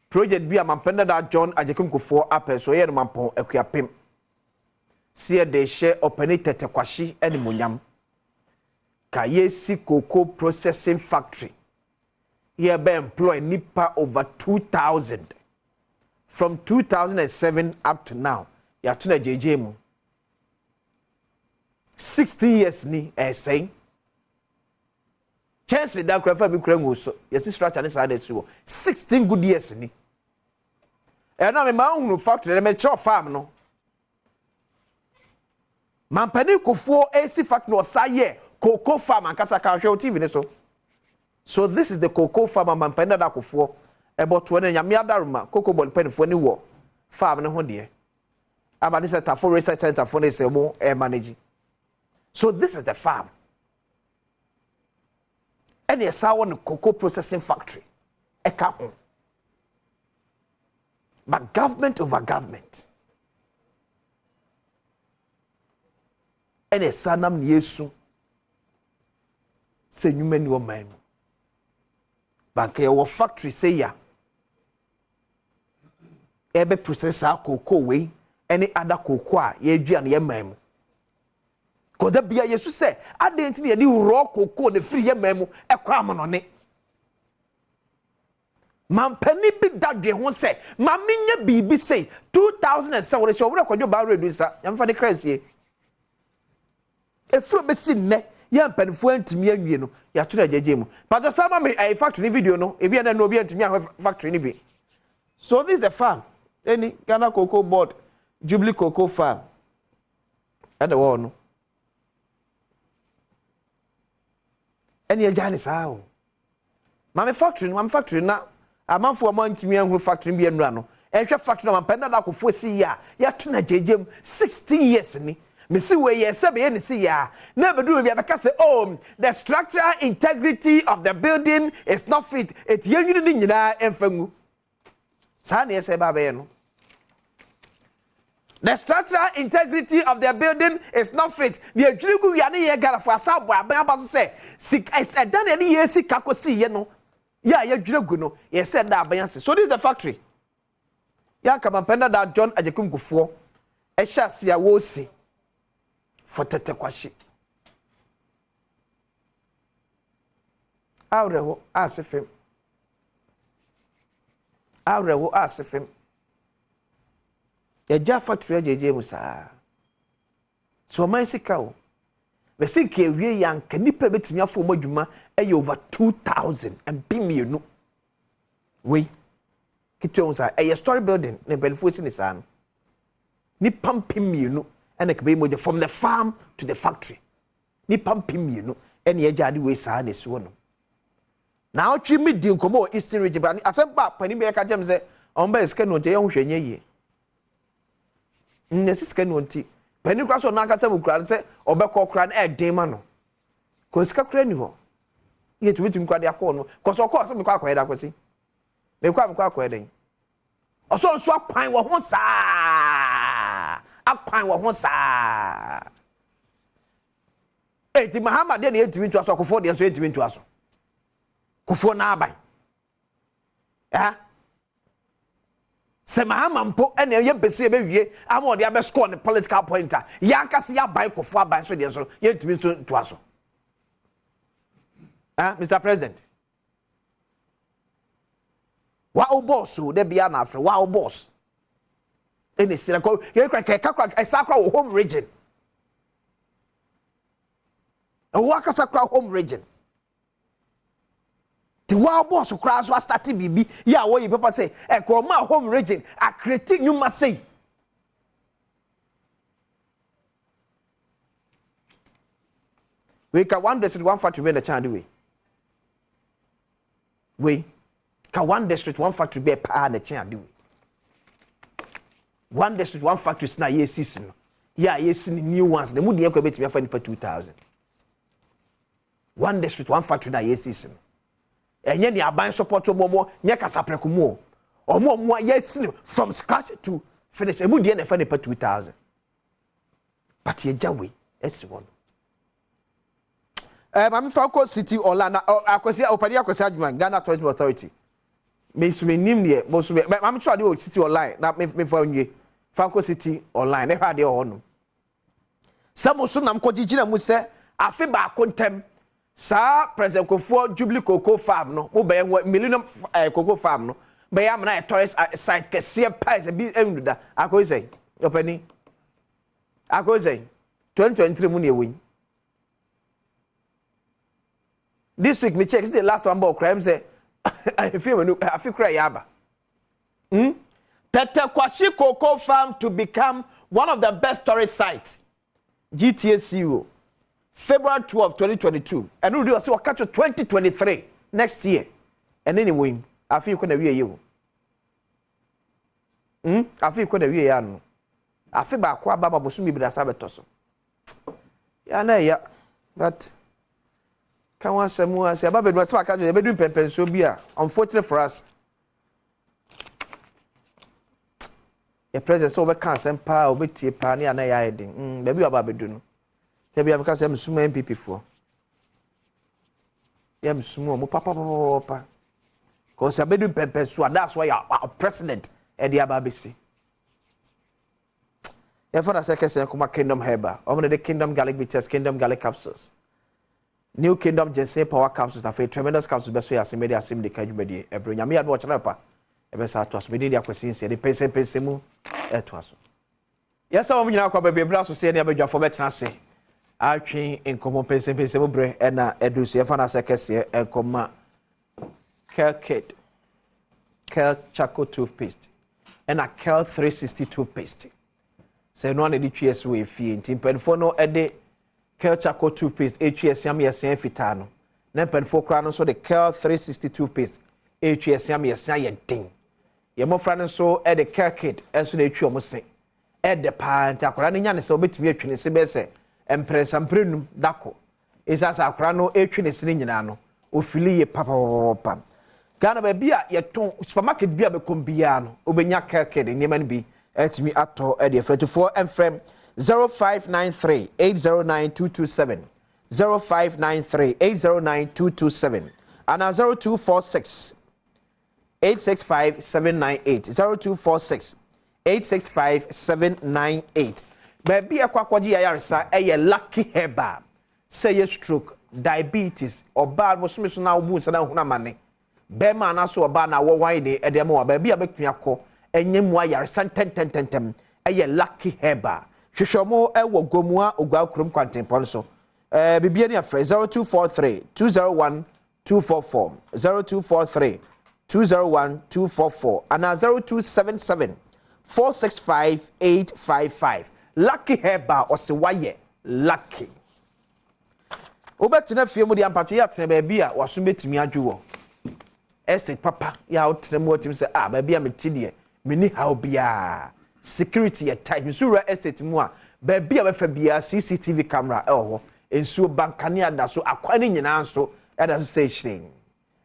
project bi amampenda da John Ajekum Kufuor apɛ so ye no mampon akuapem sie de she openite kwashi eni munyam ka yesi cocoa processing factory here be employ nipa over 2000 from 2007 up to now ya tuna JJ mu 16 years ni saying chance da krafa bi kra nguso yesi structure ne side su 16 good years ni na me ma hunu factory me cho farm no mampani Kufuor AC factory no saye cocoa farm ankasa ka hwe TV ne so this is the cocoa farm mampani da Kufuor about when nyame adaruma cocoa bon panifo ni wo farm ne ho de aba this for research center for ne se mo manage so this is the farm. And yes, I want a cocoa processing factory. But government over government. ene sanam ne yesu se nyuma ni o man banka ye wo factory say ya ebe processor cocoa we any other cocoa a ye dua ne ye man ko da bia yesu se adenti ne ye di raw cocoa ne free ye man mu ekwa amonone mampani bi dadwe ho se mamenye bibi say 2007 we show we kwadwo ba redu sa yamfa de krasie efro be si ne ya mpanifo antimi anwie no ya to ajeje mu pato sama me a factory video no ebi na no obi antimi a factory ni bi so this is a farm any Ghana Cocoa Board Jubilee Cocoa Farm at the wall no any ajani sao mame factory na amanfo mo antimi anhu factory bi enura no ehwe factory na mampenda da kofo si ya to na jejem 16 years ni me see we yes be any see ya na bedu be abeka say oh the structural integrity of the building is not fit it yenwini ni nyina emfangu sa na yes ba be no the structural integrity of the building is not fit the adwirigu wi ane ye garafo asabo abaso say dan ene ye sika kosi ye no ya adwirigu no yes da abayanse so this is the factory ya kamampenda da John Ajekum Kufuor ehya sia wo si fotete kwashi awreho asefem ya ja factory ajeje musa so man sika o be sika ewie yan kanipa betimi afo modwuma eye over 2000 and bimienu we kitwe unsa eye story building ne benefo si ni sa no ni pampimienu and ekbe mo from the farm to the factory ni pampimienu ene ye jade we sa na so no na otwi mi di nkomo Eastern region ba asempa pani be ka jem se omba eska no je ye hwenye ye nesiska no nti pani kwa so na aka se bukura se obekọ kura na edema no ko sika kura ni ho ye tumitum kwa de akọ no ko so ko so me kwa akọ eda kwesi me kwa akọ eda oso so akwan wo ho saa akwan wo ho saa eti Muhammad de na etimi ntu aso akofo de so etimi ntu aso kofo na aban se Muhammad mpo ene ye bese be wie ama de abe score ne political pointer ya akase ya aban kofo aban so de so ye etimi ntu aso Mr. President wa boss o de bia na afre wa boss ene sira ko ye kakra esakra wo home region wa kasakra home region the wa boss kra so start bibi ya wo yi papa say e ko ma home region a create new ma say we ka one district one factory be the chand we ka one district one factory be pa na chand we one district one factory na yesis no ya yesin new ones the mudi ekwa betimi afa nipa 2000 one district one factory na yesis no enye ni aban support omo nye kasaprekumu omo yesin from scratch to finish mudi na afa nipa 2000 but ye jawe S1 mami Falco City Orlando akwesi opani akwesi adwuma Ghana Tourism Authority me sume nim ne mo sume mami try dey City Online na me fa nwie Falco City Online ne hwa dey ho no samoso nam ko gigina mu se afi ba kontem sa President Kufuor Jubilee Cocoa Farm no mo be Millennium Cocoa Farm no be ya na tourist site kese pa bi enduda akwesi opani akwesi 2023 mu ne ewen. This week, me check. This is the last one about crime. Say, I feel cry yaba. Tetekwashi Cocoa Farm to become one of the best tourist sites. GTSCO, February 12, 2022. And we'll do a catch 2023 next year. And anyway, I feel when we you. I feel when we are no. I feel back kwa baba busumi bi da sabetoso. Ya na ya, but. Can one say more? Say about bedroom. Say about bedroom pen so be a. Unfortunate for us. The president so we can't send power. We tie power ni ana ya heading. Baby about bedroom. Tebi because I'm sumo MPP for. I'm sumo mo papa. Because I do pempe so that's why our president Eddie Ababisi. For the second say kuma Kingdom Herba. The Kingdom Garlic Bitters, Kingdom Garlic Capsules. New Kingdom Ginseng Power Capsules na tremendous capsules best way as media asim de kajumedi. Ebro nyame ado chana pa. Ebe sa to as media kwasin se de pense mu to aso. Yes, I'm nyina kwa bebe bra so se ne abadwafo betena se. Atwen enkomo pense mu bre na edusu for the second say enkoma Kel Charcoal Toothpaste and a Kel 360 Toothpaste. Say no one edit PS way fee in Timpen no ede Kel Charcoal Toothpaste HS yam yesen fitano. Nempen for crown so the Kel 360 Toothpaste HS yam yesen ye ding. Ye mo fra so ede Kel Kit enso na etwi omo sen. Ede pa nta akora ne nya ne se obetumi atwi ne se be se empresa mprenum dako. Isasa akora no etwi ne se ne nyina no ofili ye papa. Ghana baby a yeton supermarket bi a be kombia no obenya Kel de niam bi etimi ato e de 44 and frame 0593 809227 0593 809227 and 0246 865 798 0246 865 798 baby akwakwaji yaresa eye lucky herba say ye stroke diabetes or bad was so na obu nsa na huna mane bema na so oba na wo wan de e de mo baby abetua kọ enyemu ayare san tentem eye lucky herba hwehwemo e wo gomua ogwa krom kwantempon so bibia ni afre 0243 201 244 0243 201 244 and 0277 465 855 lucky herba or se waye lucky obetina fie mu di ampato ya tene baby a waso betimi adwo estate papa ya otene mu otim se baby a metidie meni how bia security at tight misura estate mu a baby a befa bia CCTV camera ho ensuo bankane ada so akwani nyina so ada so say shring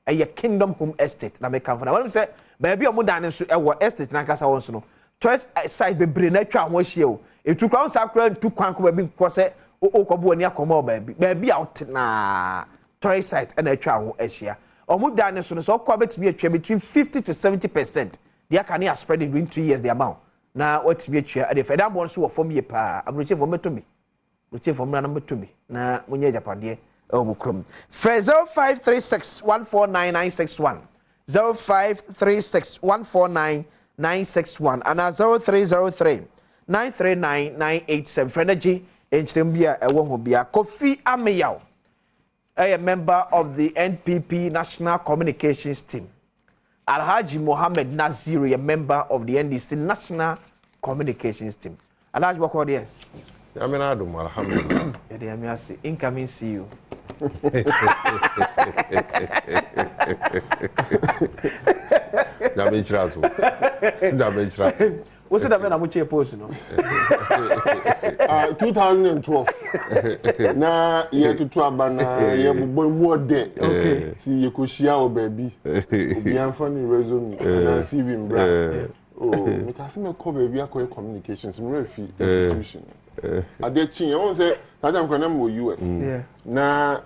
eye Kingdom Home Estate na make am na when say baby a mu dan so ewo estate na kasa won so no choice side bebre na twa ho hie o etu kwa nsa akra ntu kwan ko baby ko se okobo ani akoma baby out na choice site na twa ho ahia omu dan so no so kwa betimi atwa between 50 to 70%. They can near spread it in 2 years the amount. Now what's be a chair at the Fed one so from ye pa. I'm reaching for me to be. Reaching for number to be. Now when you're Japan, oh, crum. 0536 149961 0536 149961 and 0303 939 987. Frenergy in Chimbia, a woman be a Kofi Ameyao, a member of the NPP National Communications Team. Alhaji Mohammed Naziri, a member of the NDC National Communications Team. Alhaji, what are you? I'm an Adom, alhamdulillah. Incoming see you. Damage Razu. What's it about? I'm going post, 2012. Na year to Twabana, ye boy more day. Okay. See you could share baby. Be funny resume and see him brand. Oh, because me call baby a communications institution. I did change. I want to say that I'm going to US. Yeah. Na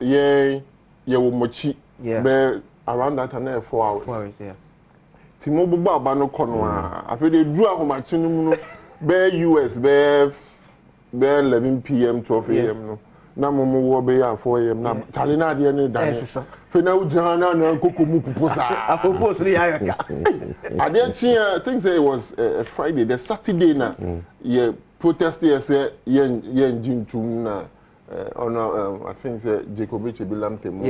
ye will mochi. Yeah. Be around that time 4 hours. 4 hours. Yeah. Timo buba ba no kono a afi de dru ahomachi no no be US be 11 p.m. 12 a.m. no na momo wo be ya 4 a.m. na chale na de ne dan fe na ujana na kokomu puposa apopos ni ya ka ade chi things say it was a Friday the Saturday na ye protest here say yen jintum na on I think say Jacobich Bilamte mo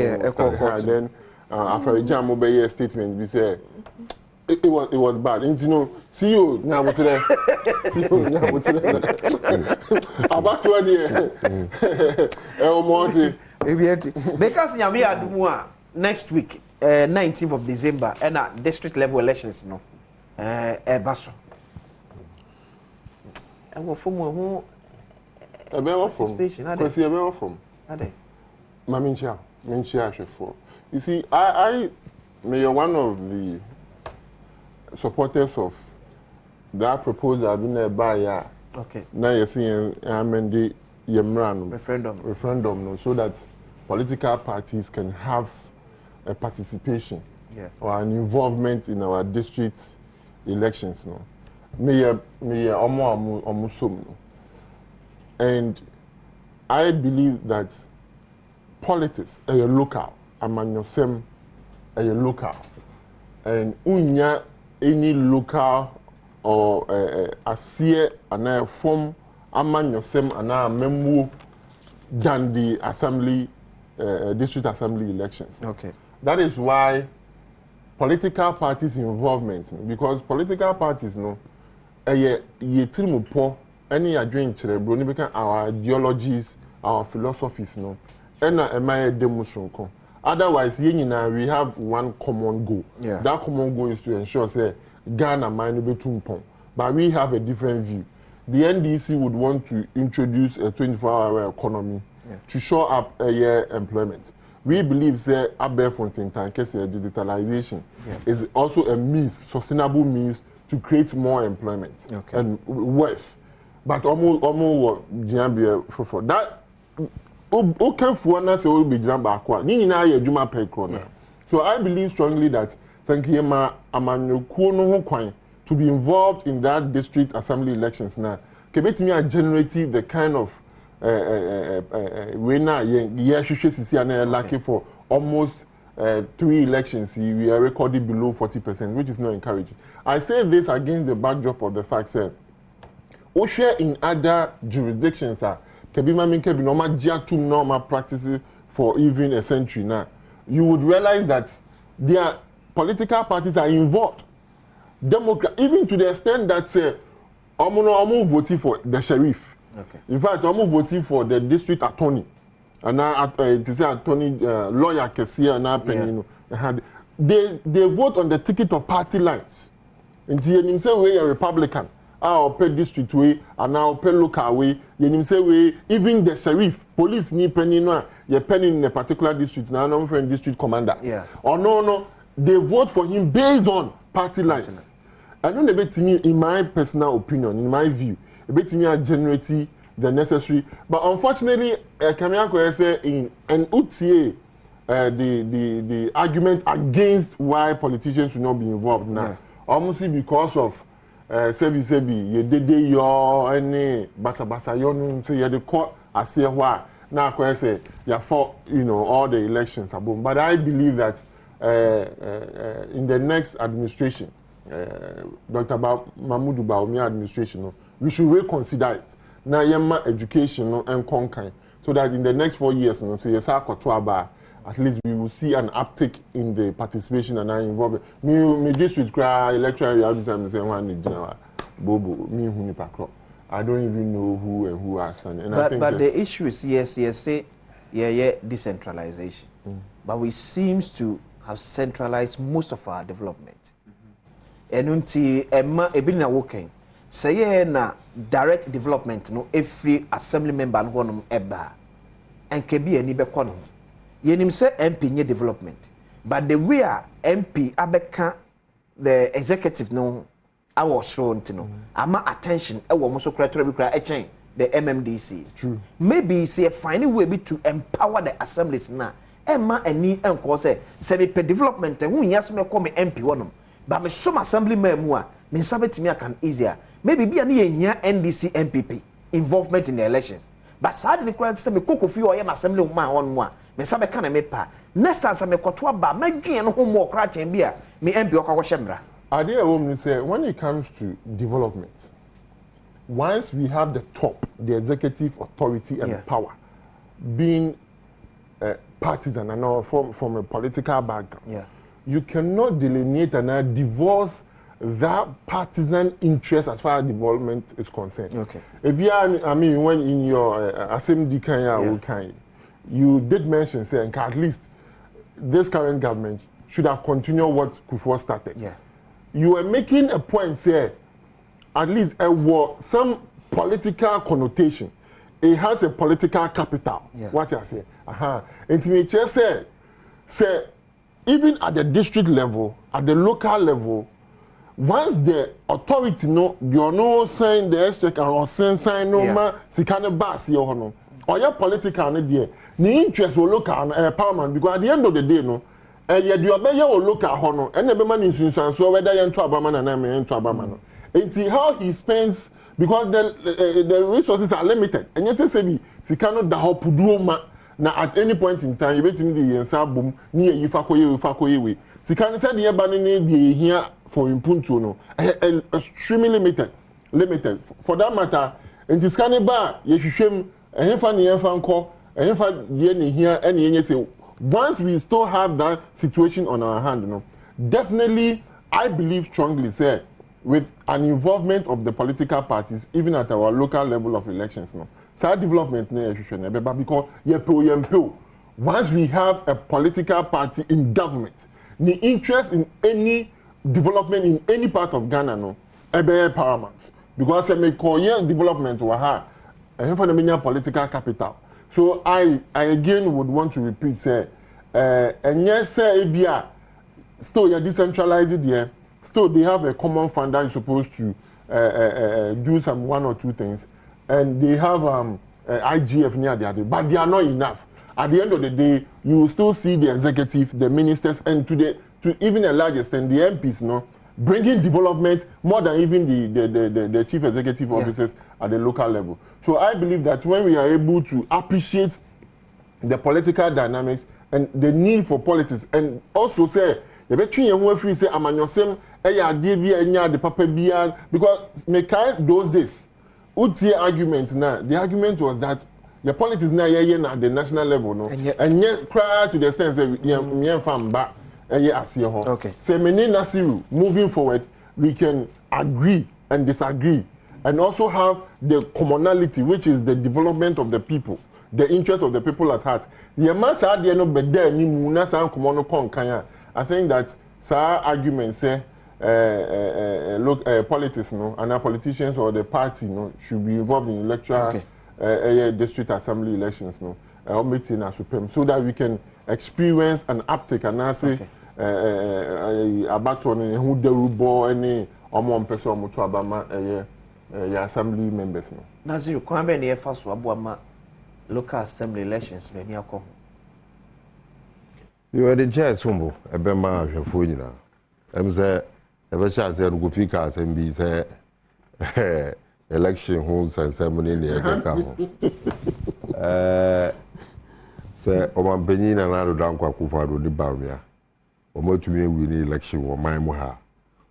then after jam mo be statement we say it was bad. And you know, see you now with today. See you now with today. About 20 years. Because Yami Adumwa next week, 19th of December, and district level elections, no. Basso. I will form who a better participation. Because you're better from. Mamincha, you see, I may you're one of the supporters of that proposal being by okay. Now you're seeing amend referendum no, so that political parties can have a participation or an involvement in our district elections no. And I believe that politics are local, amanyosem are local, and unya any local or asie ana form amanyosem ana memu than the assembly district assembly elections. Okay. That is why political parties involvement, because political parties no yetirimupo any adwin kyerɛ ni beka our ideologies, our philosophies no ɛna ɛma yɛ demonstration. Otherwise we have one common goal. That common goal is to ensure say Ghana man be tumpon, but we have a different view. The NDC would want to introduce a 24-hour economy to show up a year employment. We believe that digitalization is also a means, sustainable means to create more employment and wealth. But almost for that, so I believe strongly that to be involved in that district assembly elections now, Kebetimi are generating the kind of lucky for almost 3 elections. We are recording below 40%, which is not encouraging. I say this against the backdrop of the fact that share in other jurisdictions are normal practices for even a century now. You would realize that their political parties are involved. Even to the extent that say, I'm voting for the sheriff. In fact, I'm voting for the district attorney. And now, attorney lawyer Kesia and they vote on the ticket of party lines. And you say we are Republican. I'll pay district way and now pay local way. You say we even the sheriff, police ni penny no, you're penny in a particular district. Now I'm friend district commander. Or no, they vote for him based on party lines. I don't know to me, in my personal opinion, in my view, a bit to me are generating the necessary. But unfortunately, Kamiako say in an UTA, the argument against why politicians should not be involved now, almost because of sebi ye dede yo any basa yo no say ye the court ase why now say ya for all the elections above. But I believe that in the next administration, Dr. Mahmoud Bawumia administration, we should reconsider it. Now, yema education and conquer, so that in the next 4 years, at least we will see an uptick in the participation and involvement. Me district cry electoral reality and say one Bobo me who nipa. I don't even know who and who are standing. But the issue is yes, say decentralization. But we seems to have centralized most of our development. And until Emma Ebina working, say na direct development no every assembly member and one eba and kebi any be kono. Yenim say MP nye development, but the way MP abeka the executive no our thrown no ama attention e wo so kura the MMDCs. True. Maybe say find a way to empower the assemblies na Emma any enko say me development hu yas me come MP wonom. But me some assembly member me sabet me can easier. Maybe be any NDC MPP involvement in the elections. But sad in the say me kokofi or yam assembly man on moi. Me sabe kana me pa. Next time me koto aba madwen no ho mo kra chen bia me MP okwa shemra. Idea woman say when it comes to development, once we have the top, the executive authority and power being partisan and all from a political background, you cannot delineate and divorce that partisan interest as far as development is concerned. I mean, when in your assembly you did mention saying at least this current government should have continued what Kufuor started. You are making a point, say, at least some political connotation. It has a political capital. What I say? And say, even at the district level, at the local level, once the authority no you no sign the exchequer or sign no ma sikane bass ye ho no or your political no there ni interest will local parliament because at the end of the day no ye do obey your local ho no and be man insunsan so whether you to abama na me to abama no until how he spends because the resources are limited and yes say be sikano da ho puduo ma na at any point in time you betimi the yensa bom ni yi fa koye we sikano say the ba ni dey here for impunto no extremely limited for that matter until scanning ba ye hwehwem ehfa ne yenfa nko ehfa de ne here and yenye say once we still have that situation on our hand no definitely I believe strongly say with an involvement of the political parties even at our local level of elections no side development na because once we have a political party in government the interest in any development in any part of Ghana no paramount because me call development wa ha for the political capital. So I again would want to repeat say and yes say ebia still you decentralize it there still they have a common fund that is supposed to do some one or two things and they have IGF near there but they are not enough. At the end of the day you will still see the executive, the ministers and to even a large extent the MPs no bringing development more than even the chief executive officers at the local level. So I believe that when we are able to appreciate the political dynamics and the need for politics and also say the between you free say amanyosem the papa because those days argument now the argument was that the politics now at the national level no and yet prior to the sense that okay. So moving forward, we can agree and disagree, and also have the commonality, which is the development of the people, the interest of the people at heart. I think that arguments say politics, no, and our politicians or the party, no, should be involved in electoral district assembly elections, no, or meeting as supreme, so that we can experience an uptick and I say about one who derubo any omon person omo to abama assembly members no Naziru kwambe ne yefa so aboama local assembly elections no ni akọ you are the chair sombo ebema ahwefo nyina em say ebe sha say no go fika assembly say election ho ceremony ne ekeka ho say omampanyi na na do dankwa kufa do di bawia omotumi ewi ni election wo man mo ha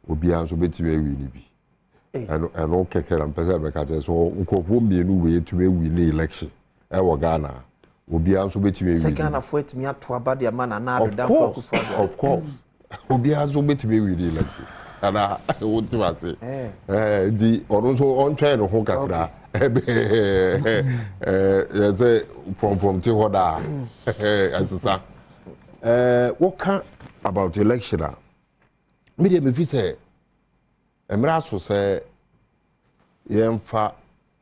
obi anso betimi ewi ni bi eno kekera mpesa be ka so nkofo mienu we etumi ewi ni election e wo Ghana obi anso betimi ewi Ghana fo etimi ato abade ama na do dankwa kufa of course obi anso betimi ewi ni election ana wonti ma se di onu so on try no ho kakra say from te hoda asisa what can about election me me fi say emra so say yemfa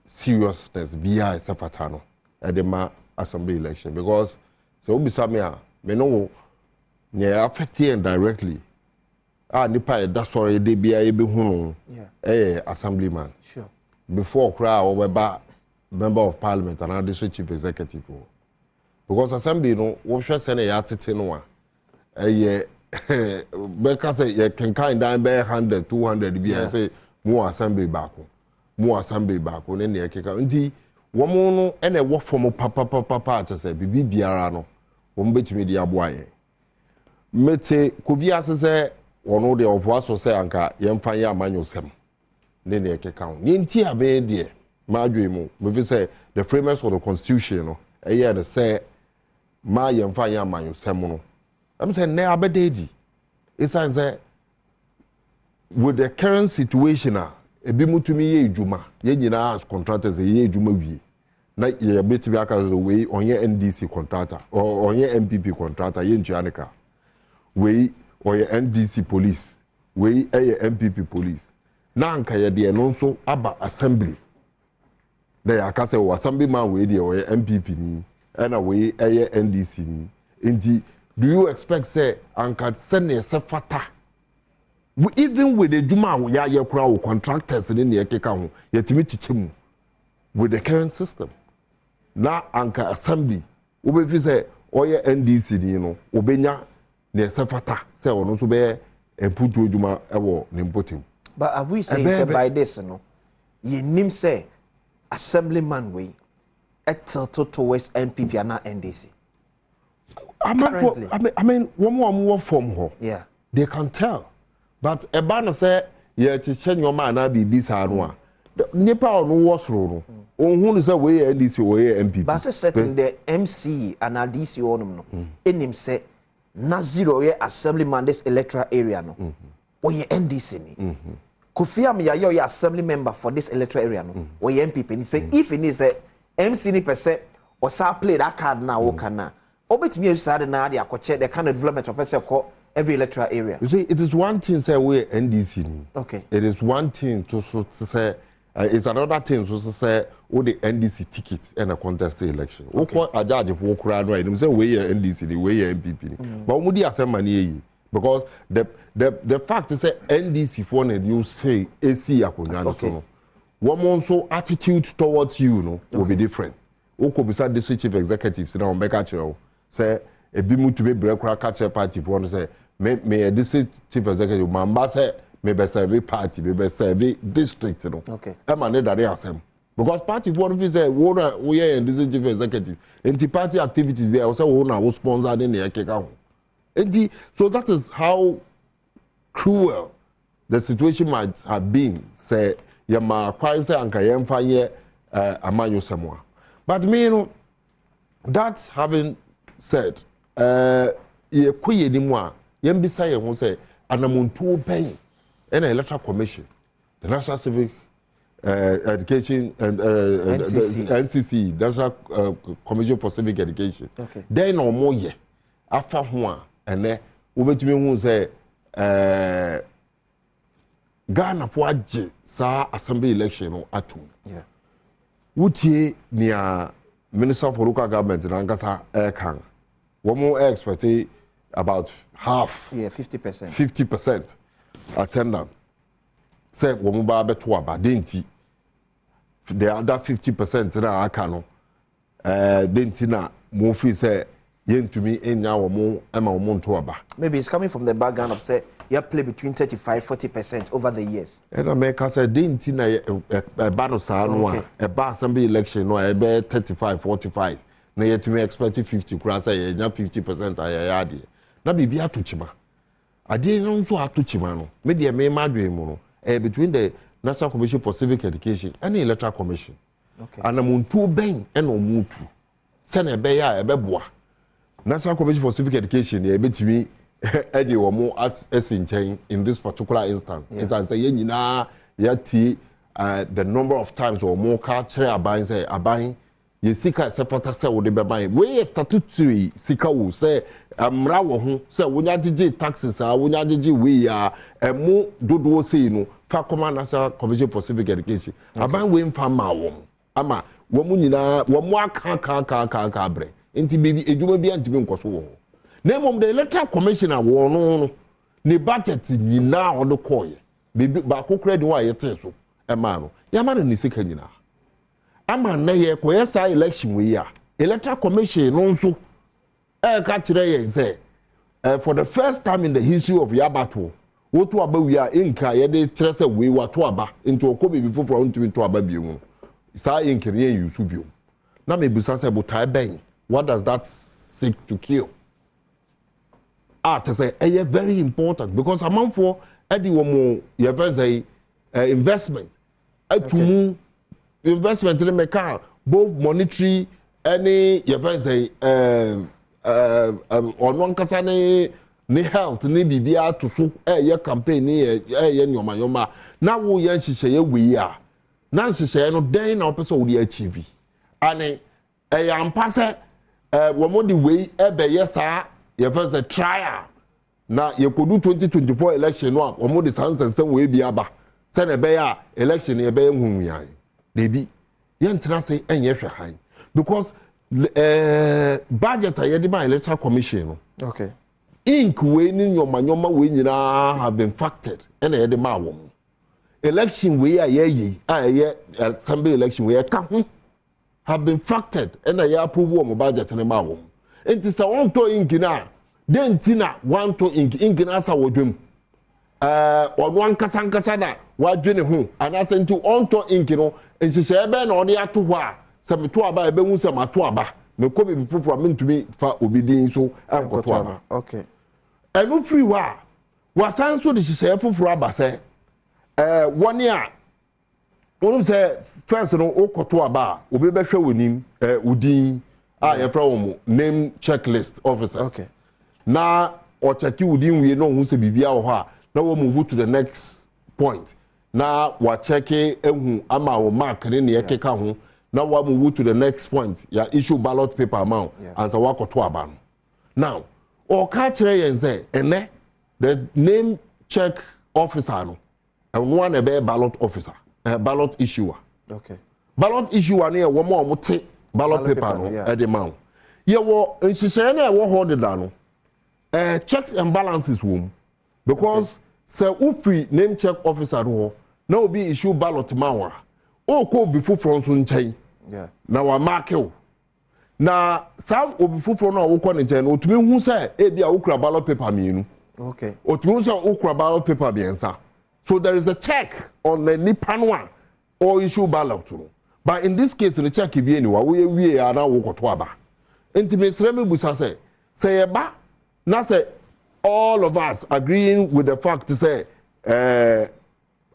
seriousness bia safata no edema assembly election because so obisa me a me no ne affect indirectly nipa e da sorry de bia e be hu no assemblyman sure before crowd or member of parliament and district chief executive because assembly no wo hwe se na ya tete no a because you can kind down by 100 200 bi say more assembly back ne ne keka nti wo mo no ene wo form papa say bibi biara no wo mbetimi di aboa ye mete kovi asese wono de of waso say anka yemfa ye amanyosem ne ne keka ho ni nti abe de madwe mu me say the framers of the constitution no the say ma yemfa ye amanyosem no I'm saying ne abededi it's say with the current situation ebi mutumi ye ejuma ye nyina as contractors ye ejuma wie na ye betibi aka so we onye NDC contractor or onye MPP contractor ye ntuaneka we onye NDC police we MPP police na anka ye de no so aba assembly na ya aka say o assembly man we de onye MPP ni na we NDC ni enti do you expect say anka send yourself fata even with the juma ya ye kura wo contractors ni ne yekeka ho yetimi tichemu with the current system na anka assembly wo be fi say oye NDC ni no obenya ne sefata say ono so be emputu juma ewo ne mpotem. But have we say by this no ye nim say assemblyman we etilto towards NPP and not NDC? I mean, one more form ho. Yeah. They can tell. But a banner say, yeah, to change your man, I'll be Bisanoa. Nipa no was wrong. On who is away NDC or NPP. But setting the MC and DC on no. In him say, na zero assemblyman this electoral area no. Or ye NDC ni. Kufia me your assembly member for this electoral area no. Or ye NPP ni say if it is a MC ni per se or sa play that card now or can na. Obetimi usade na ade akoche the kind of development of person call every electoral area. You see, it is one thing say we NDC ni. Okay. It is one thing to say it's another thing to say all the NDC tickets in a contested election. Okay. A judge of Wokra no him say we NDC ni we NPP ni. But we dey asem money because the fact is say NDC for na you say AC akonya no so no. One so attitude towards you no will be different. Oko beside district chief executives na on beka chiro say ebi mu to be breakra catch party for no say me district chief executive mamba say me be serve party me be serve district no. Okay. E ma ne dare asem because party for no say we are district chief executive anti party activities be say we na sponsor ne e keka ho. Enti so that is how cruel the situation might have been say ya ma kwai say anka yemfa ye amanyo semwa. But me, you know, that having said, ye kuye ni mwa, yembisa ye who say, anamuntu pay, an electoral commission, the National Civic Education and NCC, National Commission for Civic Education. Okay. Then no more ye, after one, and then we to me who say, Ghana for sa assembly election or atu. Yeah. Wutie near Minister for Local Government in Angasa Aircan. One more expect about half. Yeah, 50%. 50% attendance. Say one more betua badinti. The other 50% na akano. Denti na mofi say yen to me enya womo ema womo ntoaba. Maybe it's coming from the background of say you play between 35-40% over the years. And America said denti na a battle sa no a bar assembly election no e be 35-45. Na yet me expect 50 kura say enya 50% ayade. Na bibia to chima. Ade no so atochima no. Me de me madwe mu no between the National Commission for Civic Education and the Electoral Commission. Okay. And amuntu ben and omuntu. Se na be ya e be boa. National Commission for Civic Education e betimi Eddie Womo at Esinchen in this particular instance. Yeah. It's as a yenina yati the number of times or more catcher abain say abain ye sika sepata say wo de be ban we statutory sika wo say amra wo ho say wonya gigi taxes wonya gigi we emu dodo say no fa command National Commission for Civic Education. Okay. Abain we mfa ma wo ama wo mu nyina wo mu aka bre enti bibi ejuma bi antimi nkoso wo na mom the electoral commissioner wo no ne budget nyina odo koye bibi ba kokura de wa yete so e ma no ya ma no ni sika nyina ama na ye koye sa election we ya electoral commission no nso ka kire ye say for the first time in the history of Yabato wo to aba wi a enka ye de kire say we wa to aba into okobe bi foforo ntimi to aba bi mu sa enkere ye yusu bi na me busa say botai ben. What does that seek to kill? To say, very important because amount for Eddie Womo, you say investment. Okay. Investment in the car, both monetary, any you say on one casane, ni health, ni bibia to so your campaign, yoma. Now we say we are. Now she say no day in episode the achieve. And am passe. Womo the way ebe yesa ye first a trial na ye could do 2024 election no womo the sans and we bi aba say na be ya election ye be ehunu yan dey bi ye ntra say enye hwe han because budget ye the electoral commission no okay ink we ni nyoma we nyina have been factored and e de ma wo election we ye assembly election we ka ho have been factored and e approve wo budget ne ma wo enti se won to ink na den ti na wan to ink na sa wodwem ono ankasa na wadwe ne ho anase nti on to ink no nhihye ebe na ode ato ho a se meto aba ebe hu se mato aba me ko be fufura mentumi fa obidin so ankoto aba okay enu free wa san so de hihye fufura aba se woni a wonu se first no okoto aba obi be hwe wonim udin a ye fra wo mo name checklist officers okay na o cheki udin wie no hu se bibia wo ha na wo move to the next point na wa cheki ehu ama wo mark ne ne ekeka ho na wa move to the next point ya issue ballot paper amount and so wa koto aba no now o ka kire yen say ene the name check officer no and one be ballot officer ballot issuer okay ballot issuer ne wo mo te ballot paper no e de ma ye wo nhihye na e wo ho de da no checks and balances wo because say ufi name check officer no na obi issue ballot mawa o ko bi fufuro so nchen na wa mark o na sam obi fufuro na wo ko ne nchen otumi hu say e bia okura ballot paper mienu okay otumi hu say okura ballot paper biensa so there is a check on the nipanwa or issue ballot no but in this case the check bi eniwa wo ye wie ana wo koto aba enti mesre me busa say ye ba na say all of us agreeing with the fact to say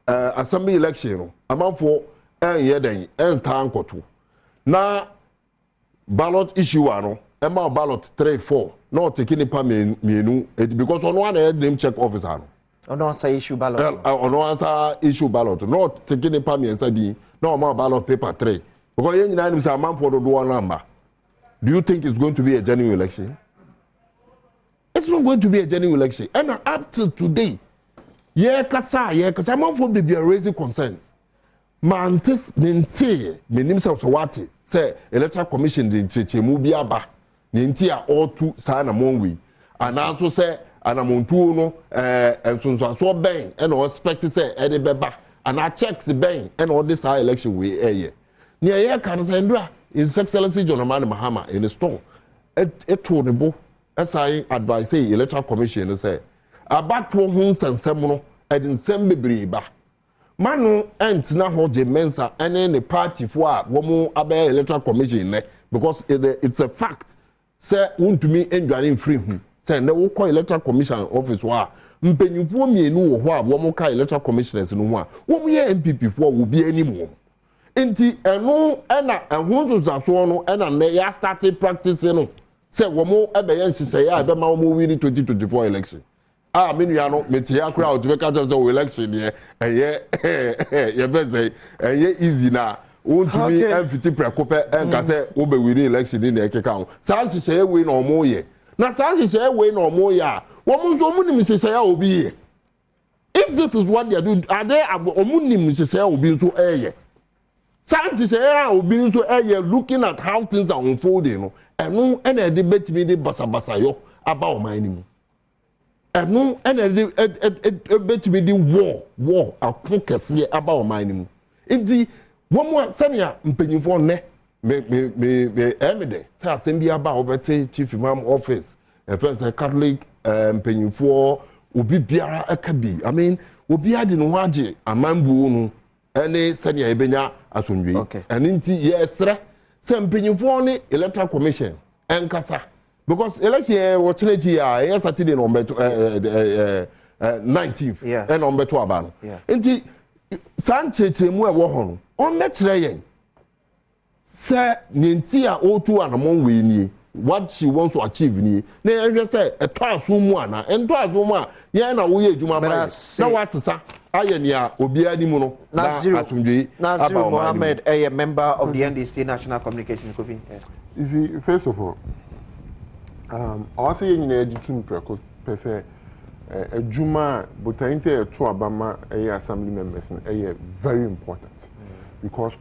assembly election no amanfo yeden tankoto na ballot issue no ema ballot 3-4 no taking pa mienu because on one name check officer no ono answer issue ballot ono answer issue ballot no taking pa miensa di no ma ballot paper 3 because yen nyina ni say amanfo do number. Do you think it's going to be a genuine election? It's not going to be a genuine election. And up till today, kasa man for be raising concerns. Mantis ninte menim se so say electoral commission de chechemu bi aba. Ninte a all two sa na monwi. And also say anamontu no ensonso so ben and o expect say e de beba and I check the ben and all this election we eye. Near can say ndra His Excellency John Amani Mahama in the store. It told the book. As I advise say electoral commission say about 2 months and semono and in sem bebreba manu ent na ho je mensa and the party for womo abe electoral commission because it's a fact say want to me enduring free say na wo call electoral commission office wa mpenyupo mienu wo ho a womo ka electoral commissioners no ho a womo ye MPP for wo bi animo enti eno na ehunzo zaso no na na ya started practicing no say womo ebeyen hihye ya ebe ma womo win 2024 election menua no metie akura o tube ka tell say election ye ye be say easy na wontumi emfiti prekope enka say wo be win election ni na ekeka ho san hihye we na omo ye na san hihye we na omo ya womo nso omo nim hihye ya obi ye if this is what they are doing are they omo nim hihye ya obi nso eye san hihye ya obi nso eye looking at how things are unfolding no enu ena de betimi de basabasa yo aba o man ni mu enu ena de betimi de war akon kese aba o man ni mu nti womo sania mpanyimfo ne me emede say assembly aba obete chief imam office first Catholic mpanyimfo obi biara akabi I mean obi ade no waje amambu no ene sania ebenya asonwe ene nti yesre say mpanyimfo ne electoral commission enkasa because election wo chenechi ya Saturday no mbeto 19th and on beto aba no nti san chechemu e wo ho no on mekire yen say nti a otu anamon we ni what she wants to achieve ni na ehwe say eto asomu ana ento asomu a ye na wo ye adwuma ba na wasesa aye ni a obi animu no na atumdwe Nasiru Mohammed a member of the NDC National Communication Kofi. You see, first of all, I say in the education practice per se a juma but I think to Obama assembly members very important because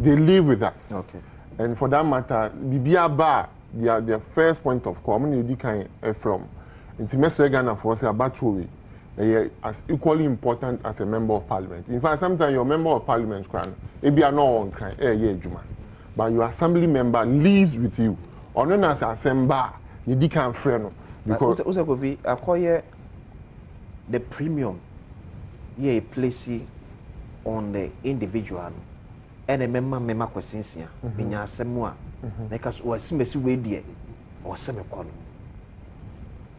they live with us. Okay. And for that matter, Bibia Ba their first point of call mo need kan from intimate Ghana for say Badwam as equally important as a member of parliament. In fact, sometimes your member of parliament can maybe are not on crime juma, but your assembly member lives with you. Or not as assembly, you can friend because acquire the premium ye place on the individual and a member questions here. Binya semua because or simesi we die or semicolon.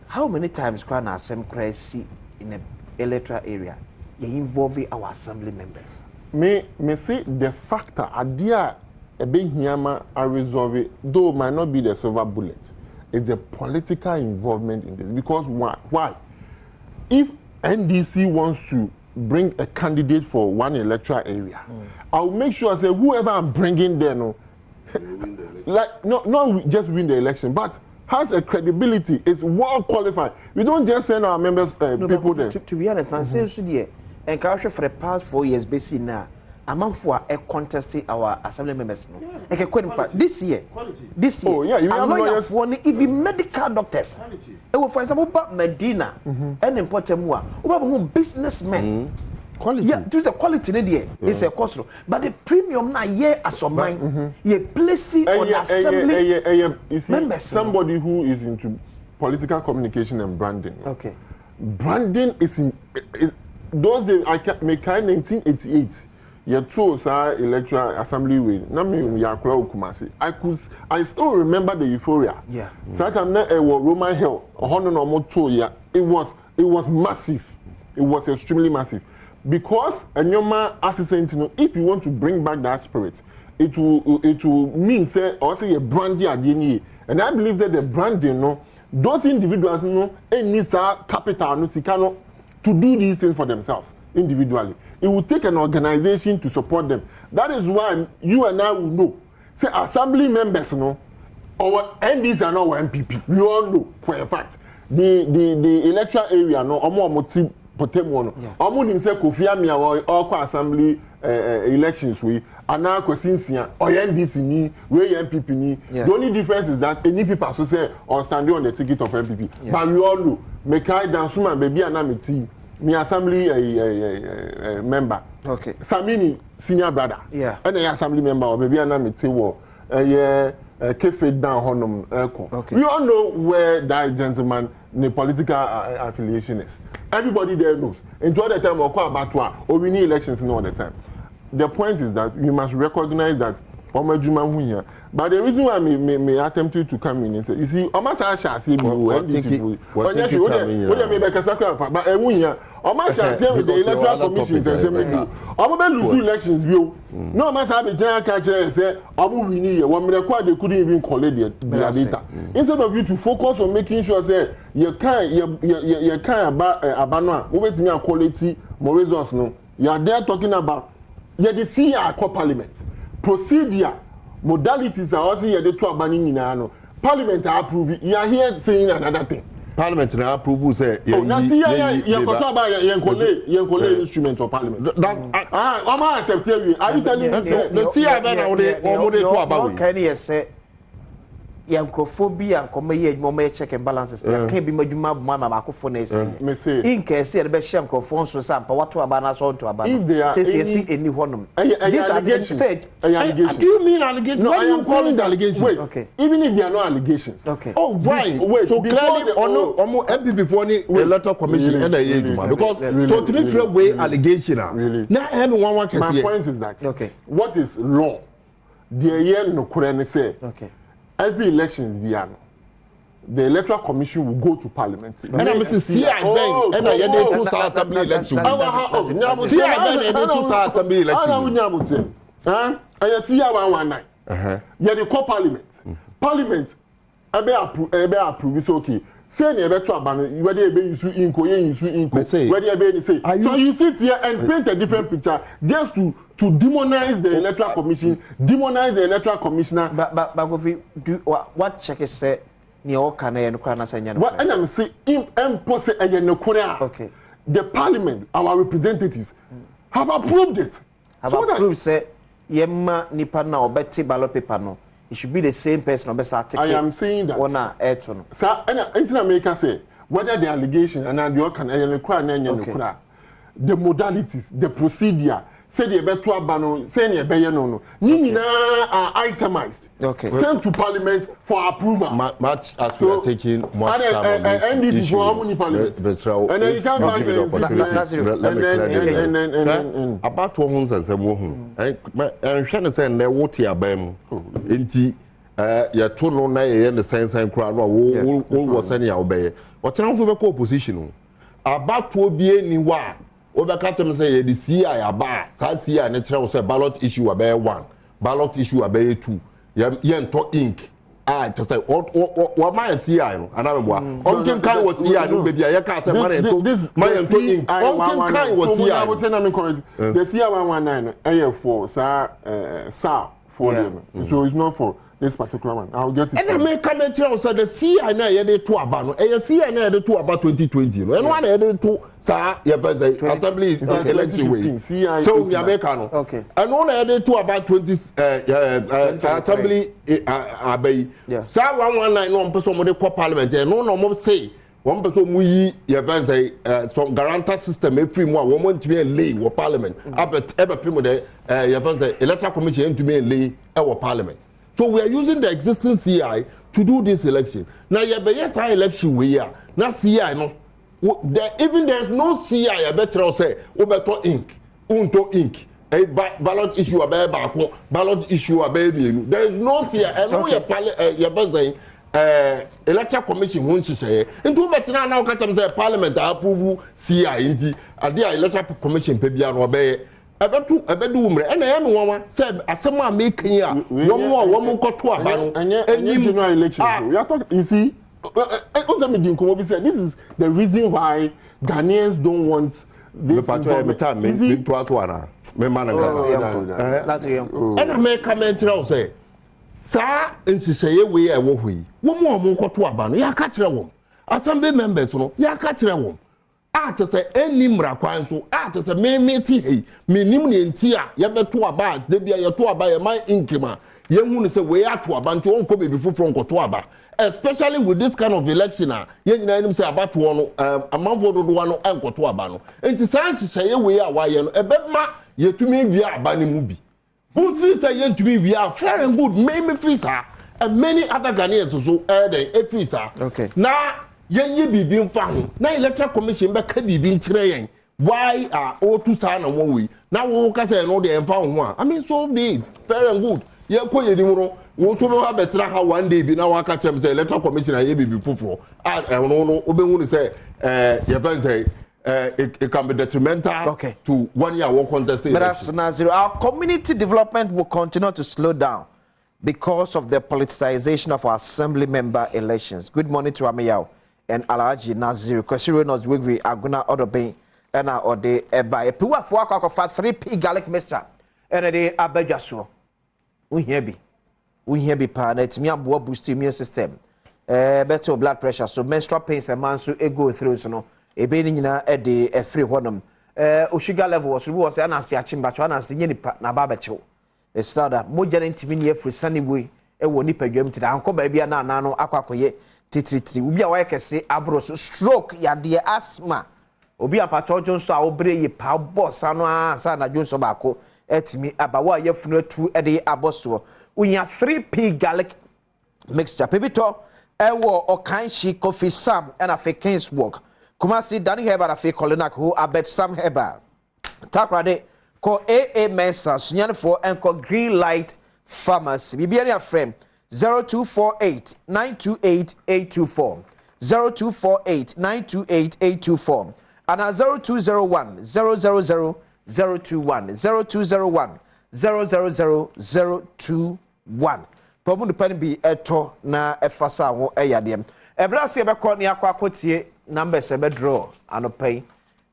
How many times can our assembly see in an electoral area involving our assembly members? Me see the factor idea a big yama are resolve it, though might not be the silver bullet. It's the political involvement in this. Because why? If NDC wants to bring a candidate for one electoral area, I'll make sure I say whoever I'm bringing there, no, like not just win the election, but has a credibility, is well qualified. We don't just send our members people there. To be honest, I say so there. And for the past 4 years, basically now, I'm for a contesting our assembly members. This year, oh yeah, you have lawyers for even medical doctors. For example, Medina and important who businessmen. Quality. Yeah, there's a quality there. It's a cost, but the premium now as a mine, you place it on assembly members. Somebody who is into political communication and branding. Okay, branding is those days. I can make 1988. You chose our electoral assembly way. I still remember the euphoria. Yeah. So that time Roman Hill, it was massive. It was extremely massive. Because if you want to bring back that spirit, it will mean say also a branding DNA. And I believe that the branding, no, those individuals need capital to do these things for themselves individually. It will take an organization to support them. That is why you and I will know. Say assembly members, our NDs are not our MPP. We all know for a fact. The electoral area, Potemono. Omu say Kofi Amia or assembly elections we and now Kosinsia or NDC ni we MPP ni. The only difference is that any people so say or standing on the ticket of MPP. But we all know Mekai Dansuma baby and Amiti me assembly member. Okay. Samini senior brother. Yeah. And a assembly member or baby and Amiti wo Kefe down honum. Okay. We all know where that gentleman the political affiliation is. Everybody there knows. Into all the time, or we need elections all the time. The point is that you must recognize that here. But the reason why I may attempt to come in is, you see, almost I shall see with the electoral commissions and say, I'm lose elections. No matter how the general catcher say, I'm winning. One minute, they couldn't even collect their data. Instead of you to focus on making sure that you can't about Abana, over to me a quality, more resource. No, you are there talking about the CR parliament. Procedure, modalities are also here the two abaning in Parliament are approving. You are here saying another thing. Parliament now approve say you instrument of Parliament. I'm accept you. Are you telling me the CR then to about can you say yankophobia come here mo check and balances can be majuma mama makofo na say in case e be sham crofon so sam pa wato abana so to abana say see any honum this allegations do you mean allegations? No, I am calling the allegations. Wait, okay, even if they are not allegations. Okay. Oh, why? Wait, so clearly on MPP for the electoral commission and the age because so to me feel way allegation really now everyone can see. My point is that okay, what is law the year no kurene say okay, every elections beyond the electoral commission will go to parliament. And I'm saying CI and I had two assembly elections. CI and two assembly elections. I see 119. Yeah, the call parliament. Parliament ebe approve is okay. Say ne ebe to aban whether ebe use inko whether ebe say. So you sit here and paint a different picture just to demonize the electoral commission, demonize the electoral commissioner. But Govi, do what check is say ni o kana no kana sanya no. What and I'm say impose no kura. Okay. The parliament, our representatives have approved it. Have approved say yemma nipa na obeti ballot paper no. it should be the same person I am saying that ona eto no sir anything America say whether the allegation and you can the modalities the procedure say the beto abano say ne be no nyina are itemized sent to parliament for approval much as we are taking much time on this and this is for many parliament and then you can't about 1 month and 7 and shane say na what ya bam enti ya to no na ye the sense crowd no wo was any ya obey o tena so be ko opposition about obi eni wa Obaka tell me say the CI aba sa CI na kire say ballot issue aba 1 ballot issue aba 2 ye nto ink just say what my CI no anambo onkin kan was CI no baby ye ka say man nto ink onkin kan was CI the CI 119 no for sa for them so it's not for this particular one. I'll get it. And I make comment here also the CI na ye dey to aba no. CI na ye dey to aba 2020 no. And one ye dey to sa ye say assembly election way. So we America no. Okay. And one ye dey to about 20 assembly abay. Sa 119 no person mo dey call parliament no mo say one person mu yi ye say some guarantor system free mo one mo ntimi lay wo parliament. Abet ebe pimo dey ye say electoral commission ntimi lay e wo parliament. So we are using the existing CI to do this election. Now, yes, our election we are not CI. No, even there's no CI. I better say, Obeto ink, Unto ink. A ballot issue about ballot issue about there is no CI. I know you're electoral commission won't say. Into better now, say Parliament approve CI indeed. And the electoral commission pay biya obey. Ebedu umre ena ya me won say asema make here won koto aba no any general election we are talking you see this is the reason why Ghanaians don't want this ena me comment now say sa nsiseye we e wo hwi won koto aba no ya ka kire won assembly members no ya ka kire won to say any mrakwan so to say me ti hey me nim ne nti a ye beto aba de bia ye to aba ye man inkima ye hu ne say we ato aba nti onko be before nko to aba especially with this kind of election ye nyina nim say aba to no amanfo dodo wa no enko to aba no nti sanchi say we a wa ye no ebema ye tumi bia aba ne mu bi who feel say ye tumi bia fair and good me feel sir and many other Ghanaians so dey feel sir okay now ye bibi mfa ho na electoral commission be ka bibi nkire yen why are all two sa na one way na wo ka say no dey mfa ho a I mean so be fair and good ye ko ye dimro wo so be ha betra ha one day bi na wa ka chem say electoral commission ye bibi foforo no obenhu say ye fan say it can be detrimental to 1 year war contest election. Our community development will continue to slow down because of the politicization of our assembly member elections. Good morning to Amiyao and Alhaji Nazir. Kwesiri nos wigri aguna odobe ena ode eba. Epiwa fuwa kwa 3p garlic mixture. Ena de abejaso. Unhebi pa na etimi abo boost immune system. Better blood pressure. So menstrual pains and man so go through so no. Ebe ni nyina e de free honum. O sugar level was anasi achimba cho anasi nyenipa na baba chew. It's not that moja ntimi ne free sunny way e wo nipa dwam ti da anko ba bia na no akwakoye titiri obi a wa kese abro so stroke ya de asthma obi apacho jonso a obre yi pa boss anu asa na jonso ba ko etimi abawa ya funu atu e de aboso unya 3p garlic mixture pebito e wo okanshi coffee sam and afi kings work Kumasi Danny Herbert afi Kolinak who abet Sam Herbert takrade ko AA Mensa sunyan for enko Green Light Pharmacy bibiania frame 0248 928 824 0248 928 824 and 0201 000 021 0201 000 Pomu pen bi eto na efasa ho eyadem ebrase be ko ne akwakotie numbers ebe draw anopai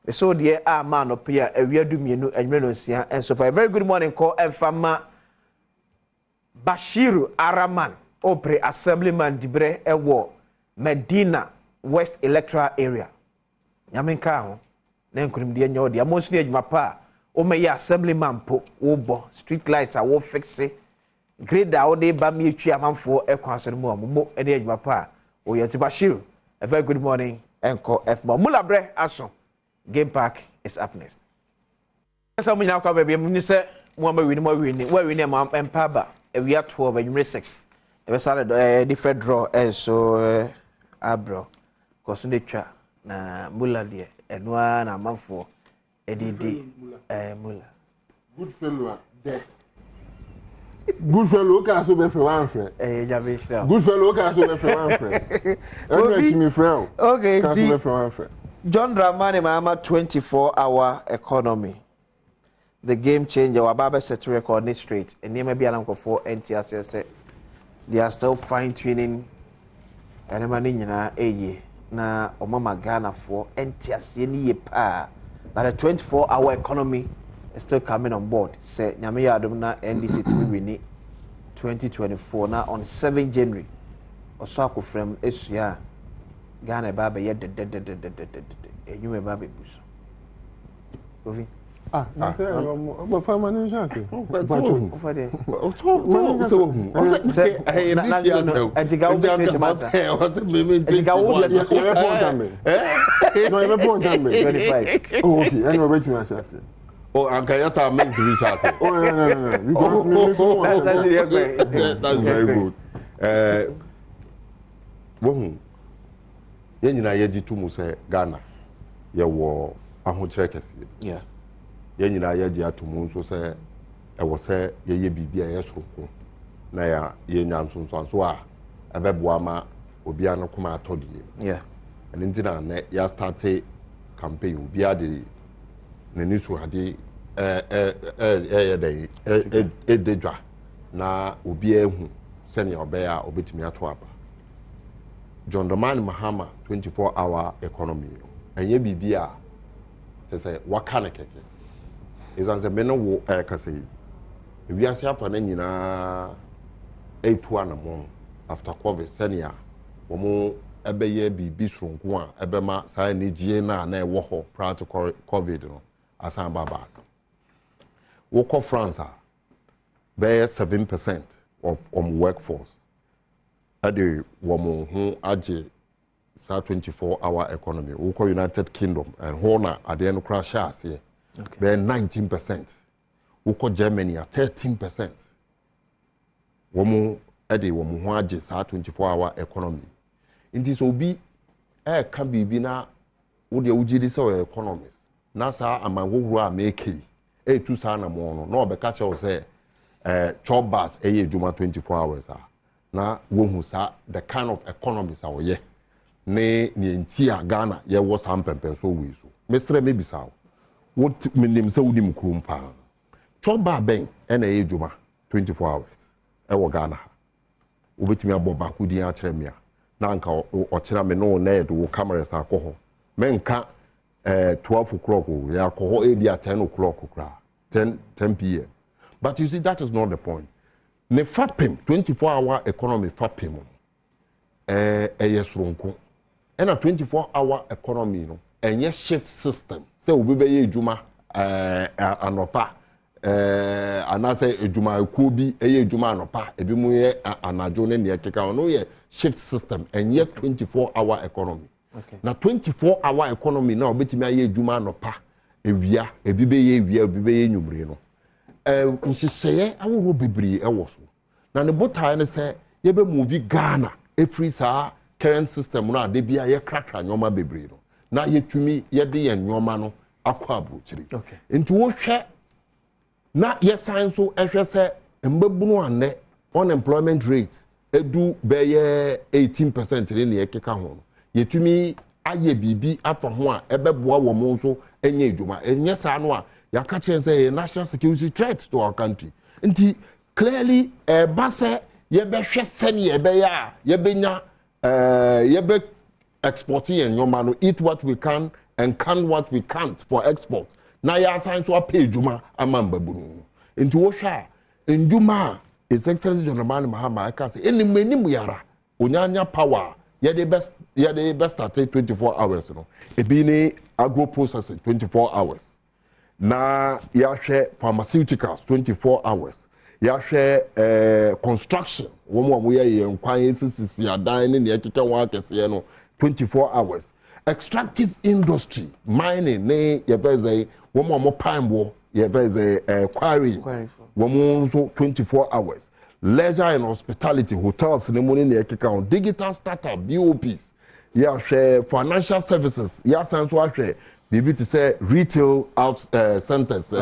so de a ma anopai a awiadu mienu enwere no sia and so for a very good morning call Efama Bashiru Araman Opre Assemblyman Dibre Ewo Medina West Electoral Area Nyamenka ho na nkunim de nya odi amonsu ne adwuma pa o meya assemblyman po wo bo street lights a wo fixe grade a wode ba mi etwi amanfo ekwaso no mo ene adwuma pa o yeti Bashir. A very good morning enko F-Mo Mulabre aso game park is up next. So we now come baby mu say mo ma win we am empa we are 12 and 6 e be different draw so abro cause no twa na Mula de eno na amanfo edidi Mula good fellow there. Good fellow can so be one friend. Good fellow can so be one friend. Every friend. Okay, can so be one friend. John Dramani Mama 24-hour economy. The game changer wa baba set record ni straight. And may be an for NTS they are still fine tuning and money na na omama Ghana for NTS ni pa. But the 24-hour economy is still coming on board. Say nyame ya adom na NDC timi wini 2024 na on 7 January. Oso akofrem esua Ghana baba ye de enyume baba buso. Ovi. Na say mo permanent chance. Ofade. Say hey na antiga wo be mata. Antiga wo se no you point time 25. Oh okay, and we bet you chance. Oh, and can you say make the chance? Oh no. That's very good. Wohu ye nyina ye jitu mu se Ghana ye wo ahokyere kese. Yeah. Ye nyina ye ji atumu nso se e wo se ye bibia ye soroko na ya ye nyansonso a ebeboa ma obi anokoma atodie. Yeah. And ntina na ya start campaign obi ade nani so ade ededwa na obi ehu sene obeya obetimi ato aba. John Dramani Mahama 24-hour economy enye bibia te say wakane keke izanse me no wo kase wi ase afa na nyina etu anamo after covid senior wo ebeye bibi sronko a ebema saa ni gie na ewo ho prior to covid no asan baba wo ko France be 7% of workforce ade wo mo ho age saa 24-hour economy wo ko United Kingdom and hona ade no crash ase be 19% wo ko Germany 13% wo mo ade wo mo ho age saa 24-hour economy inti so bi ka bibi na wo de ugidi se economists na saa amagogoro a make tu saa na mo no na obeka che wo se job bus ejuma 24 hours na wo hu saa the kind of economists a wo ye ne nti a Ghana ye wo sam pempen so we so mesre me bisa wo minim se wudi mkrum pa job ba ben na ejuma 24 hours wo Ghana obetimi aboba kudi a kire me na nka ochira me no na edo cameras akoho menka 12 o'clock ya akoho ebi at 10 o'clock kra 10 p.m. But you see that is not the point. Ne fapem 24-hour economy fapem yesronko and a 24-hour economy no enye shift system say obi be ye ejuma anopa anase ejuma ekuo bi eye ejuma anopa ebi mu ye anajo ne ne keka no ye shift system enye 24-hour economy. Okay. Na 24-hour economy na obetimi aye ejuma anopa ewia ebi be ye ewia ebi be ye nyumre no nhyehyeye aworo bebree ewo so na ne botai ne se ye be movie Ghana every saa current system no ade bia ye krakra nyoma bebree no na yetumi ye de ye nyoma no akwa abrochiri. Okay. Nti wo hwe na ye san so ehwe se mbabunu ane unemployment rate edu be ye 18% ne ye keka ho no yetumi aye bibi afa ho a ebeboa wo mo so enye edwuma enye saa no a yaka chere say a national security threat to our country. Nti clearly base ye be hwe sene ye be ya ye benya ye be exporting and nyoma no eat what we can and can what we can't for export. Na ya assign to a pay edwuma amamba bunu. Nti wo hwa ndwuma is Excellency John Dramani Mahama aka say enimanimu yara onyanya power ye the best start 24 hours no ebi ni agro processing 24 hours na ya hwe pharmaceuticals 24 hours ya hwe construction wo mo ye nkwan sisi adan ne ne ekeka wa kese no 24 hours extractive industry mining ne ye be wo mo pine ye be quarry wo mo so 24 hours leisure and hospitality hotels ne mo ne ekeka on digital startup BOPs ya hwe financial services ya san so ahwe bibi to say retail out centers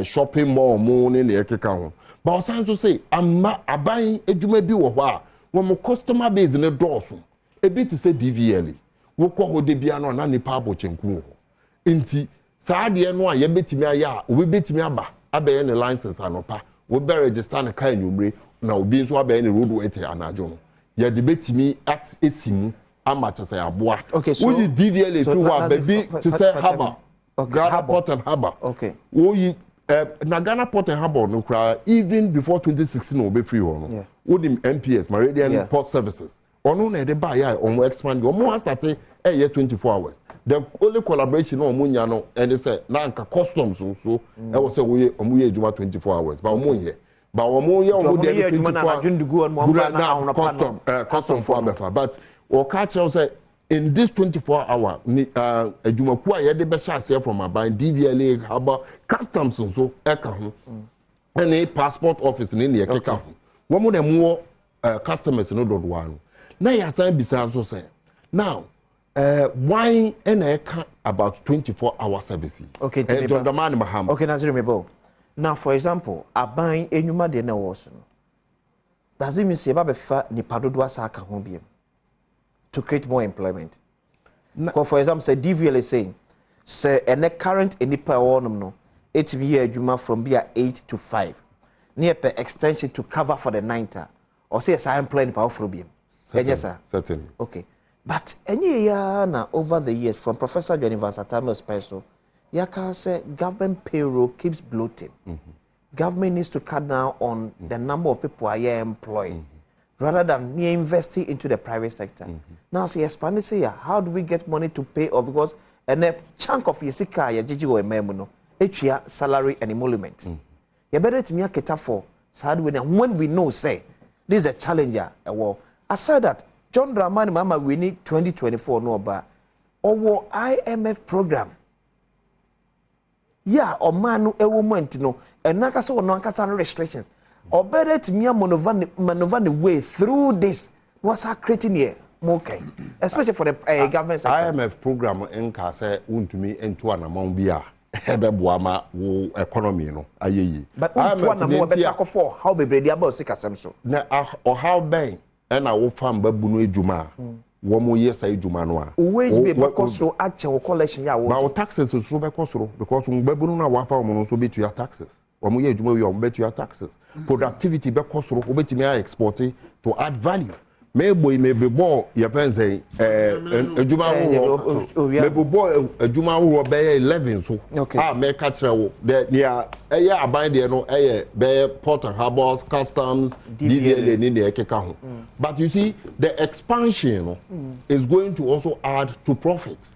shopping mall mo ne ekeka ho but san so say amma aban edwuma bi wo ho a wo mo customer base ne dooso e bi to say DVL wo kɔ ho de bia no na nipa abochenku ho nti saa de no a ye betimi aya obi betimi aba abaye ne license anopa wo be register na ka nyumre na obi nso abaye ne road weight anajo no ye de betimi at esimu ama chese aboa so we DVL so, wa baby to say harbor Ghana Port and Harbor we na Ghana Port and Harbor no kra even before 2016 no be free ho no wo dim MPS Meridian Port Services ono na de ba ya omo expand omo start year 24 hours the only collaboration omo nya no and say na nka customs so e wo say we omo ye ejuma 24 hours ba omo ye ba omo ye omo de 24 hours custom for abefa but o ka tell say in this 24 hour ni ejuma ku a ye de be share from aban DVLA haba customs so e ka ho any passport office ni ne ekeka ho wo mo dem wo customers no do one na ya san bisa so say now why about 24 hour service John Dramani Mahama okay Nazir Mebo now for example aban enyuma de na wo so no does it mean say ba be fa nipa dodo asa aka ho biem to create more employment for example say DVL is saying say any current nipa wonum no it be year adwuma from be 8 to 5 near per extension to cover for the 9th or say say employing power for biem yes sir certainly okay but any year na over the years from Professor Johnny Van Satano's person yaka say government payroll keeps bloating government needs to cut down on the number of people are employed rather than investing into the private sector now say expand say how do we get money to pay off because a chunk of yesika ya jiji o ememu no etua salary and emolument you better to me aketa for sad when we know say this is a challenger I said that John Dramani Mahama we need 2024 no ba owo IMF program yeah o manu ewo moment no enaka so no ankasa no restrictions better to me maneuver the way through this was creating here more especially for the government sector IMF program enka say untumi ento anamon bia ebeboa ma wo economy no ayeyi but unto anamon be sako for how be bredi about sikasem so na how ben na wo fam babu no ejuma wo mo yesa ejuma no a always be because so ache wo collection ya wo ba wo taxes so be kosoro because babu no na wo fa mo so be to your taxes wo mo ye ejuma we wo be to your taxes productivity be kosoro wo betimi export to add value maybe more your pensay ejuma wo maybe boy ejuma wo be 11 so make catch wo the near aban there no be port and harbors customs DVL ni the ekeka ho but you see the expansion is going to also add to profit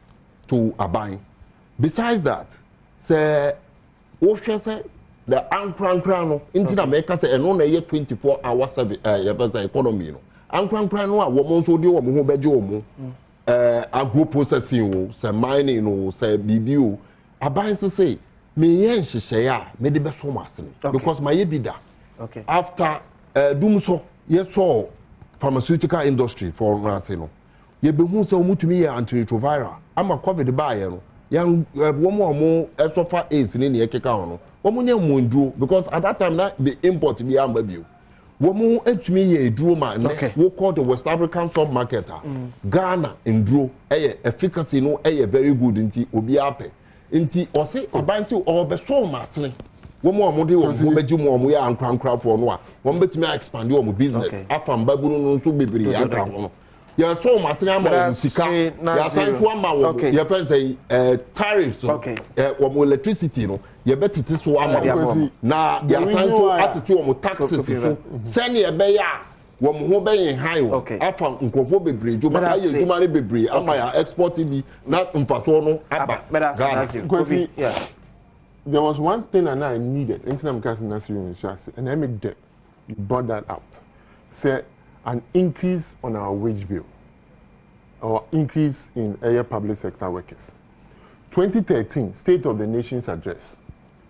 to aban besides that say wo say the ankran no intina make say no na 24 hour service your pensay economy no ankran no a wo mo so de wo mo ho beje wo mo agro processing o say mining o say bibio aban say me yen hyehyɛ a me de be so mo asene because my bida after dumso ye saw pharmaceutical industry for nase no ye be hu say o mutumi ye antiretroviral ama covid ba ye no yan wo mo esofa ace ni ne ekeka ho no wo mo nya monduro because at that time na the import bi amba bio womu etumi ye eduro ma we call the West African sub market Ghana enduro efficacy no very good nti obi ape nti ose abansi o be so masene womu omode wo beji mu omu ya ankran for no a wo betumi expand wo business afam baburu no so bebiri ya ka ho ya so masene ama sika ya sanso ama wo ya pense tariffs wo electricity no ye betiti so ama na ya sanso atete wo taxes so sene ye be ya wo ho be yin high wo afa nkofo bebiri jo ba ye juma ne bebiri ama ya export bi na mfaso no aba there was one thing that I needed. And I make that. You brought that out. Say an increase on our wage bill or increase in area public sector workers. 2013 State of the Nation's Address.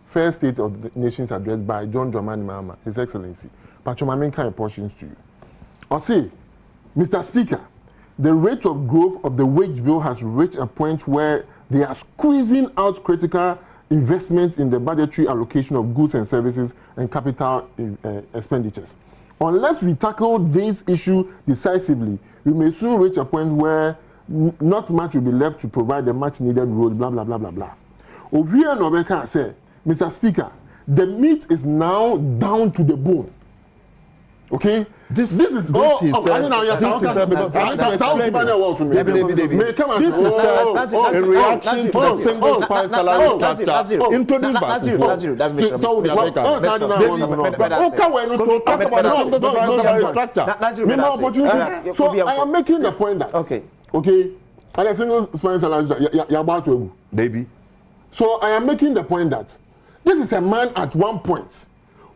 First State of the Nation's Address by John Dramani Mahama, His Excellency. Pachomamen kind of portions to you. I say, Mr. Speaker, the rate of growth of the wage bill has reached a point where they are squeezing out critical investments in the budgetary allocation of goods and services and capital expenditures. Unless we tackle this issue decisively, we may soon reach a point where not much will be left to provide the much needed road, blah, blah, blah, blah, blah. Ovia Nobeka said, Mr. Speaker, the meat is now down to the bone. Okay? This is he said because this is in reaction to the single spine salary structure introduced by So I am making the point that okay, and a single spine salary you're about to baby. So I am making the point that this is a man at one point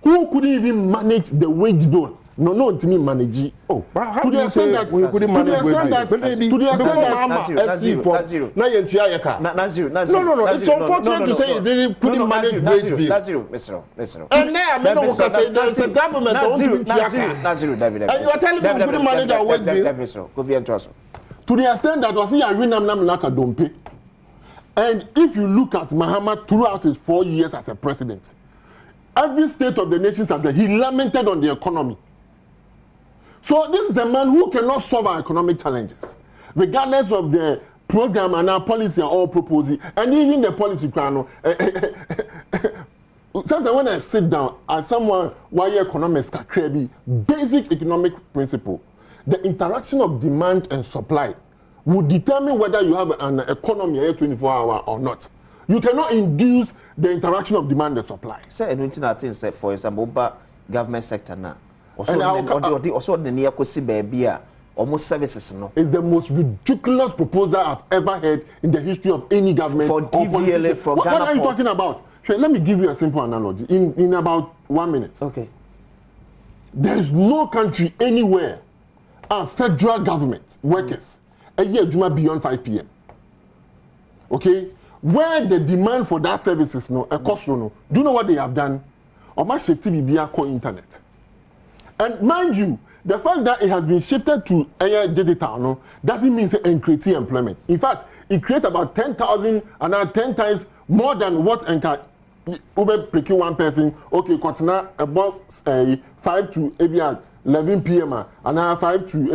who couldn't even manage the wage bill. No, to me manage. Oh, how do you say that we couldn't manage that? To the extent that now you're No, it's unfortunate to say they couldn't manage wage bill. Mr. And now there's a government that wants to be and you are telling me we couldn't manage our wage bill. To the extent that was here Winam Dompe. And if you look at Mahama throughout his 4 years as a president, every State of the Nation's address, he lamented on the economy. So this is a man who cannot solve our economic challenges, regardless of the program and our policy are all proposing, and even the policy crown. Sometimes when I sit down as someone why economics can create basic economic principle, the interaction of demand and supply will determine whether you have an economy here 24 hours or not. You cannot induce the interaction of demand and supply. Say anything I think said for example, but government sector now. Also the near Kosi baby almost services no. It's the most ridiculous proposal I've ever heard in the history of any government. For DVLA, for what are you talking about? Let me give you a simple analogy in about 1 minute. Okay. There is no country anywhere our federal government workers a year juma beyond 5 p.m. Okay? Where the demand for that service is no a cost no. Do you know what they have done? Oma shifty bibia call internet. And mind you, the fact that it has been shifted to digital no doesn't mean it creates employment. In fact, it creates about 10,000 and now 10 times more than what Uber procure one person. Okay, Kotina about 5 to 11 p.m. and now 5 to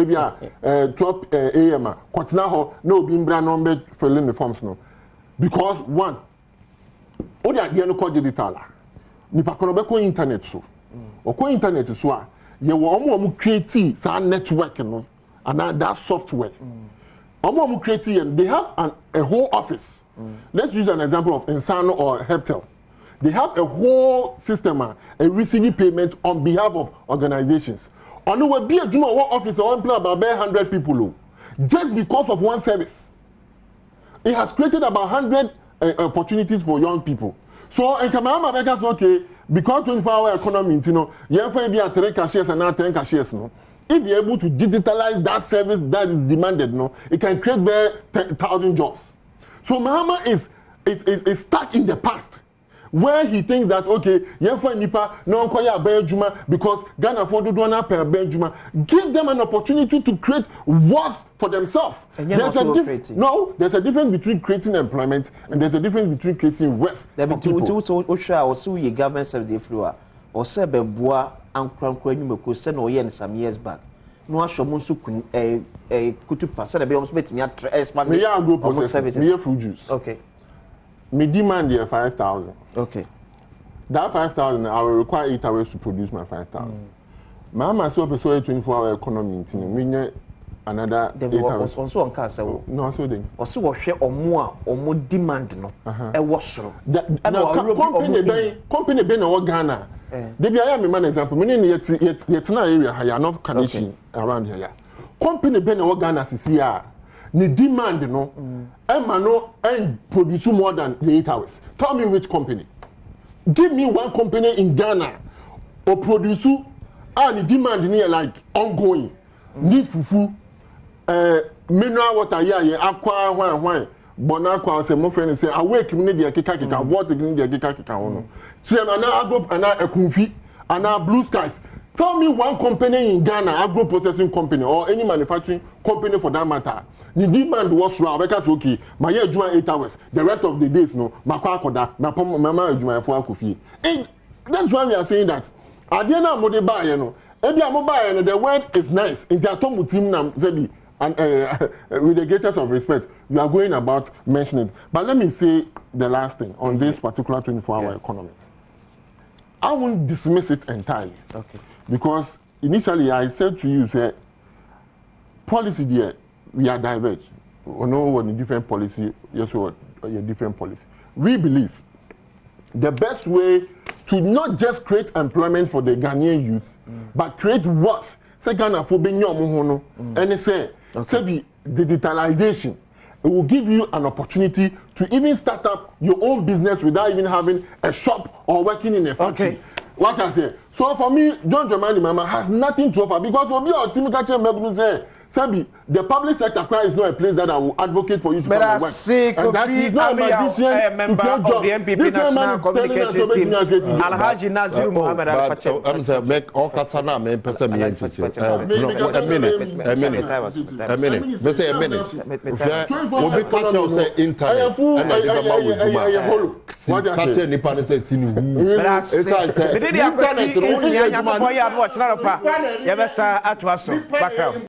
12 a.m. Kotina ho no bimbra number filling the forms no. Because one, all the idea no call digital. Nipa kono be ko internet so. O ko internet so a ye wo omo create sa network no and that software. Omo create and they have a whole office. Let's use an example of Insano or Heptel. They have a whole system a receiving payment on behalf of organizations. On will be a juma office or employ about 100 people just because of one service. It has created about 100 opportunities for young people. So in Kamama Vegas, okay, because 24-hour economy, you know, you have to be at 3 cashiers and not 10 cashiers, no. If you're able to digitalize that service that is demanded, no, it can create 10,000 jobs. So Mahama is stuck in the past, where he thinks that okay, nipa no nkoya benjuma because Ghana for do na per benjuma. Give them an opportunity to create worth for themselves. There's a difference between creating employment and there's a difference between creating wealth. There be two so also ye government service floor or se be boa ankwankwa nyumeko se no ye some years back. No ashomo so kutupa se be almost bet me expand services. Me fruit juice. Okay. Me demand here 5,000. Okay. That 5,000, I will require 8 hours to produce my 5,000. My myself is a 24-hour economy. Me another 8 hours. Also on car, so no, so then. Also, what share or more demand no. A wash. Company Ben or Ghana. They be I am a man example. Meaning yet na area high enough connection around here. Company Ben or Ghana CCR. The demand, no, and produce more than the 8 hours. Tell me which company. give me one company in Ghana or produce and demand near like ongoing. Need fufu, mineral water, aqua, wine. Bonakwa say my friend say awake me dey kika water me dey kika ono. See am na agro na ekunfi and blue skies. Tell me one company in Ghana, agro processing company or any manufacturing company for that matter. The demand was raw because okay, my year join 8 hours. The rest of the days no, makwa koda, na mama join for akufi. That's why we are saying that. Adiana mo dey buy no. Ebi am buy no the word is nice. In the atomu team na zebi and with the greatest of respect, you are going about mentioning it. But let me say the last thing on this particular 24-hour economy. I won't dismiss it entirely. Okay. Because initially I said to you, say, policy there, we are diverged. We know what the different policy, yes, what your different policy. We believe the best way to not just create employment for the Ghanaian youth, but create what? Say Ghana for being your and they say, say digitalization. It will give you an opportunity to even start up your own business without even having a shop or working in a factory. Okay. What I say. So for me, John Dramani Mama has nothing to offer because for me, our team catcher Mebunu say, Sabi, the public sector cry is not a place that I will advocate for you to come and work. And that is not a magician to get job. The MPP National Communications Team, Alhaji Nazir Muhammad Al-Fatih. I'm saying, make all Kasana, me person me a minute. They say a minute. We'll be catching say internet. And I give a man catch any pan say sinu. Internet.